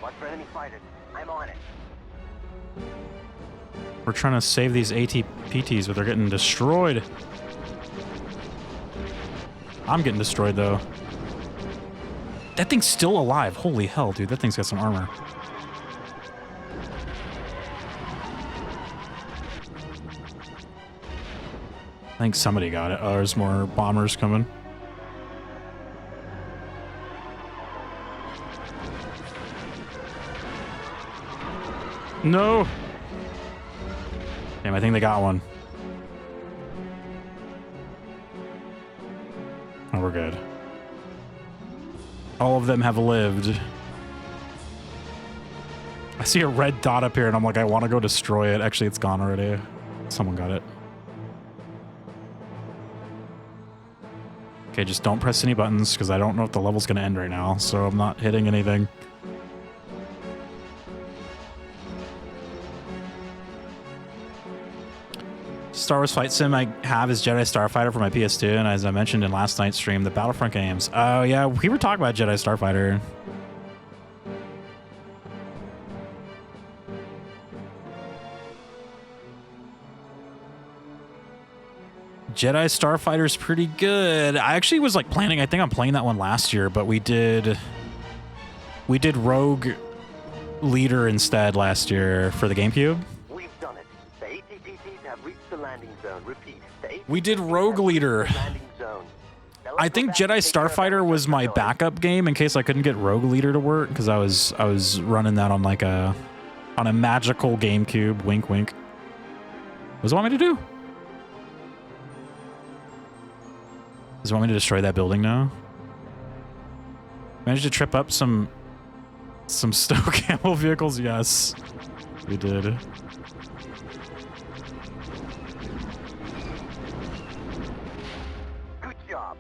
Watch for enemy fighters. I'm on it. We're trying to save these ATPTs, but they're getting destroyed. I'm getting destroyed, though. That thing's still alive. Holy hell, dude. That thing's got some armor. I think somebody got it. Oh, there's more bombers coming. No! Damn, I think they got one. Oh, we're good. All of them have lived. I see a red dot up here and I'm like, I want to go destroy it. Actually, it's gone already. Someone got it. Okay, just don't press any buttons because I don't know if the level's going to end right now, so I'm not hitting anything. Star Wars Flight Sim I have is Jedi Starfighter for my PS2, and as I mentioned in last night's stream, the Battlefront games. Oh yeah, we were talking about Jedi Starfighter. Jedi Starfighter's pretty good. I actually was like planning, I think I'm playing that one last year, but we did Rogue Leader instead last year for the GameCube. We've done it. The ATPTs have reached the landing zone. Repeat. The ATPTs We did Rogue have reached Leader. the landing zone. Now let's I go think back and Jedi take care of Starfighter that was my noise. backup game in case I couldn't get Rogue Leader to work because I was running that on like a magical GameCube. Wink, wink. What does it want me to do? Does it want me to destroy that building now? Managed to trip up some Stoke Camel vehicles? Yes, we did. Good job.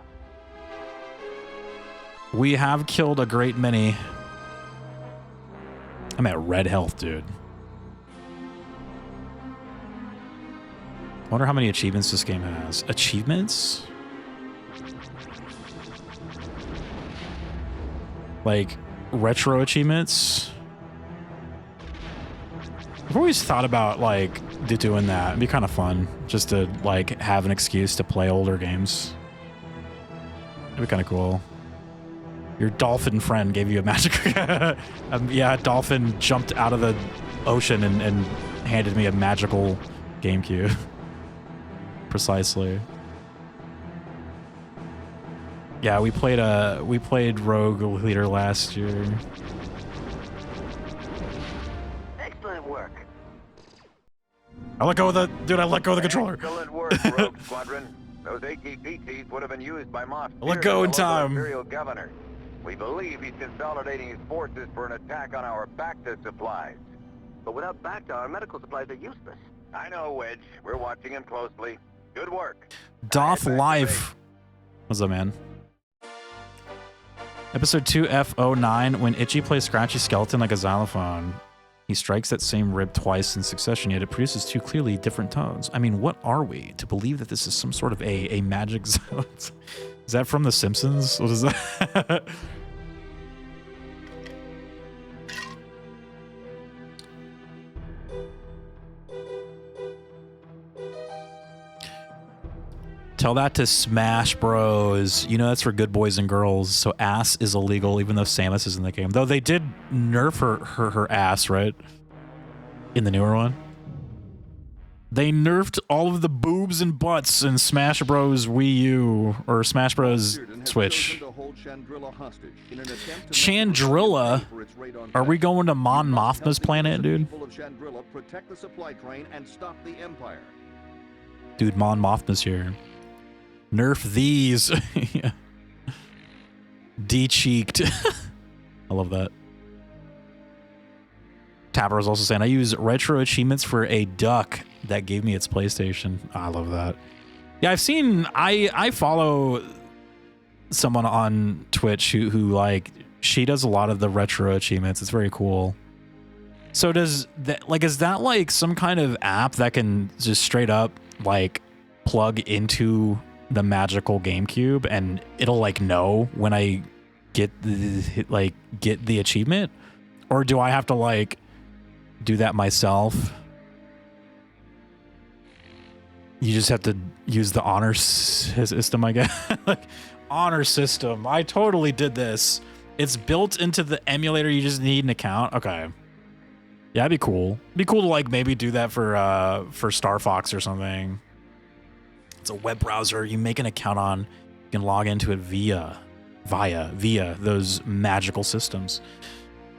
We have killed a great many. I'm at red health, dude. Wonder how many achievements this game has. Achievements? Like retro achievements? I've always thought about like doing that. It'd be kind of fun just to like have an excuse to play older games. It'd be kind of cool. Your dolphin friend gave you a magic. Yeah, dolphin jumped out of the ocean and handed me a magical GameCube. Precisely. Yeah, we played Rogue Leader last year. Excellent work. I let go of the controller. Excellent work, Rogue Squadron. Those ATPTs would have been used by Moff. Let go in time. Imperial Governor. We believe he's consolidating his forces for an attack on our Bacta supplies. But without Bacta, our medical supplies are useless. I know, Wedge. We're watching him closely. Good work. Doth Life. What's up, man? Episode 2F09, when Itchy plays Scratchy Skeleton like a xylophone. He strikes that same rib twice in succession, yet it produces two clearly different tones. I mean, what are we to believe that this is some sort of a magic zone? Is that from The Simpsons? What is that? Tell that to Smash Bros. You know that's for good boys and girls, so ass is illegal even though Samus is in the game. Though they did nerf her ass, right? In the newer one. They nerfed all of the boobs and butts in Smash Bros. Wii U or Smash Bros. Switch. Chandrilla? Are we going to Mon Mothma's planet, dude? Dude, Mon Mothma's here. Nerf these. De-cheeked. I love that. Tapper was also saying, I use retro achievements for a duck that gave me its PlayStation. Oh, I love that. Yeah, I've seen, I follow someone on Twitch who like, she does a lot of the retro achievements. It's very cool. So does that, like, is that like some kind of app that can just straight up like plug into the magical GameCube and it'll like know when I get the achievement? Or do I have to like do that myself? You just have to use the honor system, I guess. Like, honor system. I totally did this. It's built into the emulator. You just need an account. Okay. Yeah, that'd be cool. It'd be cool to like maybe do that for Star Fox or something. It's a web browser you make an account on. You can log into it via those magical systems.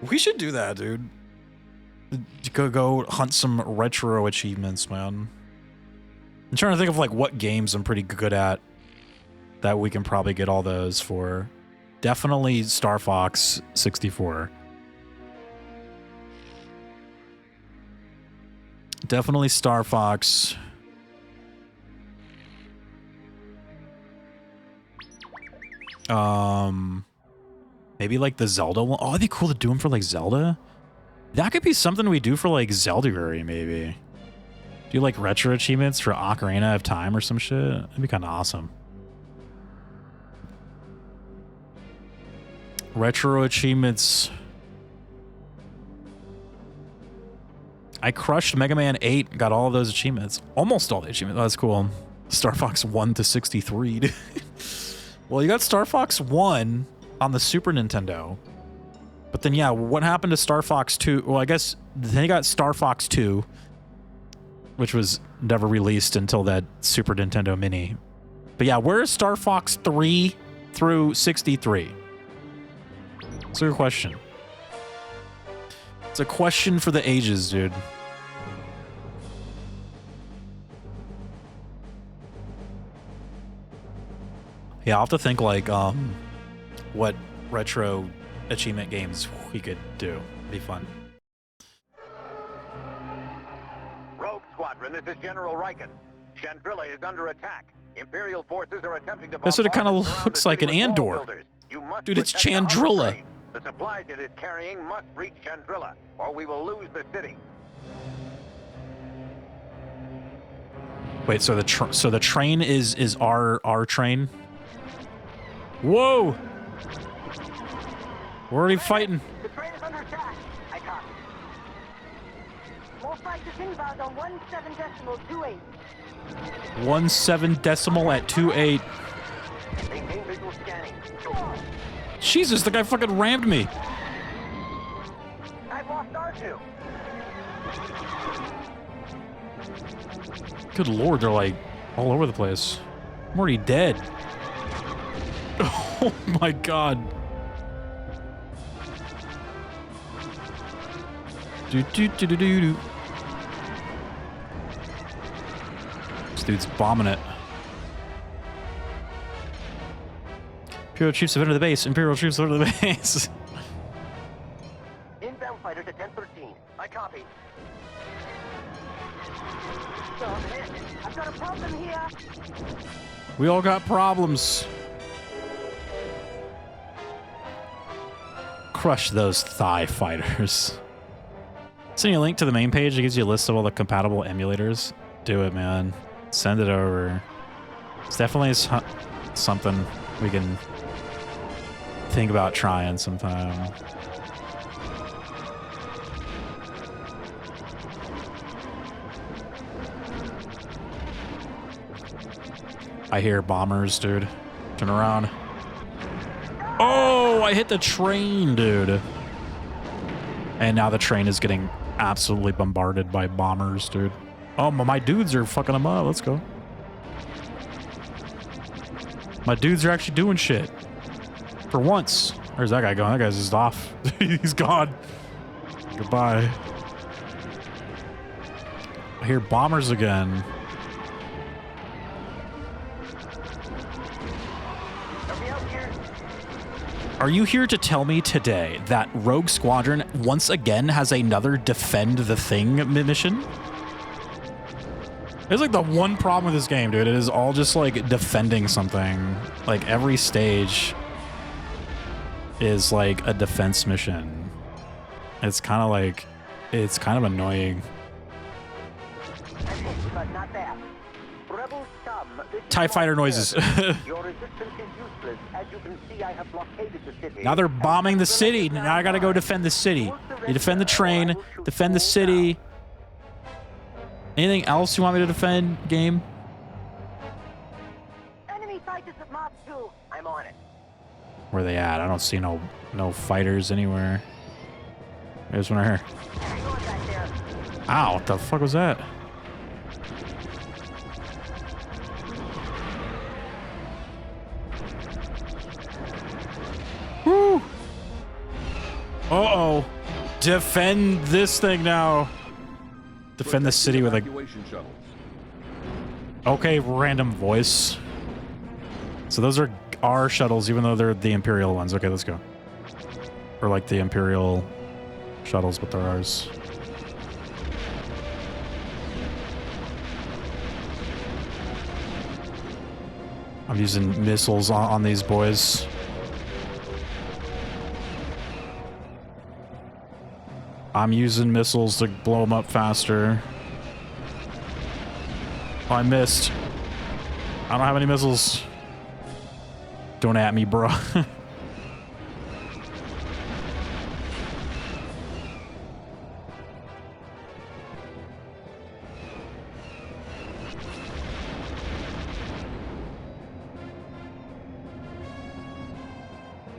We should do that, dude. Go hunt some retro achievements, man. I'm trying to think of like what games I'm pretty good at that we can probably get all those for. Definitely Star Fox 64. Definitely Star Fox. Maybe like the Zelda one. Oh, it'd be cool to do them for like Zelda. That could be something we do for like Zelda, maybe. Do like retro achievements for Ocarina of Time or some shit. That'd be kind of awesome. Retro achievements. I crushed Mega Man 8, got all of those achievements. Almost all the achievements. Oh, that's cool. Star Fox 1 to 63. Dude. Well, you got Star Fox 1 on the Super Nintendo. But then, yeah, what happened to Star Fox 2? Well, I guess then you got Star Fox 2, which was never released until that Super Nintendo Mini. But yeah, where is Star Fox 3 through 63? It's a good question. It's a question for the ages, dude. Yeah, I'll have to think like what retro achievement games we could do. It'd be fun. Rogue Squadron, this is General Riken. Chandrilla is under attack. Imperial forces are attempting to That's what it kind of looks like an Andor. Dude, it's Chandrilla. The supplies it is carrying must reach Chandrilla, or we will lose the city. Wait, so the train is our train? Whoa! We're already fighting. The train is under attack. I copy. More fighters inbound on 17.28. 17 at 28. Maintain visual scanning. Jesus, the guy fucking rammed me. I've lost R2. Good lord, they're like all over the place. I'm already dead. Oh my god. Do. This dude's bombing it. Imperial troops have entered the base. Imperial troops have entered the base. Inbound fighters at 1013. I copy. Oh, man. I've got a problem here. We all got problems. Crush those TIE fighters. Send you a link to the main page. It gives you a list of all the compatible emulators. Do it, man. Send it over. It's definitely something we can think about trying sometime. I hear bombers, dude. Turn around. Oh, I hit the train, dude. And now the train is getting absolutely bombarded by bombers, dude. Oh, my dudes are fucking them up. Let's go. My dudes are actually doing shit. For once. Where's that guy going? That guy's just off. He's gone. Goodbye. I hear bombers again. Are you here to tell me today that Rogue Squadron once again has another defend the thing mission? It's like the one problem with this game, dude. It is all just like defending something. Like every stage is like a defense mission. It's kind of like, it's kind of annoying. But not that. Rebel scum, TIE fighter noises. Your resistance is useless. As you can see, I have blockaded the city. Now they're bombing the city. Now I gotta go defend the city. You defend the train, defend the city. Anything else you want me to defend, game? Enemy fighters at Mark 2. I'm on it. Where are they at? I don't see no fighters anywhere. There's one right here. Hang on back there. Ow, what the fuck was that? Woo! Uh-oh. Defend this thing now. Defend the city with a... Okay, random voice. So those are our shuttles, even though they're the Imperial ones. Okay, let's go. Or like the Imperial shuttles, but they're ours. I'm using missiles on these boys. I'm using missiles to blow them up faster. Oh, I missed. I don't have any missiles. Don't at me, bro. So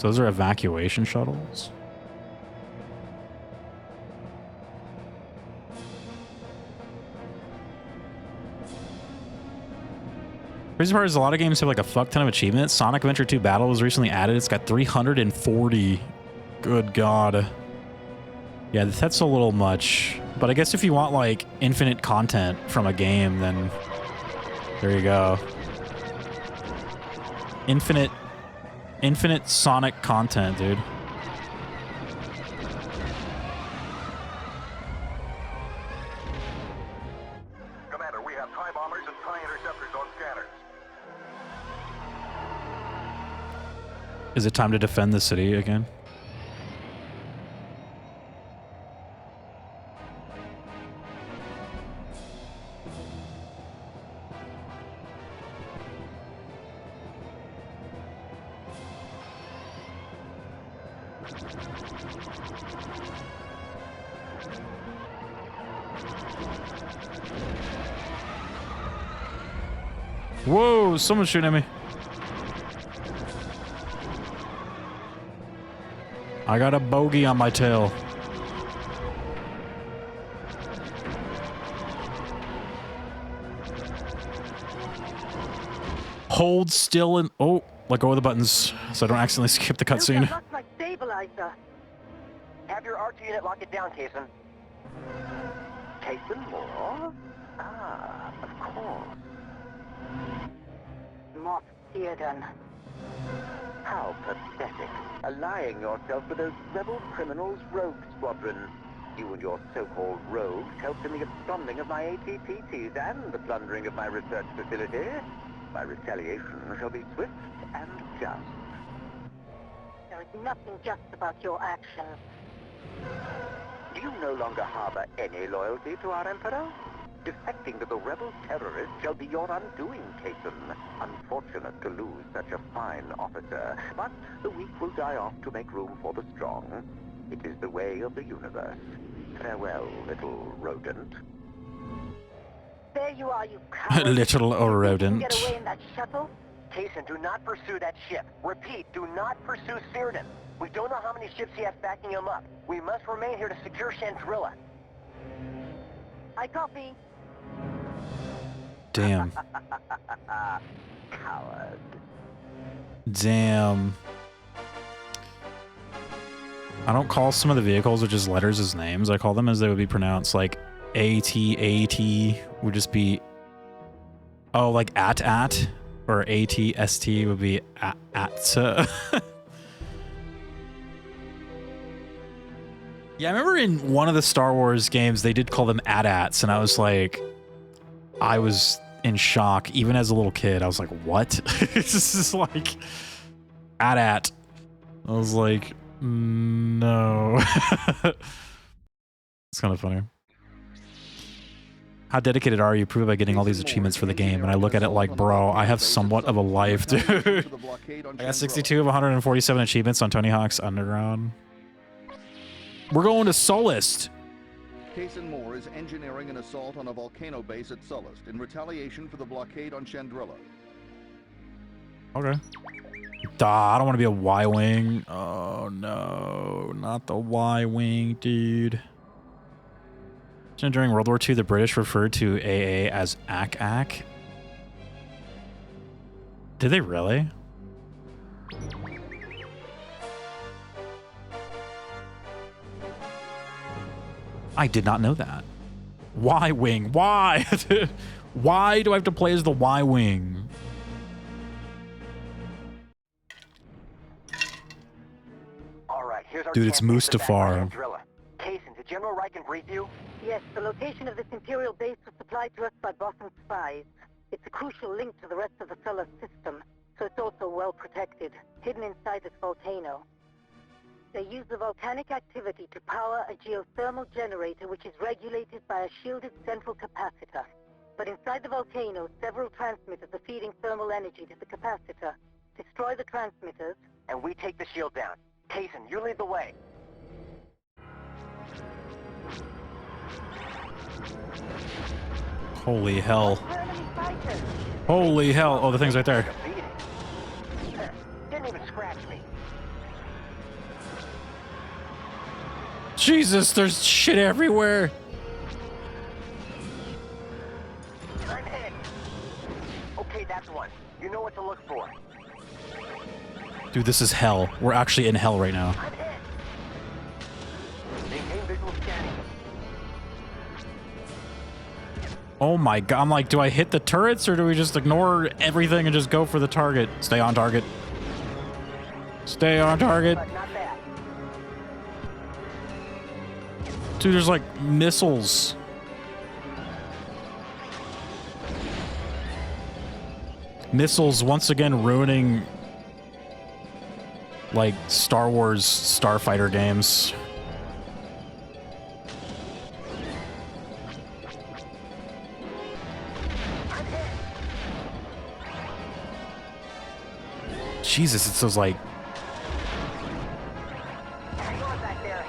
those are evacuation shuttles? Crazy part is a lot of games have like a fuck ton of achievements. Sonic Adventure 2 Battle was recently added. It's got 340. Good God. Yeah, that's a little much. But I guess if you want like infinite content from a game, then there you go. Infinite Sonic content, dude. Commander, we have TIE bombers and TIE interceptors on scanners. Is it time to defend the city again? Whoa, someone's shooting at me. I got a bogey on my tail. Hold still and... Oh, let go of the buttons so I don't accidentally skip the cutscene. Lost my stabilizer. Have your archer unit lock it down, Kason. Kason, more? Ah, of course. Moff Theoden. How pathetic. Allying yourself with those rebel criminals, Rogue Squadron. You and your so-called rogues helped in the absconding of my ATPTs and the plundering of my research facility. My retaliation shall be swift and just. There is nothing just about your actions. Do you no longer harbor any loyalty to our Emperor? Defecting to the rebel terrorists shall be your undoing, Cason. Unfortunate to lose such a fine officer, but the weak will die off to make room for the strong. It is the way of the universe. Farewell, little rodent. There you are, you coward. Little You rodent. can get away in that shuttle? Cason, do not pursue that ship. Repeat, do not pursue Cyrdan. We don't know how many ships he has backing him up. We must remain here to secure Chandrilla. I copy. Damn. Coward. Damn. I don't call some of the vehicles with just letters as names. I call them as they would be pronounced. Like AT would just be, oh, like at, or ATST would be at. Yeah, I remember in one of the Star Wars games, they did call them AT-ATs, and I was like, I was in shock. Even as a little kid, I was like, what? This is like AT-AT. I was like, no. It's kind of funny. How dedicated are you? Prove by getting all these achievements for the game. And I look at it like, bro, I have somewhat of a life, dude. I got 62 of 147 achievements on Tony Hawk's Underground. We're going to Sullust. Cason Moore is engineering an assault on a volcano base at Sullust in retaliation for the blockade on Chandrilla. Okay. Duh, I don't want to be a Y-Wing. Oh, no. Not the Y-Wing, dude. During World War II, the British referred to AA as AK-AK. Did they really? I did not know that. Y-Wing. Why? Why do I have to play as the Y-Wing? All right, here's our Dude, it's chance to get back Mustafar. on Chandrilla. Cason, did General Riken brief you? Yes, the location of this Imperial base was supplied to us by Boston spies. It's a crucial link to the rest of the solar system, so it's also well protected, hidden inside this volcano. They use the volcanic activity to power a geothermal generator which is regulated by a shielded central capacitor. But inside the volcano, several transmitters are feeding thermal energy to the capacitor. Destroy the transmitters, And we take the shield down. Cason, you lead the way. Holy hell. we're enemy fighters. Holy hell. Oh, the thing's right there. Defeated. Didn't even scratch me. Jesus, there's shit everywhere. I'm hit. Okay, that's one. You know what to look for. Dude, this is hell. We're actually in hell right now. I'm hit. Maintain visual scanning. Oh my god. I'm like, do I hit the turrets or do we just ignore everything and just go for the target? Stay on target. Stay on target. But not bad. Dude, there's like missiles. Missiles once again ruining like Star Wars starfighter games. Jesus, it's those like Hang on back there.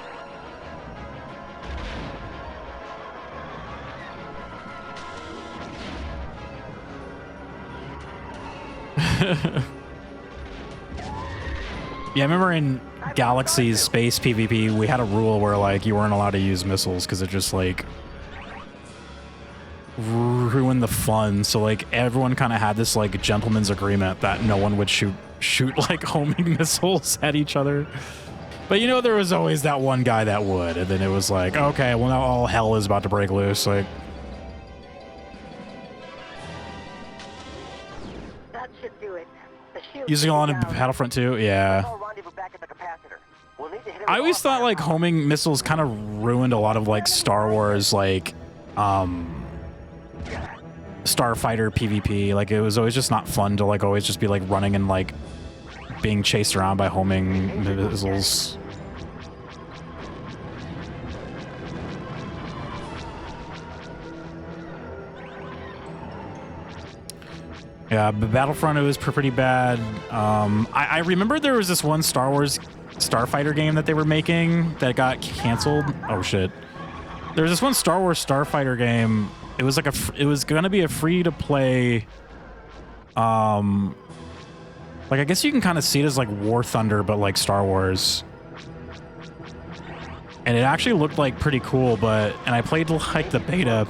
yeah, I remember in Galaxy's space PvP, we had a rule where like you weren't allowed to use missiles because it just like ruined the fun. So like everyone kind of had this like gentleman's agreement that no one would shoot like homing missiles at each other. But you know, there was always that one guy that would, and then it was like, okay, well now all hell is about to break loose. Like, That should do it. The shield using should all be on down. Battlefront 2, yeah. I'll rendezvous back at the capacitor. We'll need to hit it I with always all thought like firepower. homing missiles kind of ruined a lot of like Star Wars like starfighter PvP. Like it was always just not fun to like always just be like running and like being chased around by homing missiles. Yeah, but Battlefront, it was pretty bad. I remember there was this one Star Wars Starfighter game that they were making that got canceled. Oh shit. There was this one Star Wars Starfighter game. It was like it was gonna be a free to play. Like I guess you can kind of see it as like War Thunder, but like Star Wars. And it actually looked like pretty cool, and I played like the beta,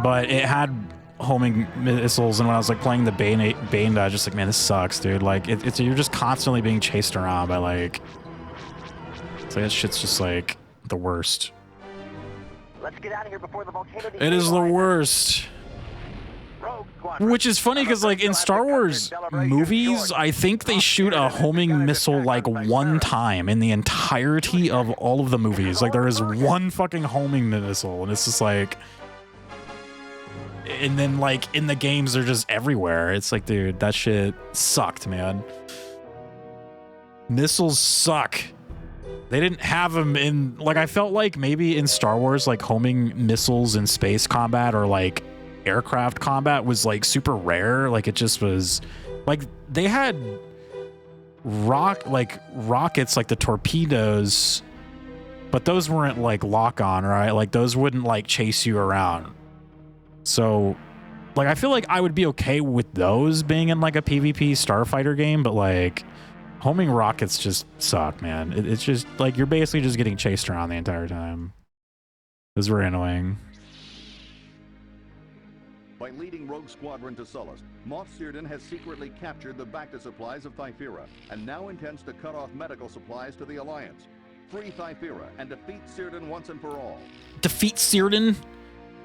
but it had homing missiles, and when I was like playing the beta, I was just like, man, this sucks, dude. Like you're just constantly being chased around by like, it's like that shit's just like the worst. Let's get out of here before the volcano. It is the worst. Which is funny because like in Star Wars movies, I think they shoot a homing missile like one time in the entirety of all of the movies. Like there is one fucking homing missile, and it's just like, and then like in the games they're just everywhere. It's like, dude, that shit sucked, man. Missiles suck. They didn't have them in, like, I felt like maybe in Star Wars, like homing missiles in space combat or like aircraft combat was like super rare. Like it just was like they had rockets like the torpedoes, but those weren't like lock on, right? Like those wouldn't like chase you around. So like I feel like I would be okay with those being in like a PvP starfighter game, but like homing rockets just suck, man. It's just like you're basically just getting chased around the entire time. It was very annoying. By leading Rogue Squadron to Sullust, Moff Searden has secretly captured the Bacta supplies of Thyphera, and now intends to cut off medical supplies to the Alliance. Free Thyphera and defeat Searden once and for all. Defeat Searden?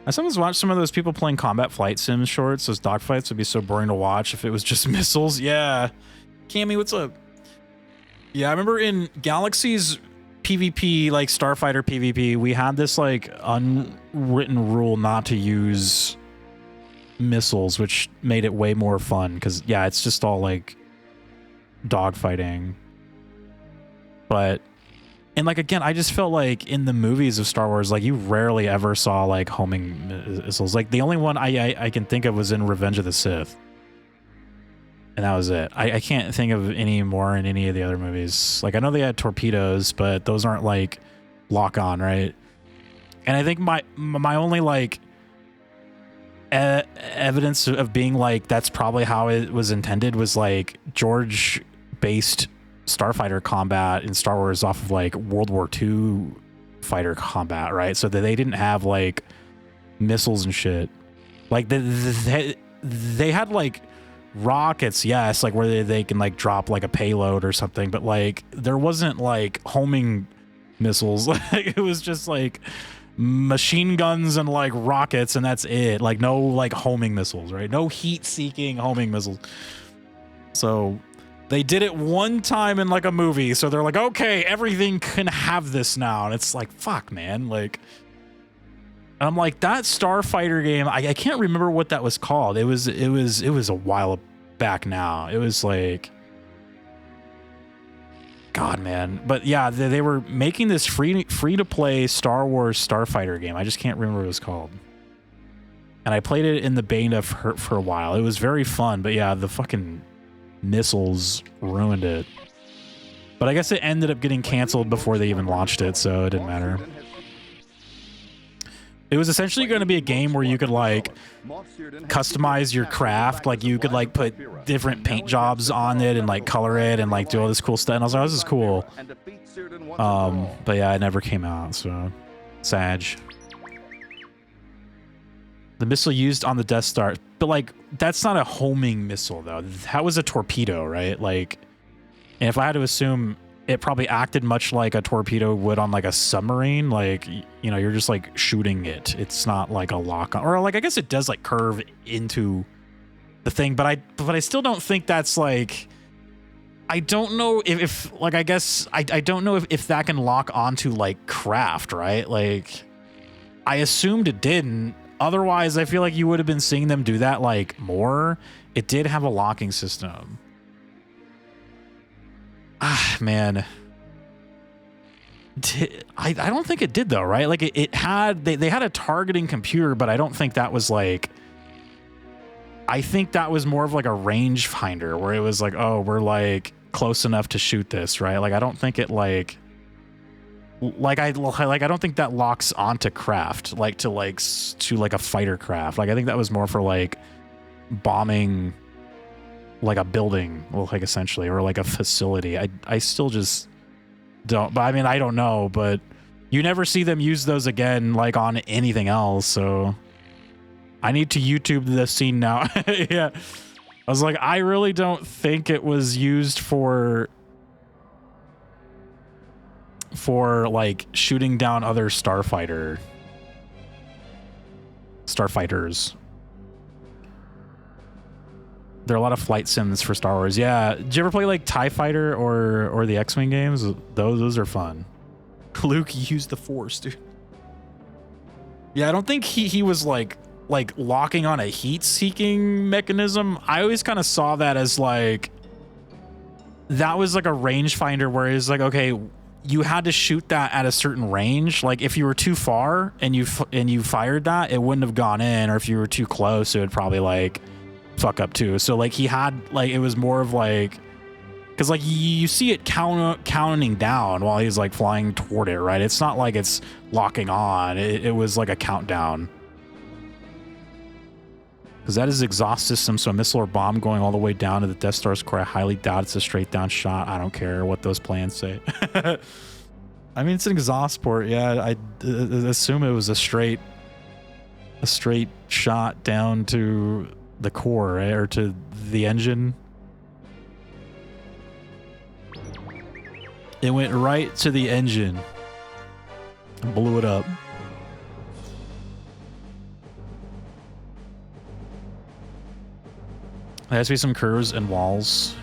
I sometimes watch some of those people playing combat flight sim shorts. Those dogfights would be so boring to watch if it was just missiles. Yeah. Cammy, what's up? Yeah, I remember in Galaxy's PvP, like Starfighter PvP, we had this like unwritten rule not to use missiles, which made it way more fun because yeah, it's just all like dogfighting. But and like again, I just felt like in the movies of Star Wars, like you rarely ever saw like homing missiles. Like the only one I can think of was in Revenge of the Sith, and that was it. I can't think of any more in any of the other movies. Like I know they had torpedoes, but those aren't like lock on, right? And I think my only like evidence of being like that's probably how it was intended was like George based starfighter combat in Star Wars off of like World War II fighter combat, right? So that they didn't have like missiles and shit. Like they had like rockets, yes, like where they can like drop like a payload or something, but like there wasn't like homing missiles. Like it was just like machine guns and like rockets, and that's it. Like no like homing missiles, right? No heat-seeking homing missiles. So they did it one time in like a movie, so they're like, okay, everything can have this now, and it's like, fuck, man. Like, and I'm like, that Starfighter game, I can't remember what that was called. It was a while back now. It was like, God, man. But yeah, they were making this free to play Star Wars Starfighter game. I just can't remember what it was called. And I played it in the beta for a while. It was very fun, but yeah, the fucking missiles ruined it. But I guess it ended up getting canceled before they even launched it, so it didn't matter. It was essentially going to be a game where you could like customize your craft. Like you could like put different paint jobs on it and like color it and like do all this cool stuff. And I was like, oh, this is cool. But yeah, it never came out, so sad. The missile used on the Death Star, but like that's not a homing missile though. That was a torpedo, right? Like, and if I had to assume, it probably acted much like a torpedo would on like a submarine. Like, you know, you're just like shooting it. It's not like a lock on, or like I guess it does like curve into the thing, but I still don't think that's like, I don't know if like, I guess I don't know if that can lock onto like craft, right? Like I assumed it didn't. Otherwise, I feel like you would have been seeing them do that like more. It did have a locking system. Ah, man. I don't think it did though, right? Like it had, they had a targeting computer, but I don't think that was like, I think that was more of like a rangefinder where it was like, oh, we're like close enough to shoot this, right? Like I don't think it I don't think that locks onto craft to like a fighter craft. Like I think that was more for like bombing like a building, well, like essentially, or like a facility. I still just don't, but I mean, I don't know, but you never see them use those again like on anything else, so I need to YouTube this scene now. Yeah. I was like, I really don't think it was used for like shooting down other starfighters. There are a lot of flight sims for Star Wars. Yeah. Did you ever play like TIE Fighter or the X-Wing games? Those are fun. Luke used the Force, dude. Yeah, I don't think he was like locking on a heat-seeking mechanism. I always kind of saw that as like that was like a rangefinder where it's like, okay, you had to shoot that at a certain range. Like if you were too far and you fired that, it wouldn't have gone in, or if you were too close, it would probably like fuck up too. So like he had like, it was more of like, because like you see it counting down while he's like flying toward it, right? It's not like it's locking on. It was like a countdown. Because that is exhaust system, so a missile or bomb going all the way down to the Death Star's core. I highly doubt it's a straight down shot. I don't care what those plans say. I mean, it's an exhaust port. Yeah, I assume it was a straight shot down to the core, right? Or to the engine. It went right to the engine and blew it up. There has to be some curves and walls.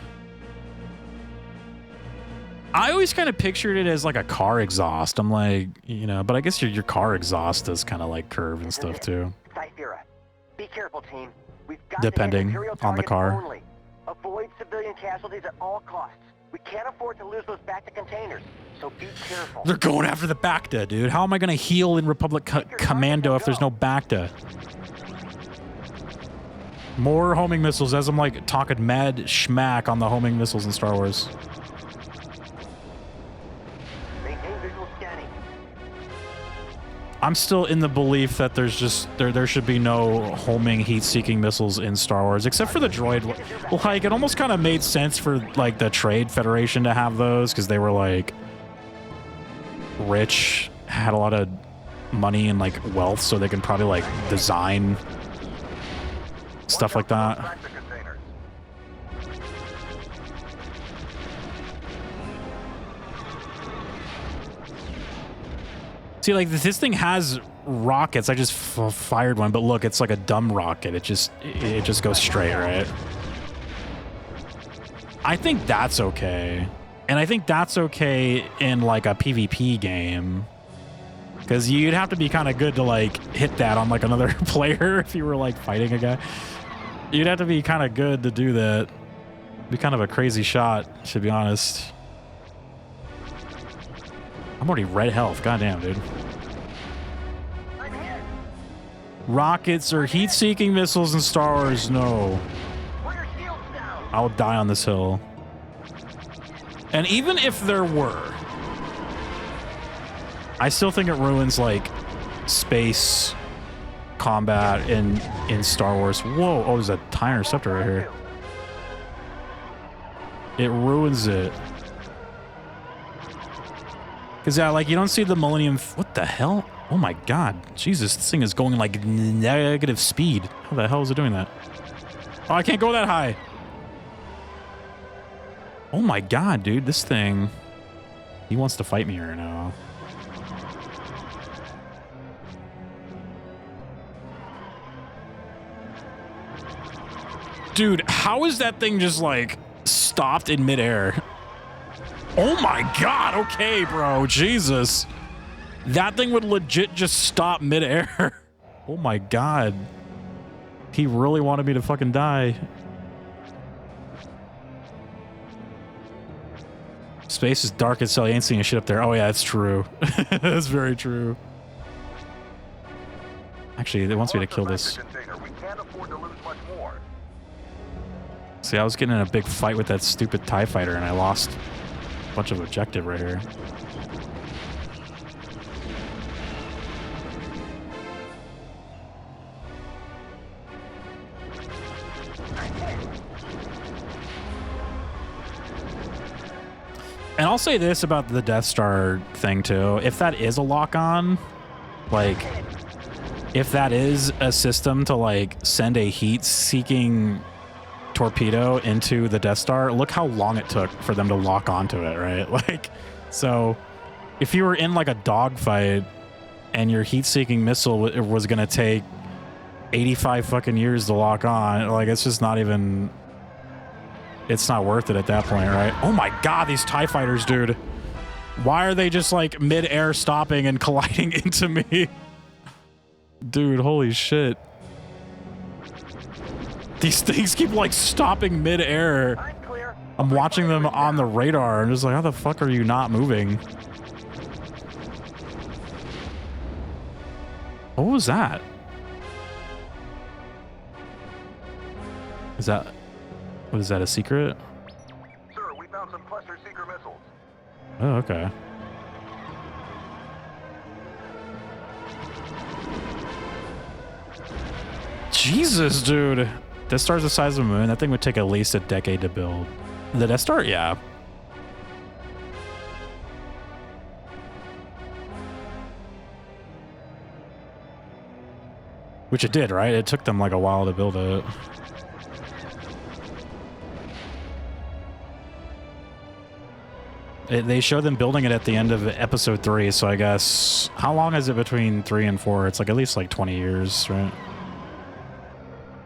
I always kind of pictured it as like a car exhaust. I'm like, you know, but I guess your car exhaust does kind of like curve and stuff too. Cyphera. Be careful, team. We've got Depending on the car. Only. Avoid civilian casualties at all costs. We can't afford to lose those Bacta containers, so be careful. They're going after the Bacta, dude. How am I going to heal in Republic Commando if there's no Bacta? More homing missiles as I'm like talking mad schmack on the homing missiles in Star Wars. Maintain visual scanning. I'm still in the belief that there's just there should be no homing heat-seeking missiles in Star Wars, except for the droid. Well, like it almost kind of made sense for like the Trade Federation to have those because they were like rich, had a lot of money and like wealth, so they can probably like design stuff like that. See, like this thing has rockets. I just fired one, but look, it's like a dumb rocket. It just goes straight, right? I think that's okay. And I think that's okay in like a PvP game. Because you'd have to be kind of good to like hit that on like another player if you were like fighting a guy. You'd have to be kind of good to do that. Be kind of a crazy shot, to be honest. I'm already red health. Goddamn, dude. Rockets or heat-seeking missiles in Star Wars? No. I'll die on this hill. And even if there were, I still think it ruins like space combat in Star Wars. Whoa! Oh, there's a TIE interceptor right here. It ruins it. Cause yeah, like you don't see the Millennium. What the hell? Oh my God! Jesus, this thing is going like negative speed. How the hell is it doing that? Oh, I can't go that high. Oh my God, dude, this thing. He wants to fight me right now. Dude, how is that thing just like stopped in midair? Oh my God, okay, bro, Jesus. That thing would legit just stop midair. Oh my God. He really wanted me to fucking die. Space is dark as hell. You ain't seeing shit up there. Oh yeah, that's true. That's very true. Actually, it wants me to kill this. We can't afford to lose much more. See, I was getting in a big fight with that stupid TIE fighter, and I lost a bunch of objective right here. And I'll say this about the Death Star thing, too. If that is a lock-on, like, if that is a system to, like, send a heat-seeking torpedo into the Death Star, look how long it took for them to lock onto it, right? Like, so if you were in, like, a dogfight and your heat-seeking missile was going to take 85 fucking years to lock on, like, it's just not even... It's not worth it at that point, right? Oh my god, these TIE fighters, dude. Why are they just, like, mid-air stopping and colliding into me? Dude, holy shit. These things keep, like, stopping mid-air. I'm watching them on the radar. I'm just like, how the fuck are you not moving? What was that? Is that... What is that, a secret? Sir, we found some cluster seeker missiles. Oh, okay. Jesus, dude. Death Star's the size of a moon. That thing would take at least a decade to build. The Death Star? Yeah. Which it did, right? It took them like a while to build it. They show them building it at the end of episode 3, so I guess... How long is it between 3 and 4? It's like at least like 20 years, right?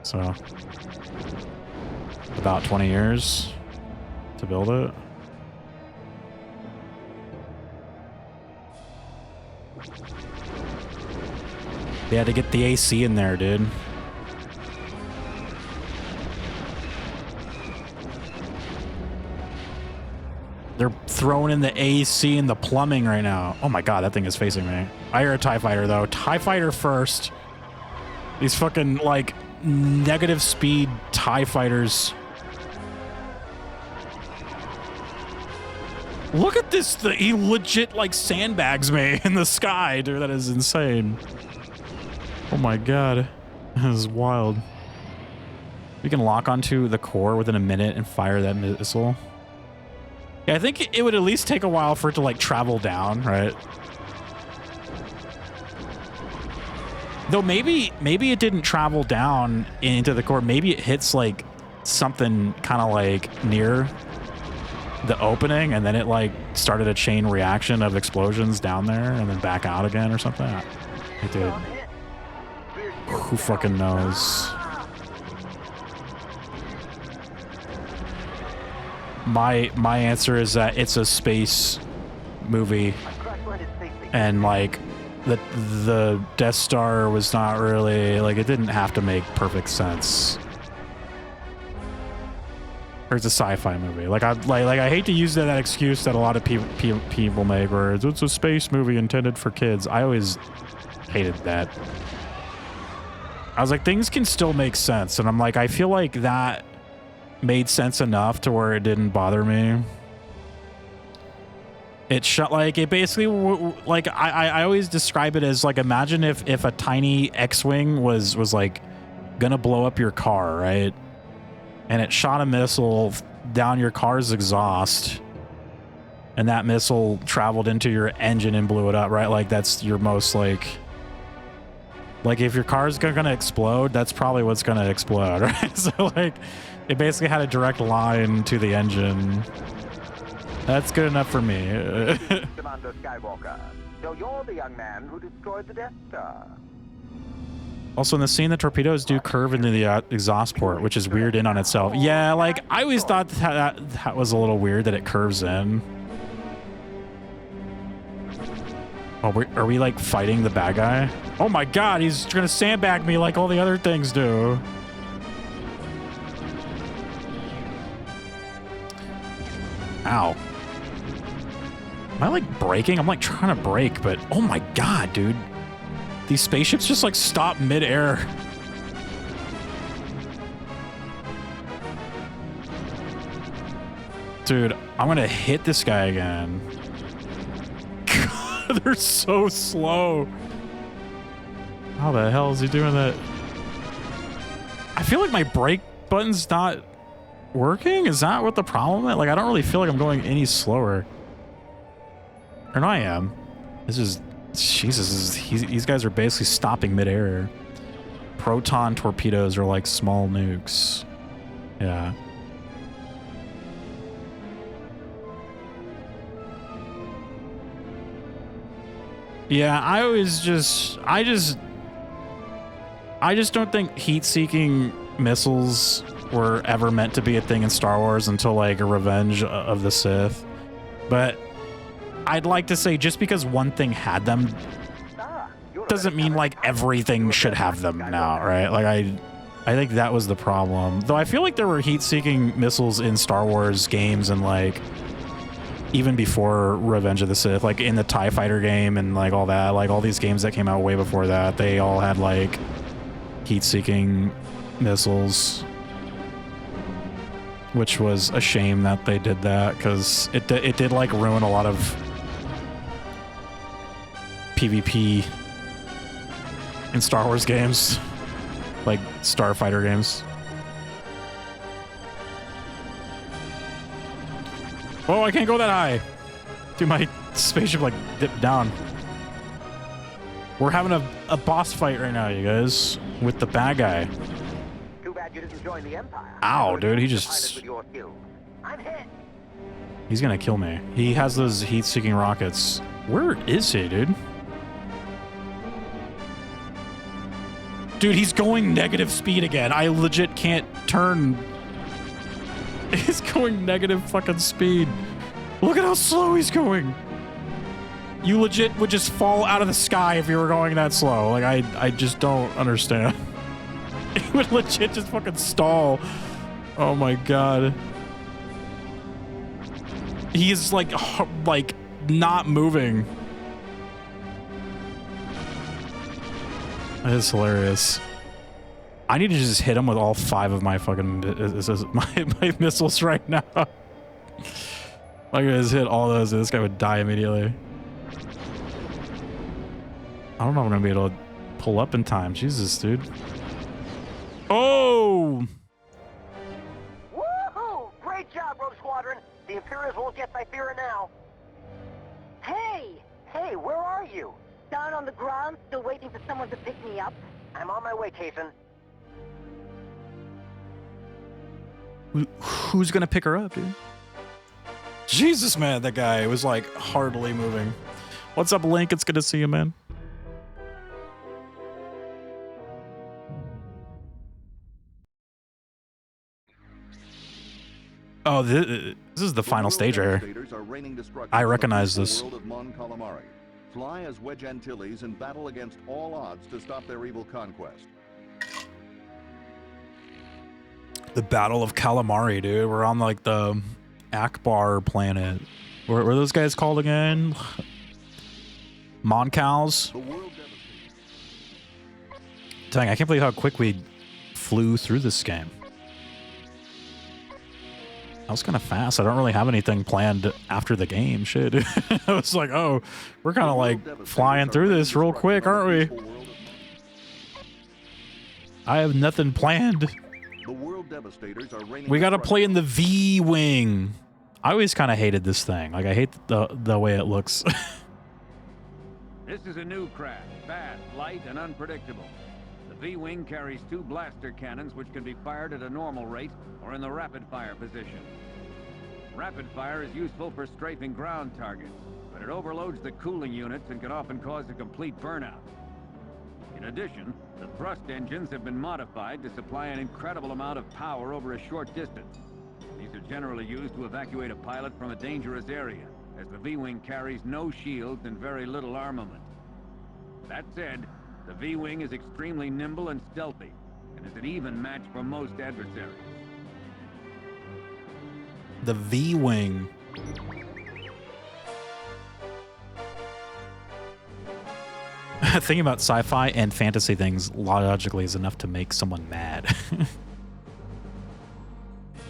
So... About 20 years to build it. They had to get the AC in there, dude. They're throwing in the AC and the plumbing right now. Oh my god, that thing is facing me. I hear a TIE fighter, though. TIE fighter first. These fucking, like, negative speed TIE fighters. Look at this. He legit, like, sandbags me in the sky, dude. That is insane. Oh my god. That is wild. We can lock onto the core within a minute and fire that missile. Yeah, I think it would at least take a while for it to, like, travel down, right? Though maybe it didn't travel down into the core. Maybe it hits, like, something kind of, like, near the opening, and then it, like, started a chain reaction of explosions down there and then back out again or something. It did. Who fucking knows? My answer is that it's a space movie, and like the Death Star was not really, like, it didn't have to make perfect sense. Or it's a sci-fi movie. Like I hate to use that excuse that a lot of people make, where it's a space movie intended for kids. I always hated that. I was like, things can still make sense, and I'm like, I feel like that made sense enough to where it didn't bother me. It shot, like, it basically, like, I always describe it as, like, imagine if a tiny X-Wing was like gonna blow up your car, right? And it shot a missile down your car's exhaust, and that missile traveled into your engine and blew it up, right? Like, that's your most, like if your car's gonna explode, that's probably what's gonna explode, right? So, like, it basically had a direct line to the engine. That's good enough for me. Commander Skywalker, so you're the young man who destroyed the Death Star. Also, in the scene, the torpedoes do curve into the exhaust port, which is weird in on itself. Yeah, like, I always thought that was a little weird that it curves in. Oh, are we, like, fighting the bad guy? Oh my god, he's gonna sandbag me like all the other things do. Ow. Am I, like, braking? I'm, like, trying to brake, but oh my god, dude. These spaceships just, like, stop mid-air. Dude, I'm gonna hit this guy again. God, they're so slow. How the hell is he doing that? I feel like my brake button's not working. Is that what the problem is? Like, I don't really feel like I'm going any slower. Or no, I am. This is... Jesus, these guys are basically stopping midair. Proton torpedoes are like small nukes. Yeah. Yeah, I just don't think heat-seeking missiles were ever meant to be a thing in Star Wars until like a Revenge of the Sith. But I'd like to say just because one thing had them doesn't mean like everything should have them now, right? Like I think that was the problem. Though I feel like there were heat-seeking missiles in Star Wars games and like even before Revenge of the Sith, like in the TIE Fighter game and like all that, like all these games that came out way before that, they all had like heat-seeking missiles, which was a shame that they did that because it did like ruin a lot of PvP in Star Wars games, like Starfighter games. Oh, I can't go that high. Dude, my spaceship like dipped down. We're having a boss fight right now, you guys, with the bad guy. Too bad you didn't join the Empire. Ow, dude, he just... I'm hit. He's gonna kill me. He has those heat-seeking rockets. Where is he, dude? Dude, he's going negative speed again. I legit can't turn. He's going negative fucking speed. Look at how slow he's going. You legit would just fall out of the sky if you were going that slow. Like, I just don't understand. He would legit just fucking stall. Oh my god. He is like not moving. That is hilarious. I need to just hit him with all 5 of my fucking my missiles right now. I could just hit all those and this guy would die immediately. I don't know if I'm gonna be able to pull up in time. Jesus, dude. Oh! Woohoo! Great job, Rogue Squadron. The Imperials won't get Cythera now. Hey! Hey, where are you? Down on the ground, still waiting for someone to pick me up. I'm on my way, Kaysen. Who's gonna pick her up, dude? Jesus, man, that guy was like hardly moving. What's up, Link? It's good to see you, man. Oh, this is the final stage right here. I recognize this. Fly as Wedge Antilles and battle against all odds to stop their evil conquest. The Battle of Calamari, dude. We're on like the Akbar planet. What are those guys called again? Moncals? Dang, I can't believe how quick we flew through this game. That was kind of fast. I don't really have anything planned after the game. Shit. I was like, oh, we're kind of like flying through this real quick, aren't we? I have nothing planned. We gotta play in the V-Wing. I always kind of hated this thing. Like, I hate the way it looks. This is a new craft, fast, light, and unpredictable. The V-Wing carries 2 blaster cannons which can be fired at a normal rate or in the rapid-fire position. Rapid fire is useful for strafing ground targets, but it overloads the cooling units and can often cause a complete burnout. In addition, the thrust engines have been modified to supply an incredible amount of power over a short distance. These are generally used to evacuate a pilot from a dangerous area, as the V-Wing carries no shields and very little armament. That said, the V-Wing is extremely nimble and stealthy, and is an even match for most adversaries. The V-Wing. Thinking about sci-fi and fantasy things logically is enough to make someone mad.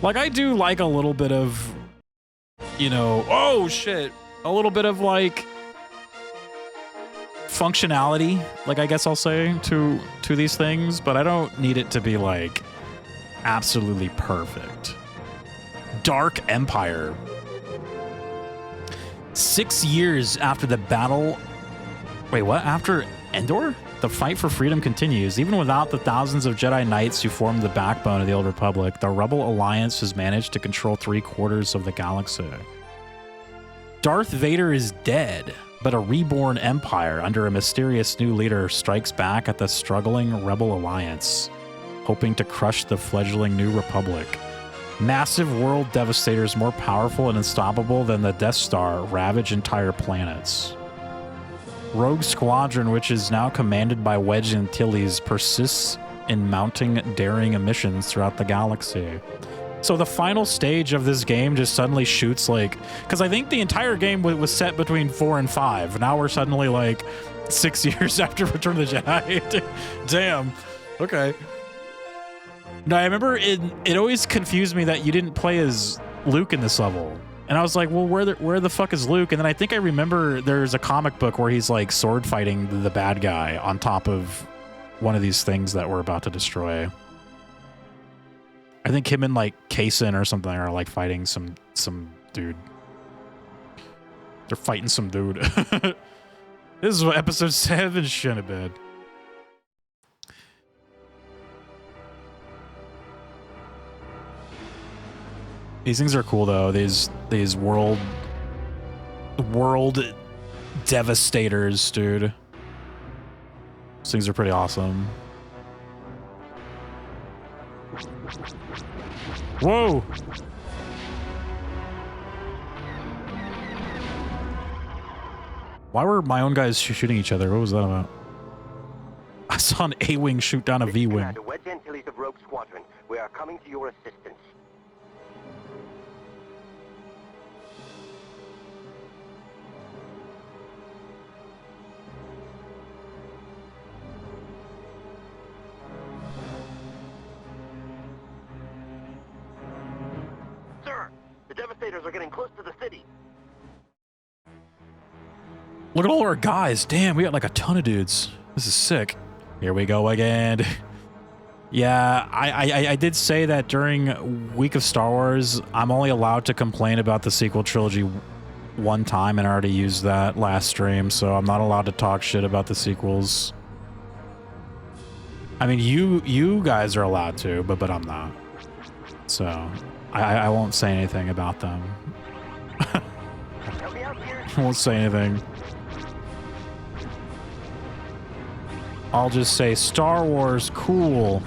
Like, I do like a little bit of you know, oh shit, a little bit of like functionality, like I guess I'll say to these things, but I don't need it to be like absolutely perfect. Dark Empire. 6 years after the battle. Wait, what? After Endor? The fight for freedom continues. Even without the thousands of Jedi Knights who formed the backbone of the Old Republic, the Rebel Alliance has managed to control 3/4 of the galaxy. Darth Vader is dead, but a reborn empire under a mysterious new leader strikes back at the struggling Rebel Alliance, hoping to crush the fledgling New Republic. Massive world devastators more powerful and unstoppable than the Death Star ravage entire planets. Rogue Squadron, which is now commanded by Wedge Antilles, persists in mounting daring missions throughout the galaxy. So the final stage of this game just suddenly shoots like... Because I think the entire game was set between 4 and 5. Now we're suddenly like 6 years after Return of the Jedi. Damn. Okay. No, I remember it always confused me that you didn't play as Luke in this level. And I was like, well, where the fuck is Luke? And then I think I remember there's a comic book where he's like sword fighting the bad guy on top of one of these things that we're about to destroy. I think him and like Kaysen or something are like fighting some dude. They're fighting some dude. This is what episode 7 should have been. These things are cool though. These world devastators, dude. These things are pretty awesome. Whoa! Why were my own guys shooting each other? What was that about? I saw an A-wing shoot down a V-wing. Commander Wedge Antilles of Rogue Squadron. We are coming to your assistance. Sir, the Devastators are getting close to the city. Look at all our guys. Damn, we got like a ton of dudes. This is sick. Here we go again. Yeah, I did say that during Week of Star Wars, I'm only allowed to complain about the sequel trilogy one time, and I already used that last stream, so I'm not allowed to talk shit about the sequels. I mean, you guys are allowed to, but I'm not. So I won't say anything about them. I won't say anything. I'll just say Star Wars, cool.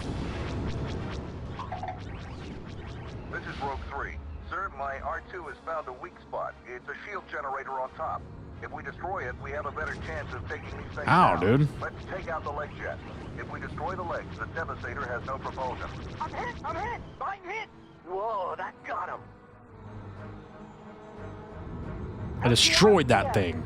This is Rogue 3. Sir, my R2 has found a weak spot. It's a shield generator on top. If we destroy it, we have a better chance of taking these things out. Dude. Let's take out the leg jet. If we destroy the legs, the Devastator has no propulsion. I'm hit! I'm hit! Whoa, that got him! I destroyed that thing.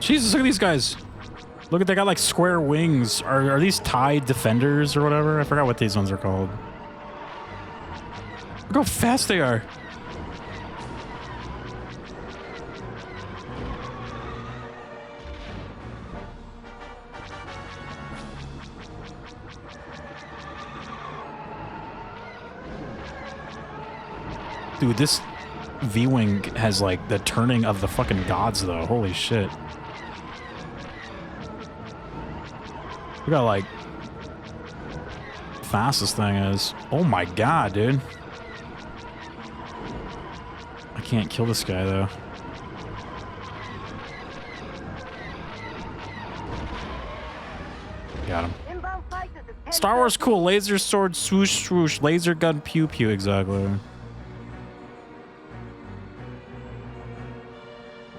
Jesus, look at these guys. Look at, they got like square wings. Are these TIE Defenders or whatever? I forgot what these ones are called. Look how fast they are. Dude, this V-Wing has like the turning of the fucking gods though. Holy shit. Look how like fast this thing is. Oh my god, dude. I can't kill this guy though. Got him. Star Wars cool. Laser sword swoosh swoosh. Laser gun pew pew. Exactly.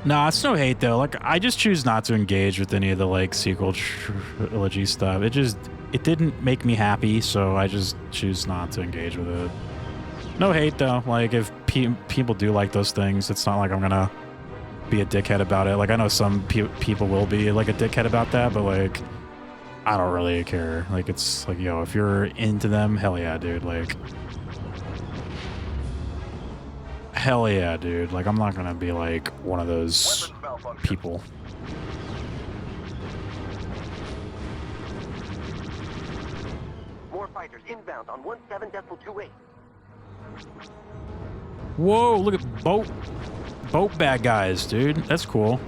Nah, it's no hate though. Like, I just choose not to engage with any of the like sequel trilogy stuff. It didn't make me happy, so I just choose not to engage with it. No hate though. Like, if people do like those things, it's not like I'm gonna be a dickhead about it. Like, I know some people will be like a dickhead about that, but like, I don't really care. Like, it's like, yo, if you're into them, hell yeah, dude. Like, hell yeah, dude. Like, I'm not gonna be like one of those people. More fighters inbound on 17.28. Whoa, look at boat bad guys, dude. That's cool.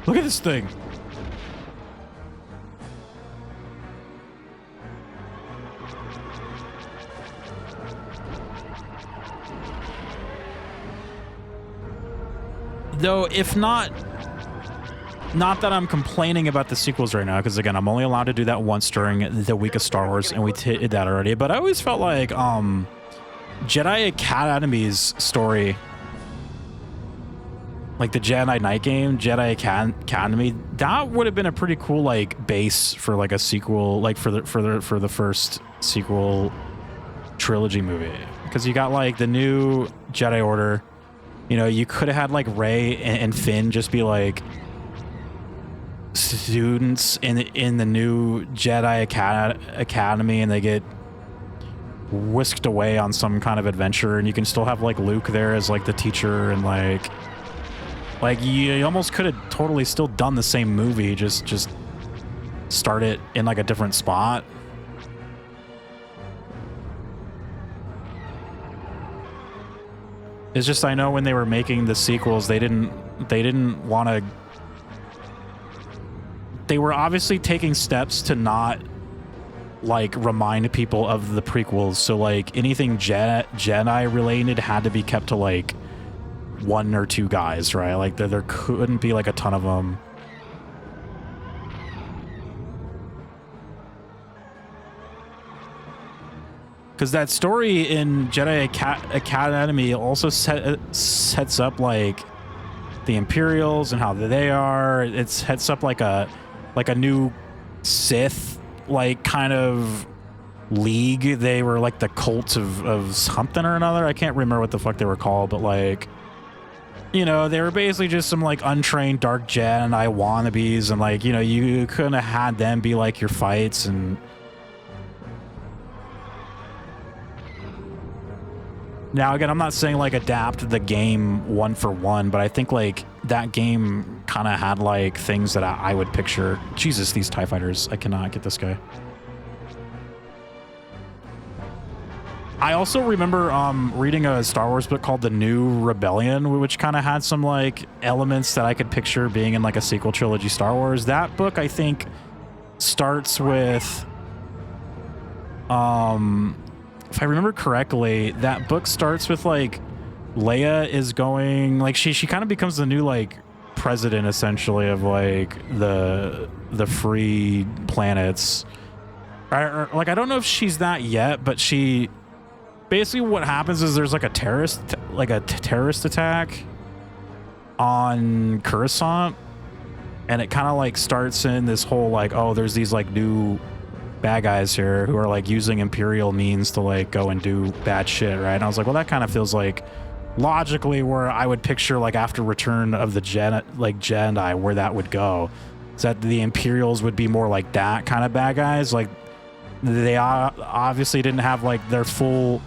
Look at this thing. Though, if not that I'm complaining about the sequels right now, because again, I'm only allowed to do that once during the week of Star Wars, and we did that already, but I always felt like Jedi Academy's story, like the Jedi Knight game, Jedi Academy, that would have been a pretty cool like base for like a sequel, like for the first sequel trilogy movie, because you got like the new Jedi Order. You know, you could have had like Rey and Finn just be like students in the new Jedi Academy, and they get whisked away on some kind of adventure, and you can still have like Luke there as like the teacher, and like you almost could have totally still done the same movie, just start it in like a different spot. It's just, I know when they were making the sequels, they didn't want to. They were obviously taking steps to not like remind people of the prequels. So like anything Jedi related had to be kept to like one or two guys, right? Like there couldn't be like a ton of them. Because that story in Jedi Academy also sets up like the Imperials and how they are. It sets up like a new Sith like kind of league. They were like the cult of something or another. I can't remember what the fuck they were called, but like, you know, they were basically just some like untrained dark Jedi wannabes, and like, you know, you couldn't have had them be like your fights. And now, again, I'm not saying like adapt the game one for one, but I think like that game kind of had like things that I would picture. Jesus, these TIE fighters. I cannot get this guy. I also remember reading a Star Wars book called The New Rebellion, which kind of had some like elements that I could picture being in like a sequel trilogy Star Wars. That book, I think, starts with if I remember correctly, that book starts with like Leia is going, like she kind of becomes the new like president essentially of like the free planets. Like, I don't know if she's that yet, but she basically, what happens is there's like a terrorist attack on Coruscant, and it kind of like starts in this whole like, oh, there's these like new bad guys here who are like using Imperial means to like go and do bad shit, right? And I was like, well, that kind of feels like logically where I would picture like after Return of the Jedi, where that would go. Is that the Imperials would be more like that kind of bad guys. Like, they obviously didn't have like their full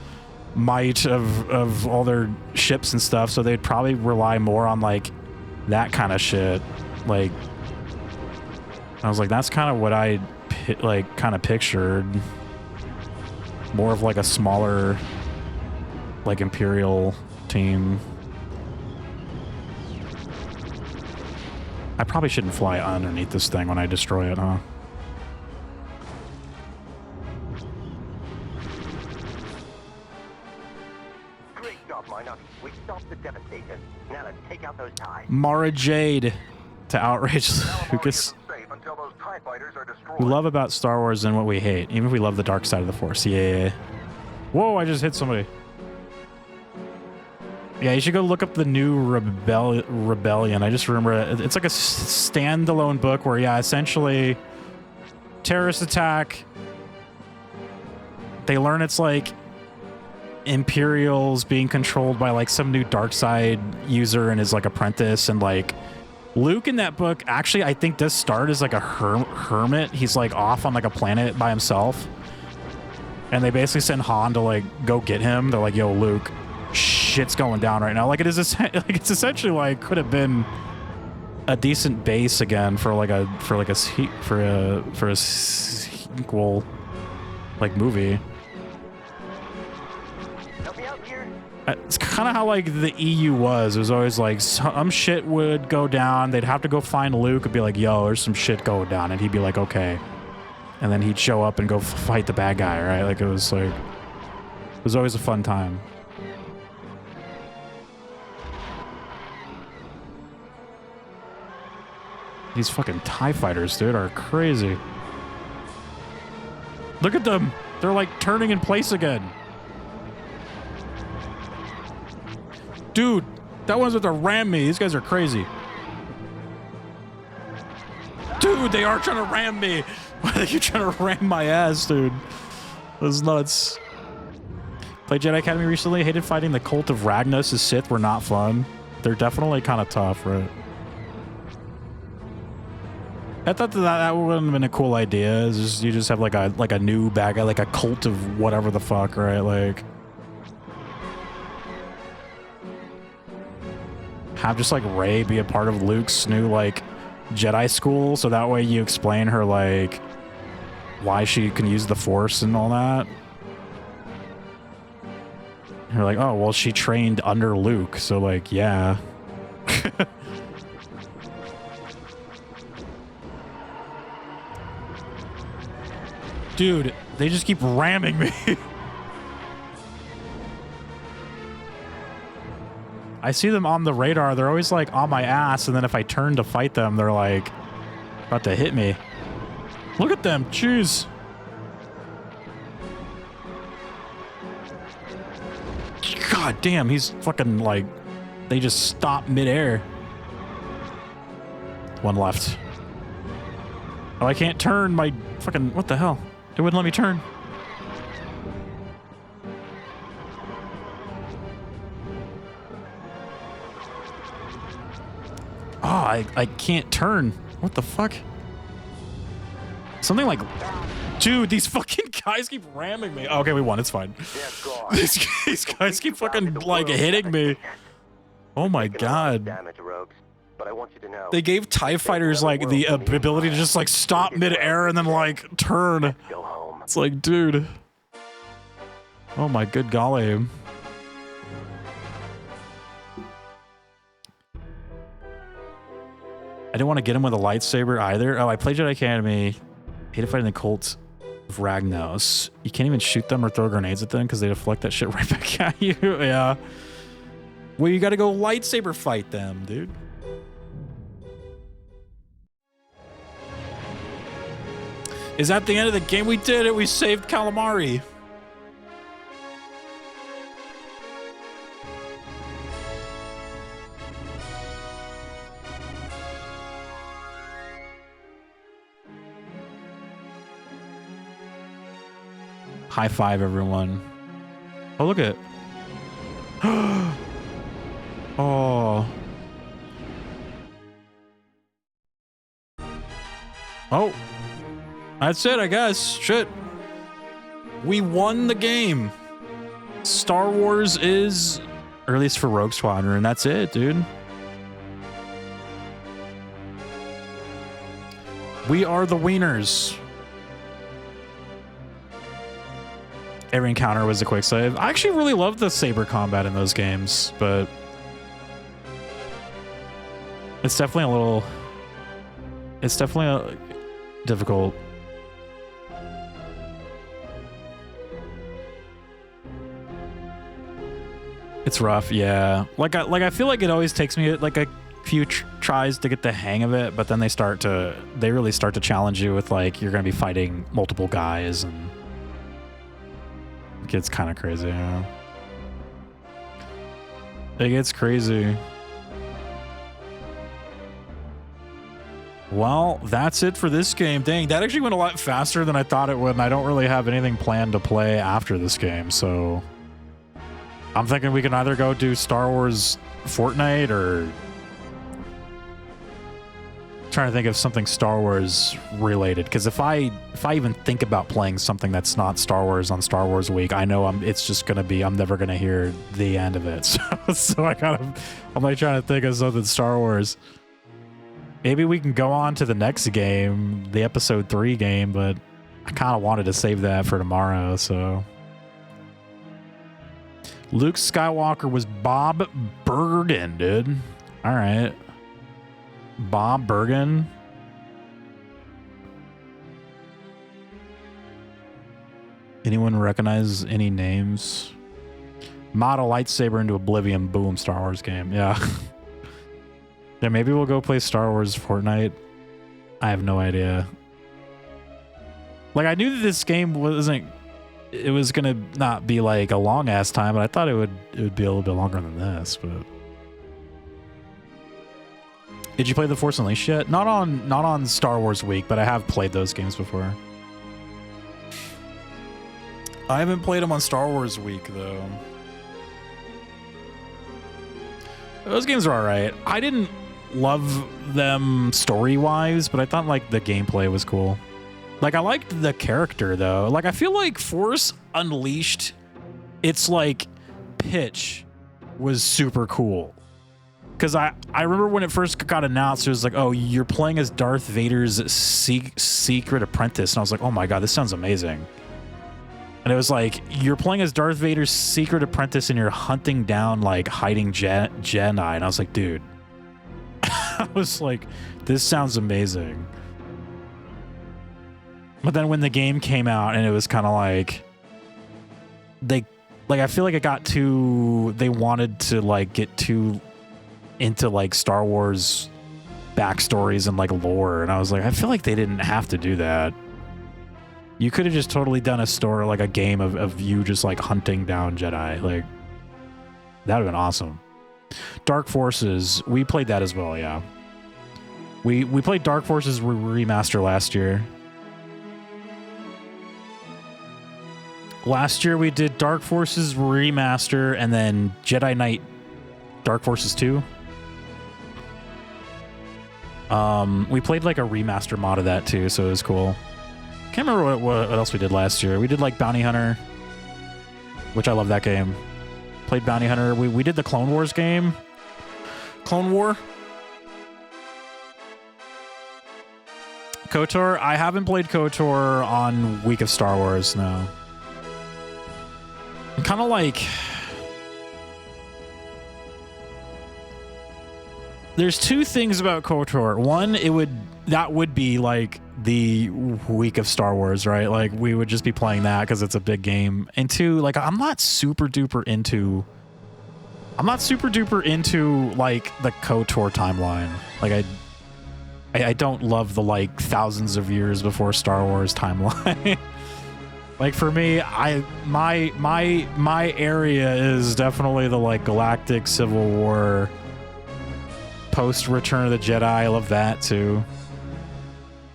might of all their ships and stuff, so they'd probably rely more on like that kind of shit. Like, I was like, that's kind of what I like kind of pictured, more of like a smaller like Imperial team. I probably shouldn't fly underneath this thing when I destroy it, huh? Great job, Minor. We stopped the devastation. Now let's take out those TIEs. Mara Jade to outrage Lucas. We love about Star Wars and what we hate, even if we love the dark side of the Force. Yeah. Whoa, I just hit somebody. Yeah, you should go look up The New Rebellion. I just remember it's like a standalone book where, yeah, essentially terrorist attack. They learn it's like Imperial's being controlled by like some new dark side user and his like apprentice, and like Luke in that book actually I think does start as like a hermit. He's like off on like a planet by himself, and they basically send Han to like go get him. They're like, yo, Luke, shit's going down right now. Like it is like it's essentially like could have been a decent base again for a sequel like movie. Help me out here. It's kind of how like the EU was. It was always like some shit would go down. They'd have to go find Luke and be like, yo, there's some shit going down. And he'd be like, okay. And then he'd show up and go fight the bad guy, right? Like it was always a fun time. These fucking TIE fighters, dude, are crazy. Look at them. They're like turning in place again. Dude, that one's with to ram me. These guys are crazy. Dude, they are trying to ram me. Why are you trying to ram my ass, dude? That's nuts. Played Jedi Academy recently. Hated fighting the cult of Ragnos as Sith were not fun. They're definitely kind of tough, right? I thought that would have been a cool idea. You just have like a new bad guy, like a cult of whatever the fuck, right? Like have just like Rey be a part of Luke's new like Jedi school, so that way you explain her like why she can use the Force and all that. You're like, oh well, she trained under Luke, so like yeah. Dude, they just keep ramming me. I see them on the radar. They're always like on my ass. And then if I turn to fight them, they're like about to hit me. Look at them. Jeez. God damn. He's fucking like, they just stop midair. One left. Oh, I can't turn my fucking, what the hell? It wouldn't let me turn. Oh, I can't turn. What the fuck? Something like... Dude, these fucking guys keep ramming me. Okay, we won. It's fine. These guys keep fucking, like, hitting me. Oh my god. But I want you to know, they gave TIE fighters, like, the ability to just, like, stop mid-air and then, like, turn. It's like, dude. Oh my good golly. I didn't want to get him with a lightsaber either. Oh, I played Jedi Academy. Hated fighting the cult of Ragnos. You can't even shoot them or throw grenades at them because they deflect that shit right back at you. Yeah. Well, you got to go lightsaber fight them, dude. Is that the end of the game? We did it. We saved Calamari. High five, everyone. Oh, look at it. Oh. Oh. That's it, I guess. Shit. We won the game. Star Wars is, or at least for Rogue Squadron, and that's it, dude. We are the wieners. Every encounter was a quick save. I actually really loved the saber combat in those games, but it's definitely a little, difficult. It's rough, yeah. Like I feel like it always takes me like a few tries to get the hang of it, but then they really start to challenge you with like you're gonna be fighting multiple guys, and it gets kind of crazy. Yeah. It gets crazy. Well, that's it for this game. Dang, that actually went a lot faster than I thought it would, and I don't really have anything planned to play after this game, so I'm thinking we can either go do Star Wars Fortnite or trying to think of something Star Wars related. Because if I even think about playing something that's not Star Wars on Star Wars Week, I know it's just gonna be, I'm never gonna hear the end of it. So I'm like trying to think of something Star Wars. Maybe we can go on to the next game, the Episode 3 game, but I kind of wanted to save that for tomorrow. So Luke Skywalker was Bob Bergen, dude. All right. Bob Bergen. Anyone recognize any names? Model lightsaber into oblivion. Boom. Star Wars game. Yeah. Yeah, maybe we'll go play Star Wars Fortnite. I have no idea. Like, I knew that this game wasn't... It was gonna not be like a long ass time, but I thought it would be a little bit longer than this. But did you play The Force Unleashed yet? Not on Star Wars Week, but I have played those games before. I haven't played them on Star Wars Week though. Those games are all right. I didn't love them story-wise, but I thought like the gameplay was cool. Like, I liked the character, though. Like, I feel like Force Unleashed, its, like, pitch was super cool. Because I remember when it first got announced, it was like, oh, you're playing as Darth Vader's secret apprentice. And I was like, oh my god, this sounds amazing. And it was like, you're playing as Darth Vader's secret apprentice and you're hunting down, like, hiding Jedi. And I was like, dude. I was like, this sounds amazing. But then when the game came out and it was kind of like I feel like it got too, they wanted to like get too into like Star Wars backstories and like lore, and I was like, I feel like they didn't have to do that. You could have just totally done a story, like a game of you just like hunting down Jedi. Like, that would have been awesome. Dark Forces, we played that as well, yeah. We played Dark Forces Remaster last year. Last year we did Dark Forces Remaster and then Jedi Knight Dark Forces 2. We played like a remaster mod of that too, so it was cool. Can't remember what else we did last year. We did like Bounty Hunter, which I love that game. Played Bounty Hunter. We did the Clone Wars game. Clone War. KOTOR. I haven't played KOTOR on Week of Star Wars, no. I'm kind of like... There's two things about KOTOR. One, that would be like the Week of Star Wars, right? Like, we would just be playing that because it's a big game. And two, like, I'm not super duper into like the KOTOR timeline. Like, I don't love the like thousands of years before Star Wars timeline. Like, for me, my area is definitely the like Galactic Civil War, post Return of the Jedi. I love that too.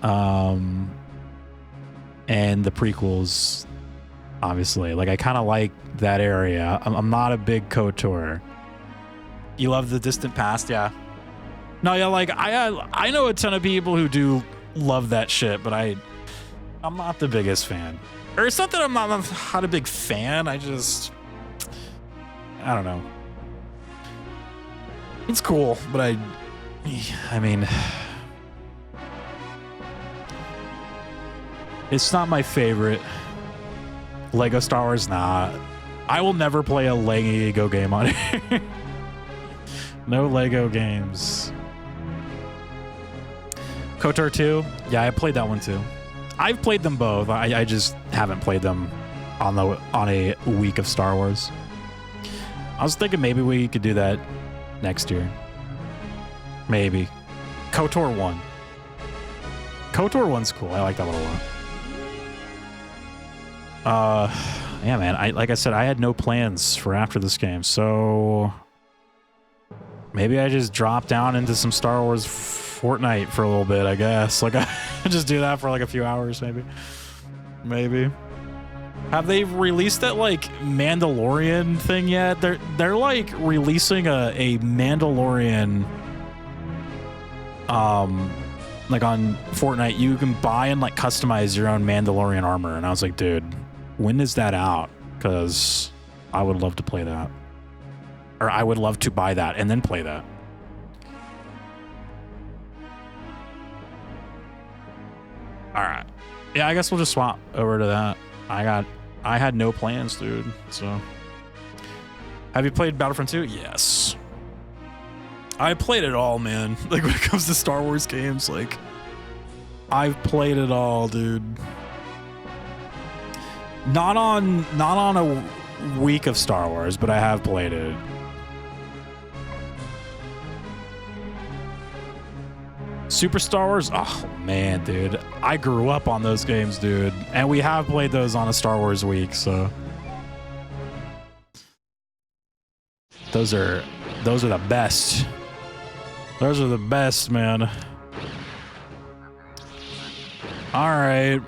And the prequels, obviously. Like, I kind of like that area. I'm not a big KOTOR. You love the distant past, yeah. No, yeah, like I know a ton of people who do love that shit, but I'm not the biggest fan. Or it's not that I'm not a big fan. I don't know. It's cool, but I mean, it's not my favorite. Lego Star Wars, nah. I will never play a Lego game on here. No Lego games. KOTOR 2? Yeah, I played that one too. I've played them both. I just haven't played them on a Week of Star Wars. I was thinking maybe we could do that next year. Maybe. KOTOR 1. KOTOR 1's cool. I like that one a lot. Yeah, man. Like I said, I had no plans for after this game, so maybe I just drop down into some Star Wars Fortnite for a little bit, I guess. Like, I just do that for like a few hours, maybe. Have they released that like Mandalorian thing yet? They're like releasing a Mandalorian like on Fortnite. You can buy and like customize your own Mandalorian armor, and I was like, dude, when is that out? Because I would love to play that, or I would love to buy that and then play that. All right, yeah, I guess we'll just swap over to that. I had no plans, dude. So, have you played Battlefront 2? Yes. I played it all, man. Like when it comes to Star Wars games, like I've played it all, dude. Not on a week of Star Wars, but I have played it. Super Star Wars? Oh, man, dude. I grew up on those games, dude. And we have played those on a Star Wars week, so. Those are the best. Those are the best, man. All right.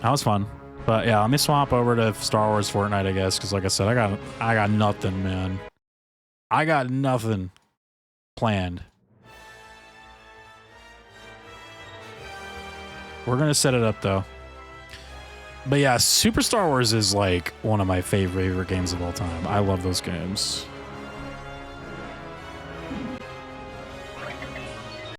That was fun. But yeah, let me swap over to Star Wars Fortnite, I guess, because like I said, I got nothing, man. I got nothing planned. We're gonna set it up though. But yeah, Super Star Wars is like one of my favorite games of all time. I love those games.